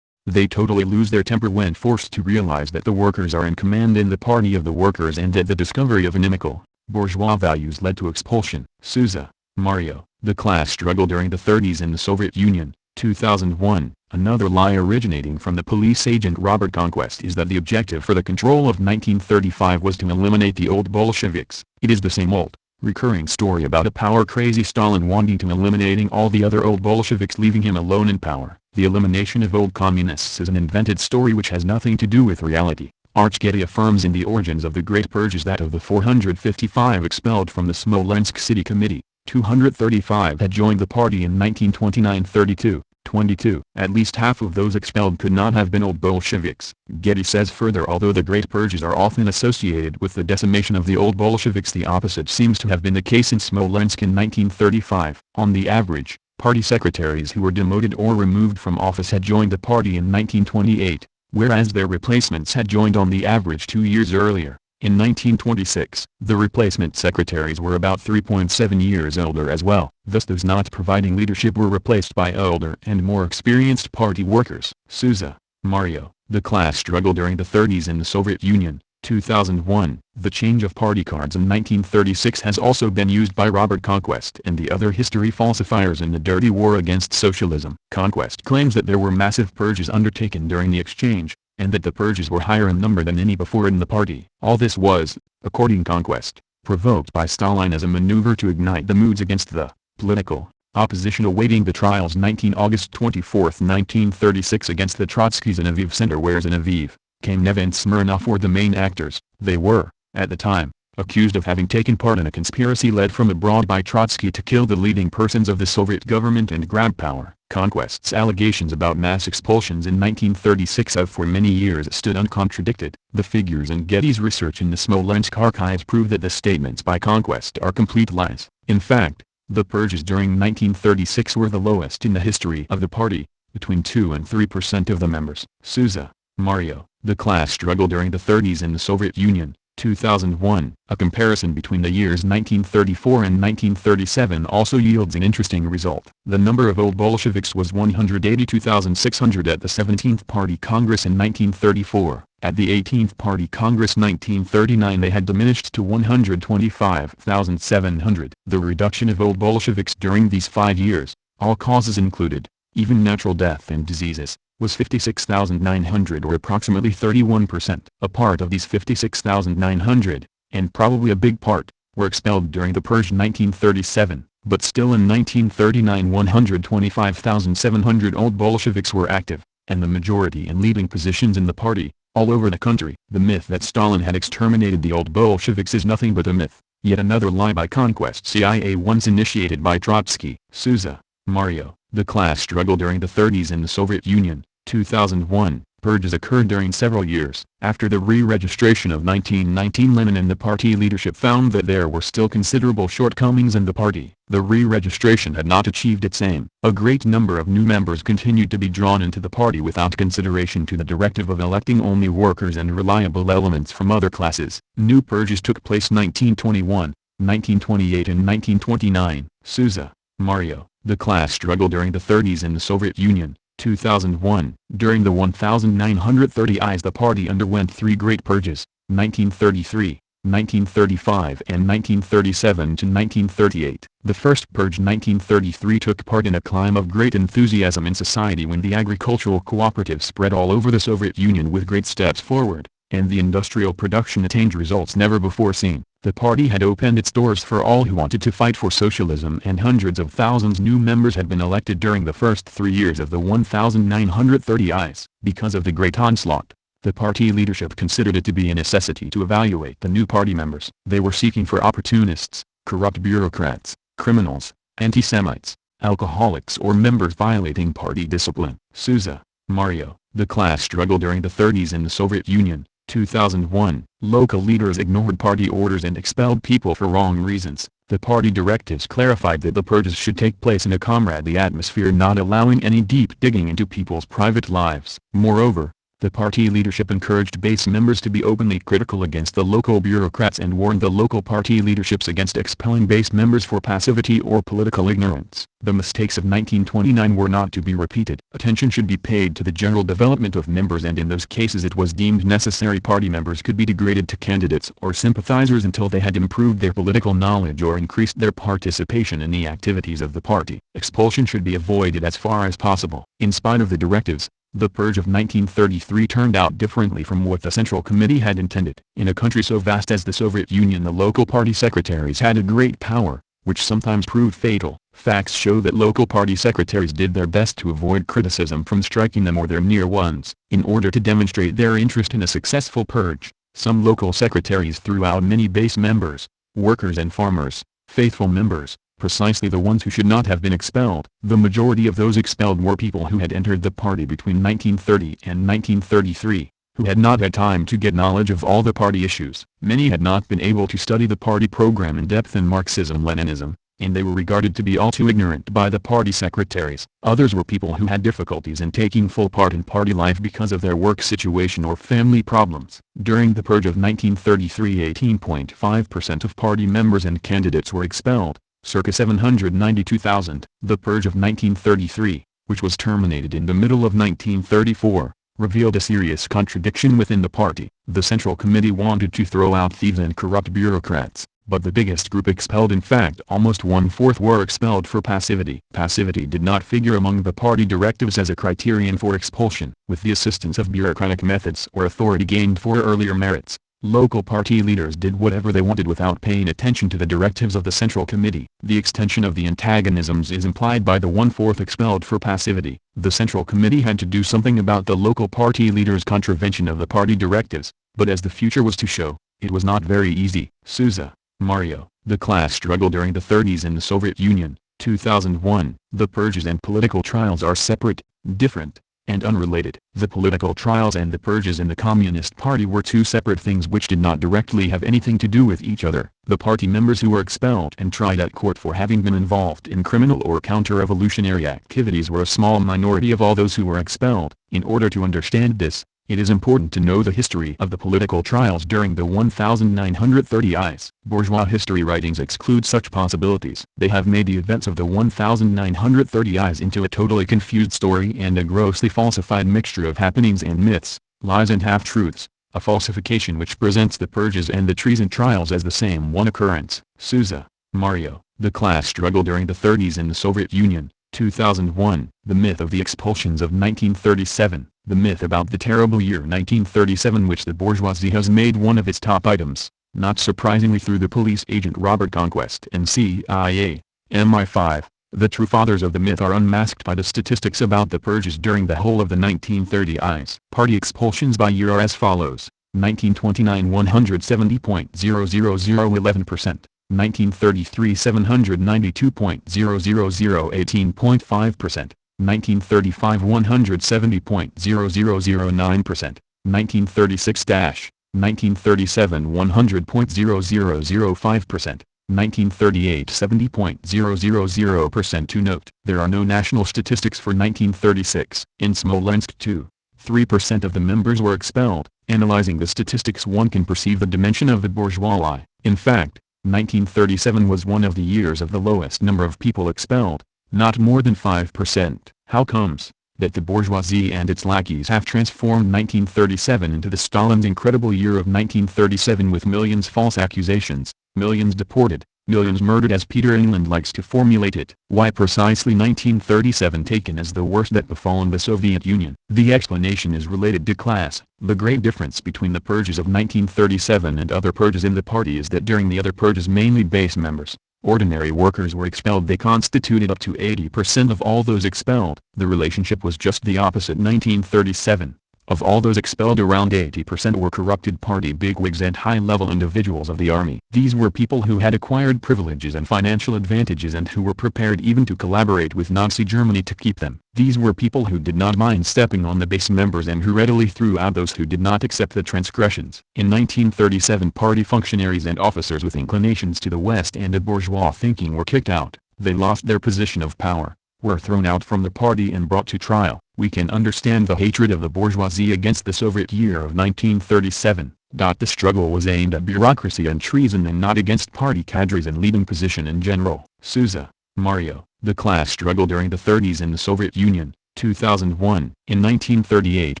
They totally lose their temper when forced to realize that the workers are in command in the party of the workers and that the discovery of inimical bourgeois values led to expulsion. Sousa, Mario. The class struggle during the 30s in the Soviet Union. 2001. Another lie originating from the police agent Robert Conquest is that the objective for the control of 1935 was to eliminate the old Bolsheviks. It is the same old, recurring story about a power-crazy Stalin wanting to eliminating all the other old Bolsheviks, leaving him alone in power. The elimination of old communists is an invented story which has nothing to do with reality. Getty affirms in The Origins of the Great Purges that of the 455 expelled from the Smolensk City Committee, 235 had joined the party in 1929-32. 22. At least half of those expelled could not have been old Bolsheviks. Getty says further, although the Great Purges are often associated with the decimation of the old Bolsheviks, the opposite seems to have been the case in Smolensk in 1935. On the average, party secretaries who were demoted or removed from office had joined the party in 1928, whereas their replacements had joined on the average 2 years earlier. In 1926, the replacement secretaries were about 3.7 years older as well. Thus those not providing leadership were replaced by older and more experienced party workers. Sousa, Mario. The class struggle during the 30s in the Soviet Union. 2001. The change of party cards in 1936 has also been used by Robert Conquest and the other history falsifiers in the dirty war against socialism. Conquest claims that there were massive purges undertaken during the exchange, and that the purges were higher in number than any before in the party. All this was, according to Conquest, provoked by Stalin as a maneuver to ignite the moods against the political opposition awaiting the trials. 19 August 24, 1936 against the Trotskys in Aviv Center, whereas in Aviv, Kamenev and Smirnov were the main actors. They were, at the time, accused of having taken part in a conspiracy led from abroad by Trotsky to kill the leading persons of the Soviet government and grab power. Conquest's allegations about mass expulsions in 1936 have for many years stood uncontradicted. The figures in Getty's research in the Smolensk archives prove that the statements by Conquest are complete lies. In fact, the purges during 1936 were the lowest in the history of the party, between 2 and 3% of the members. Souza, Mario. The class struggle during the 30s in the Soviet Union, 2001. A comparison between the years 1934 and 1937 also yields an interesting result. The number of old Bolsheviks was 182,600 at the 17th Party Congress in 1934. At the 18th Party Congress 1939 they had diminished to 125,700. The reduction of old Bolsheviks during these 5 years, all causes included, even natural death and diseases, was 56,900 or approximately 31%. A part of these 56,900, and probably a big part, were expelled during the Purge 1937, but still in 1939 125,700 old Bolsheviks were active, and the majority in leading positions in the party, all over the country. The myth that Stalin had exterminated the old Bolsheviks is nothing but a myth, yet another lie by Conquest CIA once initiated by Trotsky. Souza, Mario. The class struggle during the 30s in the Soviet Union, 2001. Purges occurred during several years. After the re-registration of 1919, Lenin and the party leadership found that there were still considerable shortcomings in the party. The re-registration had not achieved its aim. A great number of new members continued to be drawn into the party without consideration to the directive of electing only workers and reliable elements from other classes. New purges took place 1921, 1928 and 1929. Souza, Mario. The class struggle during the 30s in the Soviet Union, 2001. During the 1930s the party underwent 3 great purges, 1933, 1935 and 1937 to 1938. The first purge 1933 took part in a climb of great enthusiasm in society when the agricultural cooperatives spread all over the Soviet Union with great steps forward, and the industrial production attained results never before seen. The party had opened its doors for all who wanted to fight for socialism, and hundreds of thousands new members had been elected during the first 3 years of the 1930s. Because of the great onslaught, the party leadership considered it to be a necessity to evaluate the new party members. They were seeking for opportunists, corrupt bureaucrats, criminals, anti-Semites, alcoholics or members violating party discipline. Souza, Mario. The class struggle during the 30s in the Soviet Union, 2001. Local leaders ignored party orders and expelled people for wrong reasons. The party directives clarified that the purges should take place in a comradely atmosphere, not allowing any deep digging into people's private lives. Moreover, the party leadership encouraged base members to be openly critical against the local bureaucrats and warned the local party leaderships against expelling base members for passivity or political ignorance. The mistakes of 1929 were not to be repeated. Attention should be paid to the general development of members, and in those cases it was deemed necessary party members could be degraded to candidates or sympathizers until they had improved their political knowledge or increased their participation in the activities of the party. Expulsion should be avoided as far as possible. In spite of the directives, the purge of 1933 turned out differently from what the Central Committee had intended. In a country so vast as the Soviet Union, the local party secretaries had a great power, which sometimes proved fatal. Facts show that local party secretaries did their best to avoid criticism from striking them or their near ones. In order to demonstrate their interest in a successful purge, some local secretaries threw out many base members, workers and farmers, faithful members, precisely the ones who should not have been expelled. The majority of those expelled were people who had entered the party between 1930 and 1933, who had not had time to get knowledge of all the party issues. Many had not been able to study the party program in depth in Marxism-Leninism, and they were regarded to be all too ignorant by the party secretaries. Others were people who had difficulties in taking full part in party life because of their work situation or family problems. During the purge of 1933, 18.5% of party members and candidates were expelled, circa 792,000. The purge of 1933, which was terminated in the middle of 1934, revealed a serious contradiction within the party. The Central Committee wanted to throw out thieves and corrupt bureaucrats, but the biggest group expelled, in fact almost 1/4, were expelled for passivity. Passivity did not figure among the party directives as a criterion for expulsion. With the assistance of bureaucratic methods or authority gained for earlier merits, local party leaders did whatever they wanted without paying attention to the directives of the Central Committee. The extension of the antagonisms is implied by the 1/4 expelled for passivity. The Central Committee had to do something about the local party leaders' contravention of the party directives, but as the future was to show, It was not very easy. Souza, Mario. The class struggle during the 30s in the Soviet Union, 2001. The purges and political trials are separate, different, and unrelated. The political trials and the purges in the Communist Party were two separate things which did not directly have anything to do with each other. The party members who were expelled and tried at court for having been involved in criminal or counter-revolutionary activities were a small minority of all those who were expelled. In order to understand this, it is important to know the history of the political trials during the 1930s. Bourgeois history writings exclude such possibilities. They have made the events of the 1930s into a totally confused story and a grossly falsified mixture of happenings and myths, lies and half-truths, a falsification which presents the purges and the treason trials as the same one occurrence. Souza, Mario. The class struggle during the 30s in the Soviet Union, 2001. The myth of the expulsions of 1937. The myth about the terrible year 1937 which the bourgeoisie has made one of its top items, not surprisingly through the police agent Robert Conquest and CIA, MI5. The true fathers of the myth are unmasked by the statistics about the purges during the whole of the 1930s. Party expulsions by year are as follows: 1929 170.000 11%, 1933 792.000 18.5%, 1935 170.0009%, 1936-1937 100.0005%, 1938 70.000%. To note, there are no national statistics for 1936. In Smolensk too, 3% of the members were expelled. Analyzing the statistics one can perceive the dimension of the bourgeois lie. In fact, 1937 was one of the years of the lowest number of people expelled, not more than 5%. How comes that the bourgeoisie and its lackeys have transformed 1937 into the Stalin's incredible year of 1937 with millions false accusations, millions deported, millions murdered as Peter England likes to formulate it? Why precisely 1937 taken as the worst that befallen the Soviet Union? The explanation is related to class. The great difference between the purges of 1937 and other purges in the party is that during the other purges mainly base members, ordinary workers were expelled. They constituted up to 80% of all those expelled. The relationship was just the opposite. 1937. Of all those expelled, around 80% were corrupted party bigwigs and high-level individuals of the army. These were people who had acquired privileges and financial advantages and who were prepared even to collaborate with Nazi Germany to keep them. These were people who did not mind stepping on the base members and who readily threw out those who did not accept the transgressions. In 1937, party functionaries and officers with inclinations to the West and of bourgeois thinking were kicked out. They lost their position of power, were thrown out from the party and brought to trial. We can understand the hatred of the bourgeoisie against the Soviet year of 1937. The struggle was aimed at bureaucracy and treason and not against party cadres and leading position in general. Souza, Mario. The class struggle during the 30s in the Soviet Union, 2001. In 1938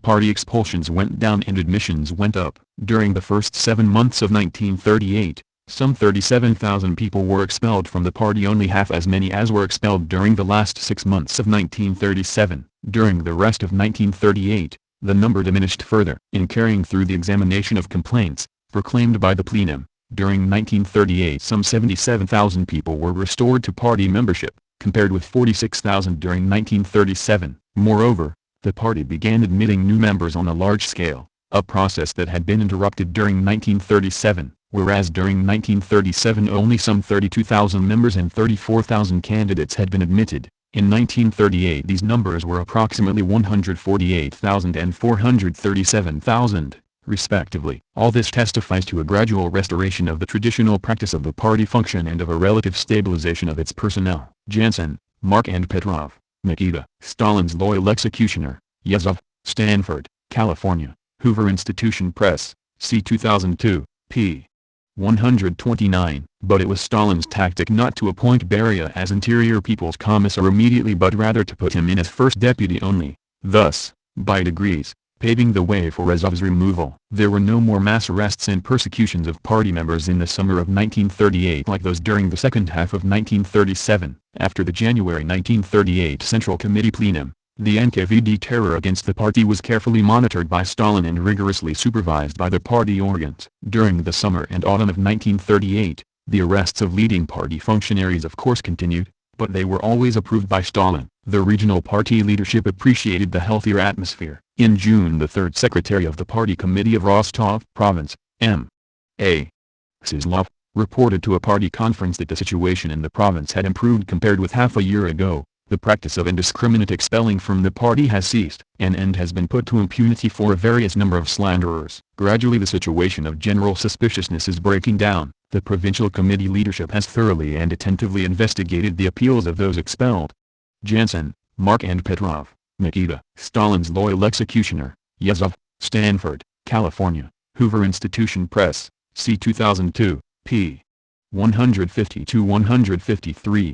party expulsions went down and admissions went up. During the first 7 months of 1938, some 37,000 people were expelled from the party, only half as many as were expelled during the last 6 months of 1937. During the rest of 1938, the number diminished further. In carrying through the examination of complaints, proclaimed by the plenum, during 1938 some 77,000 people were restored to party membership, compared with 46,000 during 1937. Moreover, the party began admitting new members on a large scale, a process that had been interrupted during 1937. Whereas during 1937 only some 32,000 members and 34,000 candidates had been admitted, in 1938 these numbers were approximately 148,000 and 437,000, respectively. All this testifies to a gradual restoration of the traditional practice of the party function and of a relative stabilization of its personnel. Jansen, Mark and Petrov, Nikita. Stalin's loyal executioner, Yezhov, Stanford, California, Hoover Institution Press, c. 2002, p. 129. But it was Stalin's tactic not to appoint Beria as Interior People's Commissar immediately but rather to put him in as first deputy only, thus, by degrees, paving the way for Rezov's removal. There were no more mass arrests and persecutions of party members in the summer of 1938 like those during the second half of 1937. After the January 1938 Central Committee plenum, the NKVD terror against the party was carefully monitored by Stalin and rigorously supervised by the party organs. During the summer and autumn of 1938, the arrests of leading party functionaries of course continued, but they were always approved by Stalin. The regional party leadership appreciated the healthier atmosphere. In June the third secretary of the party committee of Rostov Province, M. A. Sizlov reported to a party conference that the situation in the province had improved compared with half a year ago. The practice of indiscriminate expelling from the party has ceased. An end has been put to impunity for a various number of slanderers. Gradually the situation of general suspiciousness is breaking down. The provincial committee leadership has thoroughly and attentively investigated the appeals of those expelled. Jansen, Mark and Petrov, Nikita. Stalin's loyal executioner. Yezhov, Stanford, California. Hoover Institution Press, C. 2002, p. 150-153.